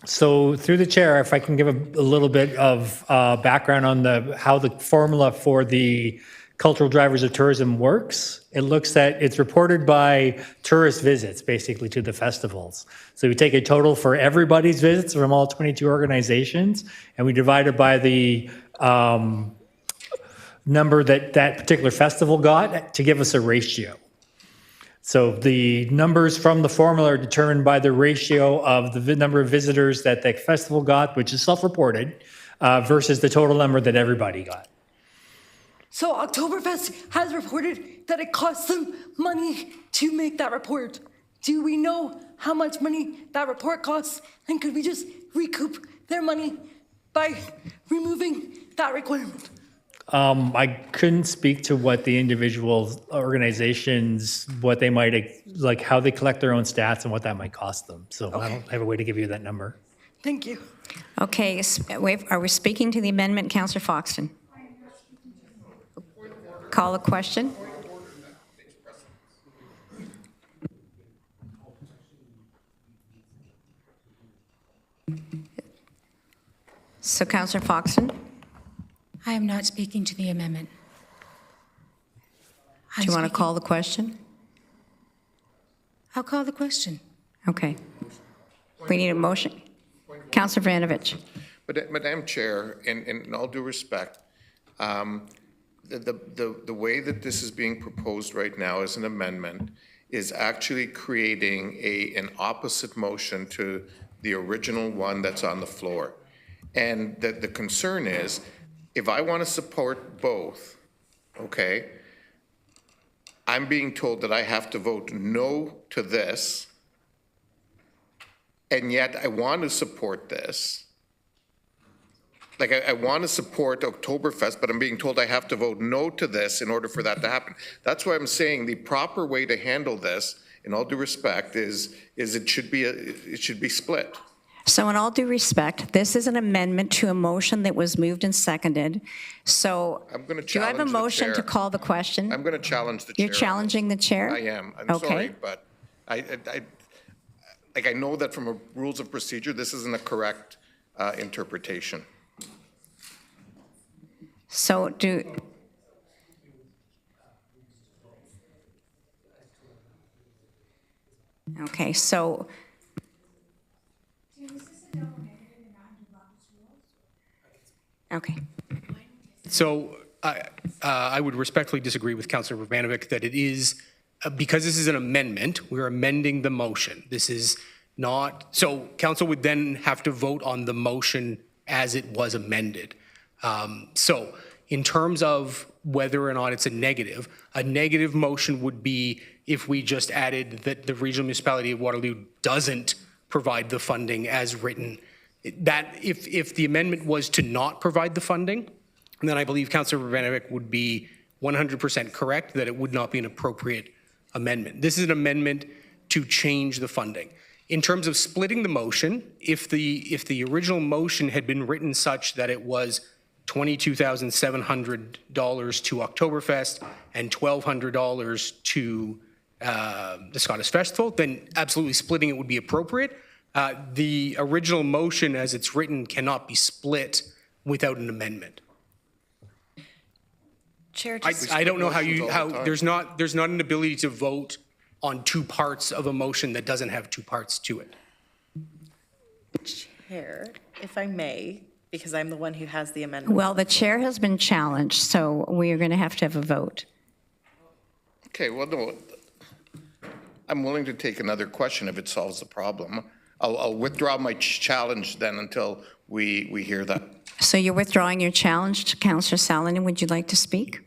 So through the chair, if I can give a little bit of background on how the formula for the cultural drivers of tourism works, it looks at, it's reported by tourist visits, basically, to the festivals. So we take a total for everybody's visits from all 22 organizations, and we divide it by the number that particular festival got to give us a ratio. So the numbers from the formula are determined by the ratio of the number of visitors that the festival got, which is self-reported, versus the total number that everybody got. So Oktoberfest has reported that it costs them money to make that report. Do we know how much money that report costs? And could we just recoup their money by removing that requirement? I couldn't speak to what the individual organizations, what they might, like how they collect their own stats and what that might cost them. So I don't have a way to give you that number. Thank you. Okay, are we speaking to the amendment, Councillor Foxton? Call a question. So, Councillor Foxton? I am not speaking to the amendment. Do you want to call the question? I'll call the question. Okay. We need a motion. Councillor Vranovich. Madam Chair, in all due respect, the way that this is being proposed right now as an amendment is actually creating an opposite motion to the original one that's on the floor. And the concern is, if I want to support both, okay, I'm being told that I have to vote no to this, and yet I want to support this. like, I want to support Oktoberfest, but I'm being told I have to vote no to this in order for that to happen. That's why I'm saying the proper way to handle this, in all due respect, is it should be split. So in all due respect, this is an amendment to a motion that was moved and seconded. So I'm going to do I have a challenge the motion to chair. call the question? I'm going to challenge the chair. You're challenging the chair? I am. I'm Okay. sorry, but I know that from a rules of procedure, this isn't a correct interpretation. So okay, so okay. So I would respectfully disagree with Councillor Vrbanovic that it is, because this is an amendment, we're amending the motion. This is not, so council would then have to vote on the motion as it was amended. So in terms of whether or not it's a negative motion would be if we just added that the regional municipality of Waterloo doesn't provide the funding as written. That if the amendment was to not provide the funding, then I believe Councillor Vrbanovic would be 100% correct that it would not be an appropriate amendment. This is an amendment to change the funding. In terms of splitting the motion, if the original motion had been written such that it was $22,700 to Oktoberfest and $1,200 to the Scottish Festival, then absolutely splitting it would be appropriate. The original motion as it's written cannot be split without an amendment. Chair, I don't know how there's not an ability to vote on two parts of a motion that doesn't have two parts to it. Chair, if I may, because I'm the one who has the amendment. Well, the chair has been challenged, so we are going to have a vote. Okay, well, no, I'm willing to take another question if it solves the problem. I'll withdraw my challenge then until we hear that. So you're withdrawing your challenge, Councillor Salonen. Would you like to speak?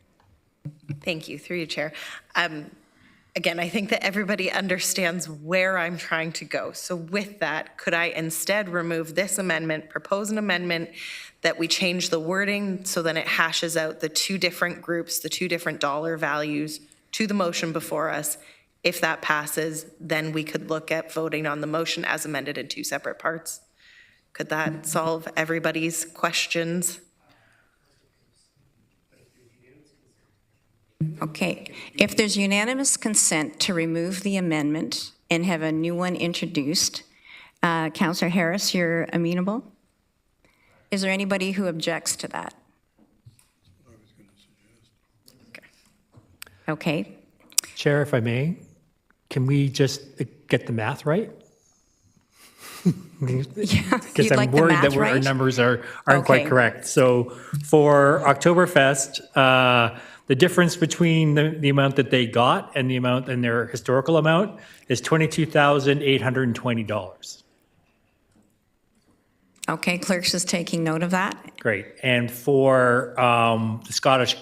Thank you, through you, Chair. Again, I think that everybody understands where I'm trying to go. So with that, could I instead remove this amendment, propose an amendment that we change the wording so then it hashes out the two different groups, the two different dollar values to the motion before us? If that passes, then we could look at voting on the motion as amended in two separate parts. Could that solve everybody's questions? Okay. If there's unanimous consent to remove the amendment and have a new one introduced, Councillor Harris, you're amenable? Is there anybody who objects to that? Okay. Chair, if I may, can we just get the math right? Because I'm worried that our numbers aren't quite correct. So for Oktoberfest, the difference between the amount that they got and the amount and their historical amount is $22,820. Okay, clerk's is taking note of that. Great. And for the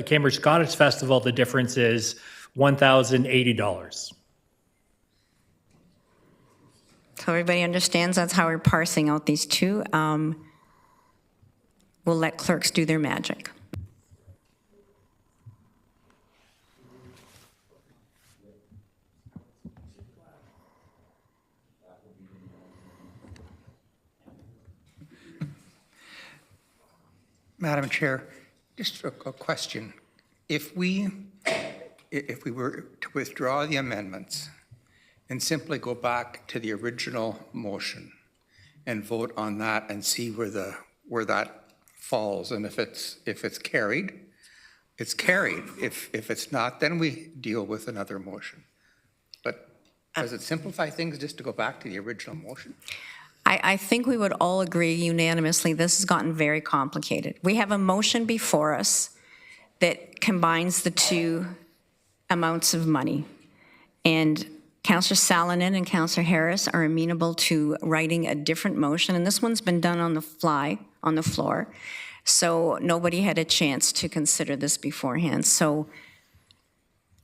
Cambridge Scottish Festival, the difference is $1,080. So everybody understands that's how we're parsing out these two. We'll let clerks do their magic. Madam Chair, just a question. If we were to withdraw the amendments and simply go back to the original motion and vote on that and see where that falls, and if it's carried, it's carried. If it's not, then we deal with another motion. But does it simplify things just to go back to the original motion? I think we would all agree unanimously this has gotten very complicated. We have a motion before us that combines the two amounts of money. And Councillor Salonen and Councillor Harris are amenable to writing a different motion. And this one's been done on the fly, on the floor. So nobody had a chance to consider this beforehand. So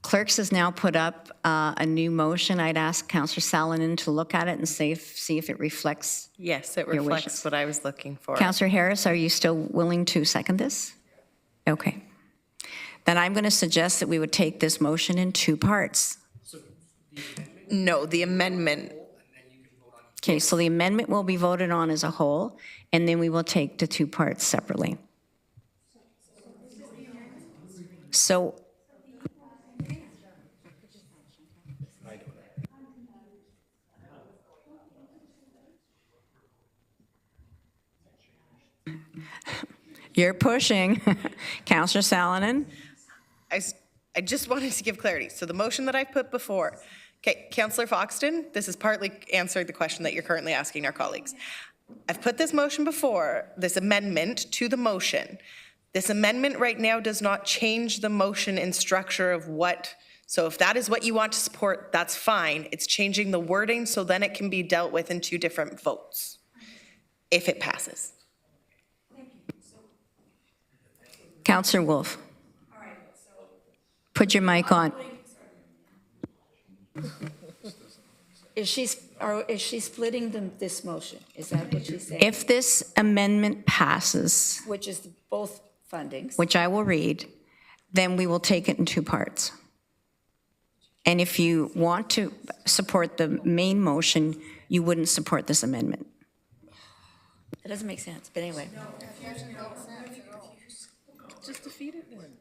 Clerks has now put up a new motion. I'd ask Councillor Salonen to look at it and see if it reflects. Yes, it Your reflects wishes. what I was looking for. Councillor Harris, are you still willing to second this? Okay. Then I'm going to suggest that we would take this motion in two parts. No, the amendment. Okay, so the amendment will be voted on as a whole, and then we will take the two parts separately. So you're pushing. Councillor Salonen? I just wanted to give clarity. So the motion that I put before, okay, Councillor Foxton, this is partly answering the question that you're currently asking our colleagues. I've put this motion before, this amendment to the motion. This amendment right now does not change the motion in structure of what, so if that is what you want to support, that's fine. It's changing the wording so then it can be dealt with in two different votes, if it passes. Councillor Wolf. Put your mic on. Is she splitting this motion? Is that what she's saying? If this amendment passes, Which is both fundings. which I will read, then we will take it in two parts. And if you want to support the main motion, you wouldn't support this amendment. It doesn't make sense, but anyway. Just defeat it then.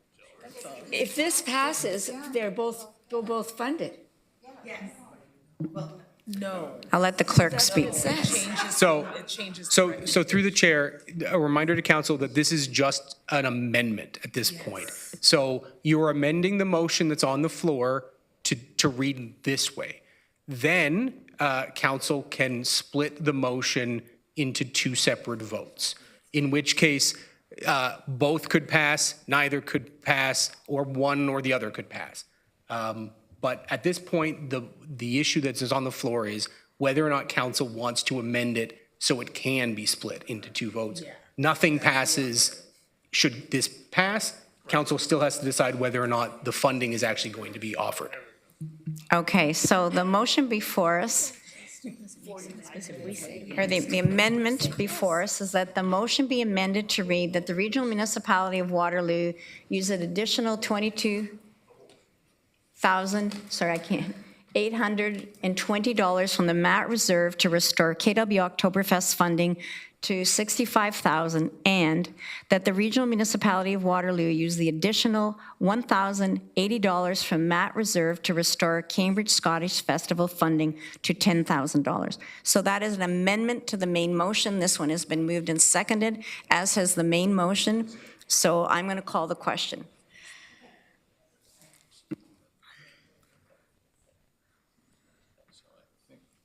That's all. If this passes, they're both funded. Yes. Well, no. I'll let the clerk speak. So through the chair, a reminder to council that this is just an amendment at this point. So you're amending the motion that's on the floor to read this way. Then council can split the motion into two separate votes, in which case both could pass, neither could pass, or one or the other could pass. But at this point, the issue that is on the floor is whether or not council wants to amend it so it can be split into two votes. Yeah. Nothing passes. Should this pass, council still has to decide whether or not the funding is actually going to be offered. Okay, so the motion before us, or the amendment before us, is that the motion be amended to read that the regional municipality of Waterloo use an additional $820 from the MAT Reserve to restore KW Oktoberfest funding to $65,000, and that the regional municipality of Waterloo use the additional $1,080 from MAT Reserve to restore Cambridge Scottish Festival funding to $10,000. So that is an amendment to the main motion. This one has been moved and seconded, as has the main motion. So I'm going to call the question.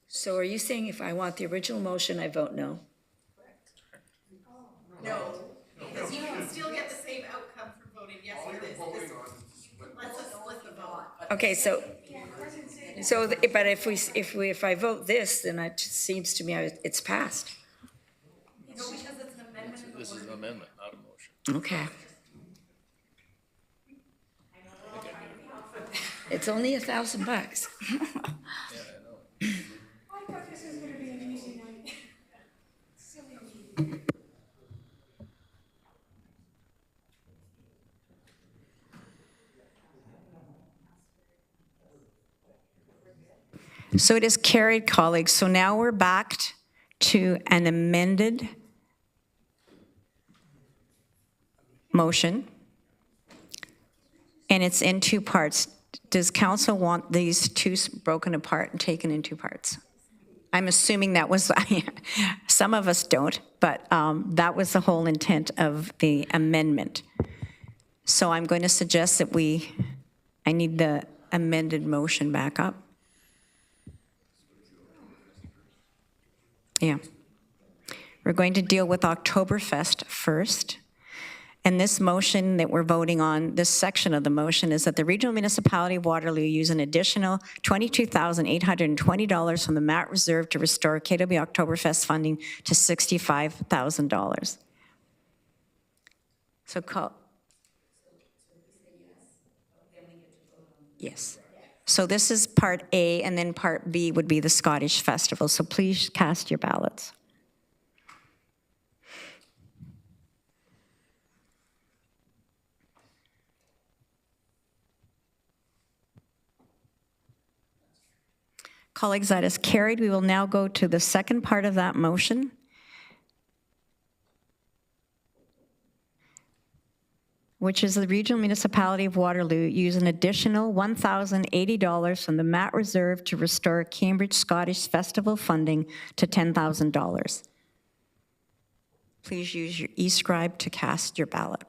So are you saying if I want the original motion, I vote no? No, because you can still get the same outcome for voting yes for this. Let's just split the vote. Okay, but if I vote this, then it seems to me it's passed. No, because it's an amendment. This is an amendment, not a motion. Okay. It's only $1,000. So it is carried, colleagues. So now we're back to an amended motion, and it's in two parts. Does council want these two broken apart and taken in two parts? I'm assuming that was, some of us don't, but that was the whole intent of the amendment. So I'm going to suggest that I need the amended motion back up. Yeah. We're going to deal with Oktoberfest first. And this motion that we're voting on, this section of the motion, is that the regional municipality of Waterloo use an additional $22,820 from the MAT Reserve to restore KW Oktoberfest funding to $65,000. So call. Yes. So this is part A, and then part B would be the Scottish Festival. So please cast your ballots. Colleagues, that is carried. We will now go to the second part of that motion. Which is the Regional Municipality of Waterloo use an additional $1,080 from the Mat Reserve to restore Cambridge Scottish Festival funding to $10,000. Please use your e-scribe to cast your ballot.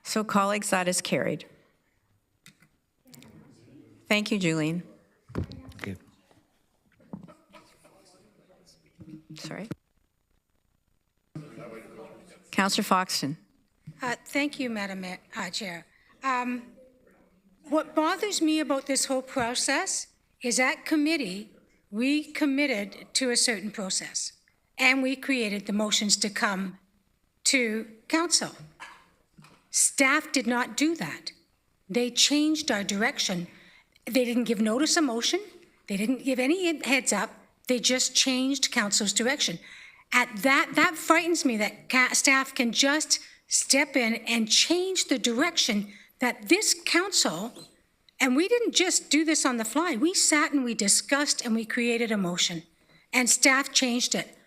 So colleagues, that is carried. Thank you, Julian. Okay. Sorry. Councillor Foxton. Thank you, Madam Chair. What bothers me about this whole process is at committee, we committed to a certain process, and we created the motions to come to council. Staff did not do that. They changed our direction. They didn't give notice of motion. They didn't give any heads up. They just changed council's direction. At that frightens me that staff can just step in and change the direction that this council, and we didn't just do this on the fly. We sat and we discussed and we created a motion, and staff changed it.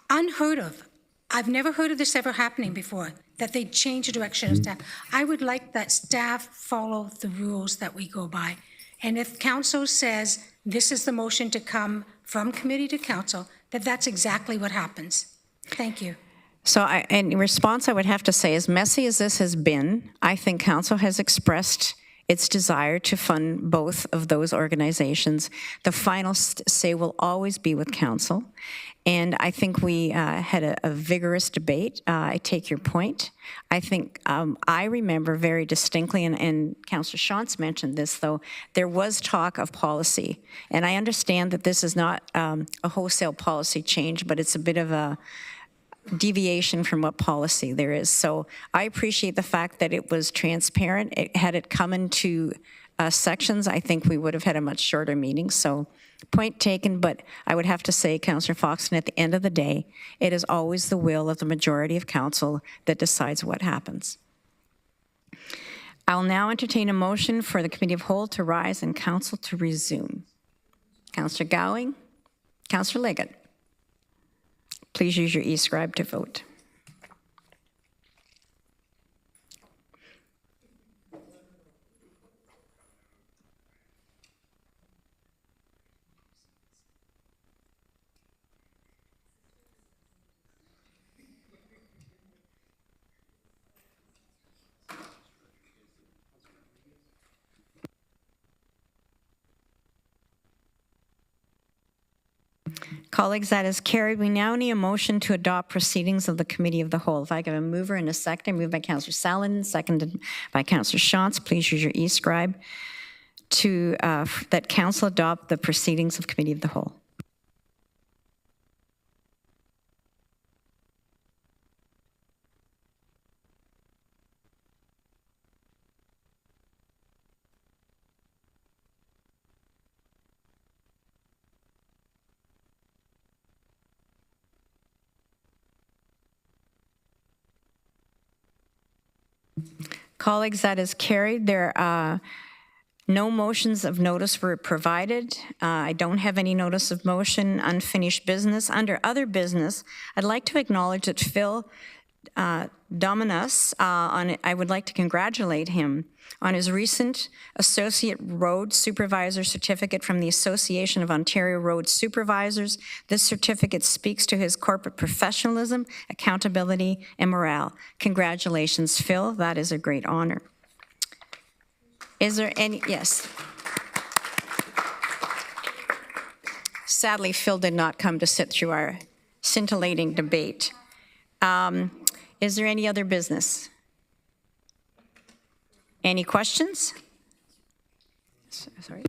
Unheard of. I've never heard of this ever happening before, that they change the direction of staff. I would like that staff follow the rules that we go by. And if council says this is the motion to come from committee to council, that's exactly what happens. Thank you. So in response, I would have to say, as messy as this has been, I think council has expressed its desire to fund both of those organizations. The final say will always be with council. And I think we had a vigorous debate. I take your point. I think I remember very distinctly, and Councillor Shantz mentioned this, though, there was talk of policy. And I understand that this is not a wholesale policy change, but it's a bit of a deviation from what policy there is. So I appreciate the fact that it was transparent. Had it come into sections, I think we would have had a much shorter meeting. So point taken, but I would have to say, Councillor Foxton, at the end of the day, it is always the will of the majority of council that decides what happens. I'll now entertain a motion for the Committee of Whole to rise and council to resume. Councillor Gowing, Councillor Leggett. Please use your e-scribe to vote. Colleagues, that is carried. We now need a motion to adopt proceedings of the Committee of the Whole. If I give a mover and a second, moved by Councillor Saladin, seconded by Councillor Shantz. Please use your e-scribe to that council adopt the proceedings of Committee of the Whole. Colleagues, that is carried. There are no motions of notice were provided. I don't have any notice of motion, unfinished business. Under other business, I'd like to acknowledge that Phil Dominus, I would like to congratulate him on his recent Associate Road Supervisor Certificate from the Association of Ontario Road Supervisors. This certificate speaks to his corporate professionalism, accountability, and morale. Congratulations, Phil. That is a great honor. Is there any, yes. Sadly, Phil did not come to sit through our scintillating debate. Is there any other business? Any questions? Sorry.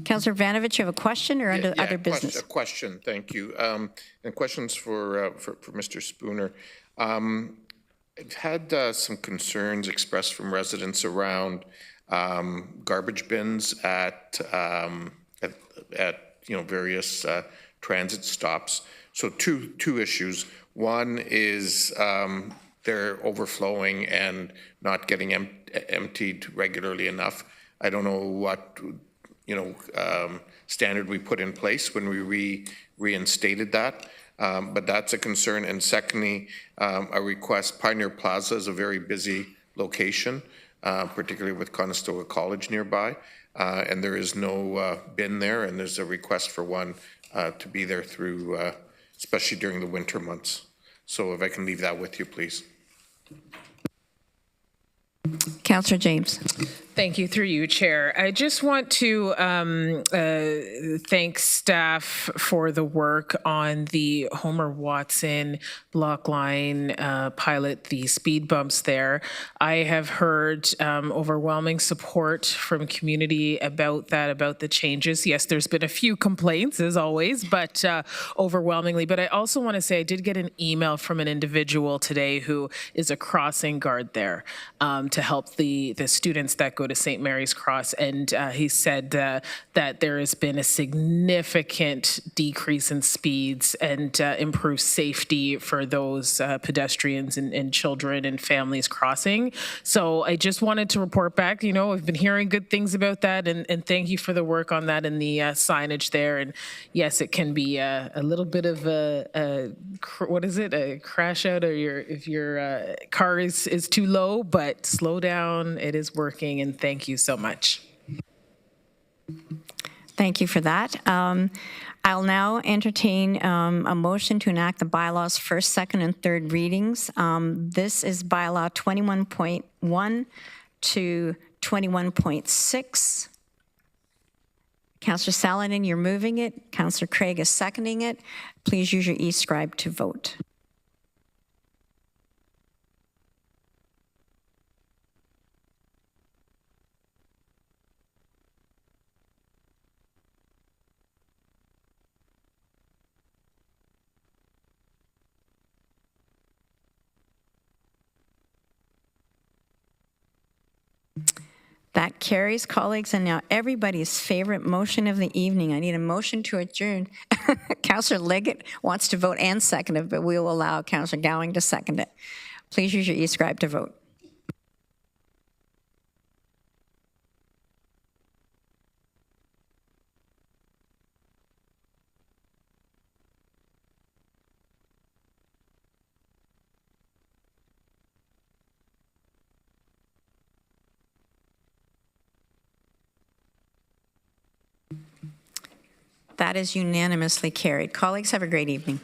Councillor Vanovich, you have a question or under other business? A question, thank you. And questions for Mr. Spooner. I've had some concerns expressed from residents around garbage bins at various transit stops. So two issues. One is they're overflowing and not getting emptied regularly enough. I don't know what standard we put in place when we reinstated that, but that's a concern. And secondly, a request. Pioneer Plaza is a very busy location, particularly with Conestoga College nearby, and there is no bin there, and there's a request for one to be there through, especially during the winter months. So if I can leave that with you, please. Councillor James. Thank you, through you, Chair. I just want to thank staff for the work on the Homer Watson block line pilot, the speed bumps there. I have heard overwhelming support from community about that, about the changes. Yes, there's been a few complaints, as always, but overwhelmingly. But I also want to say I did get an email from an individual today who is a crossing guard there to help the students that go to St. Mary's Cross, and he said that there has been a significant decrease in speeds and improved safety for those pedestrians and children and families crossing. So I just wanted to report back. I've been hearing good things about that, and thank you for the work on that and the signage there. And yes, it can be a little bit of a crash out, or if your car is too low, but slow down. It is working, and thank you so much. Thank you for that. I'll now entertain a motion to enact the bylaws first, second, and third readings. This is bylaw 21.1 to 21.6. Councillor Saladin, you're moving it. Councillor Craig is seconding it. Please use your e-scribe to vote. That carries, colleagues, and now everybody's favorite motion of the evening. I need a motion to adjourn. Councillor Leggett wants to vote and second it, but we will allow Councillor Gowing to second it. Please use your e-scribe to vote. That is unanimously carried. Colleagues, have a great evening.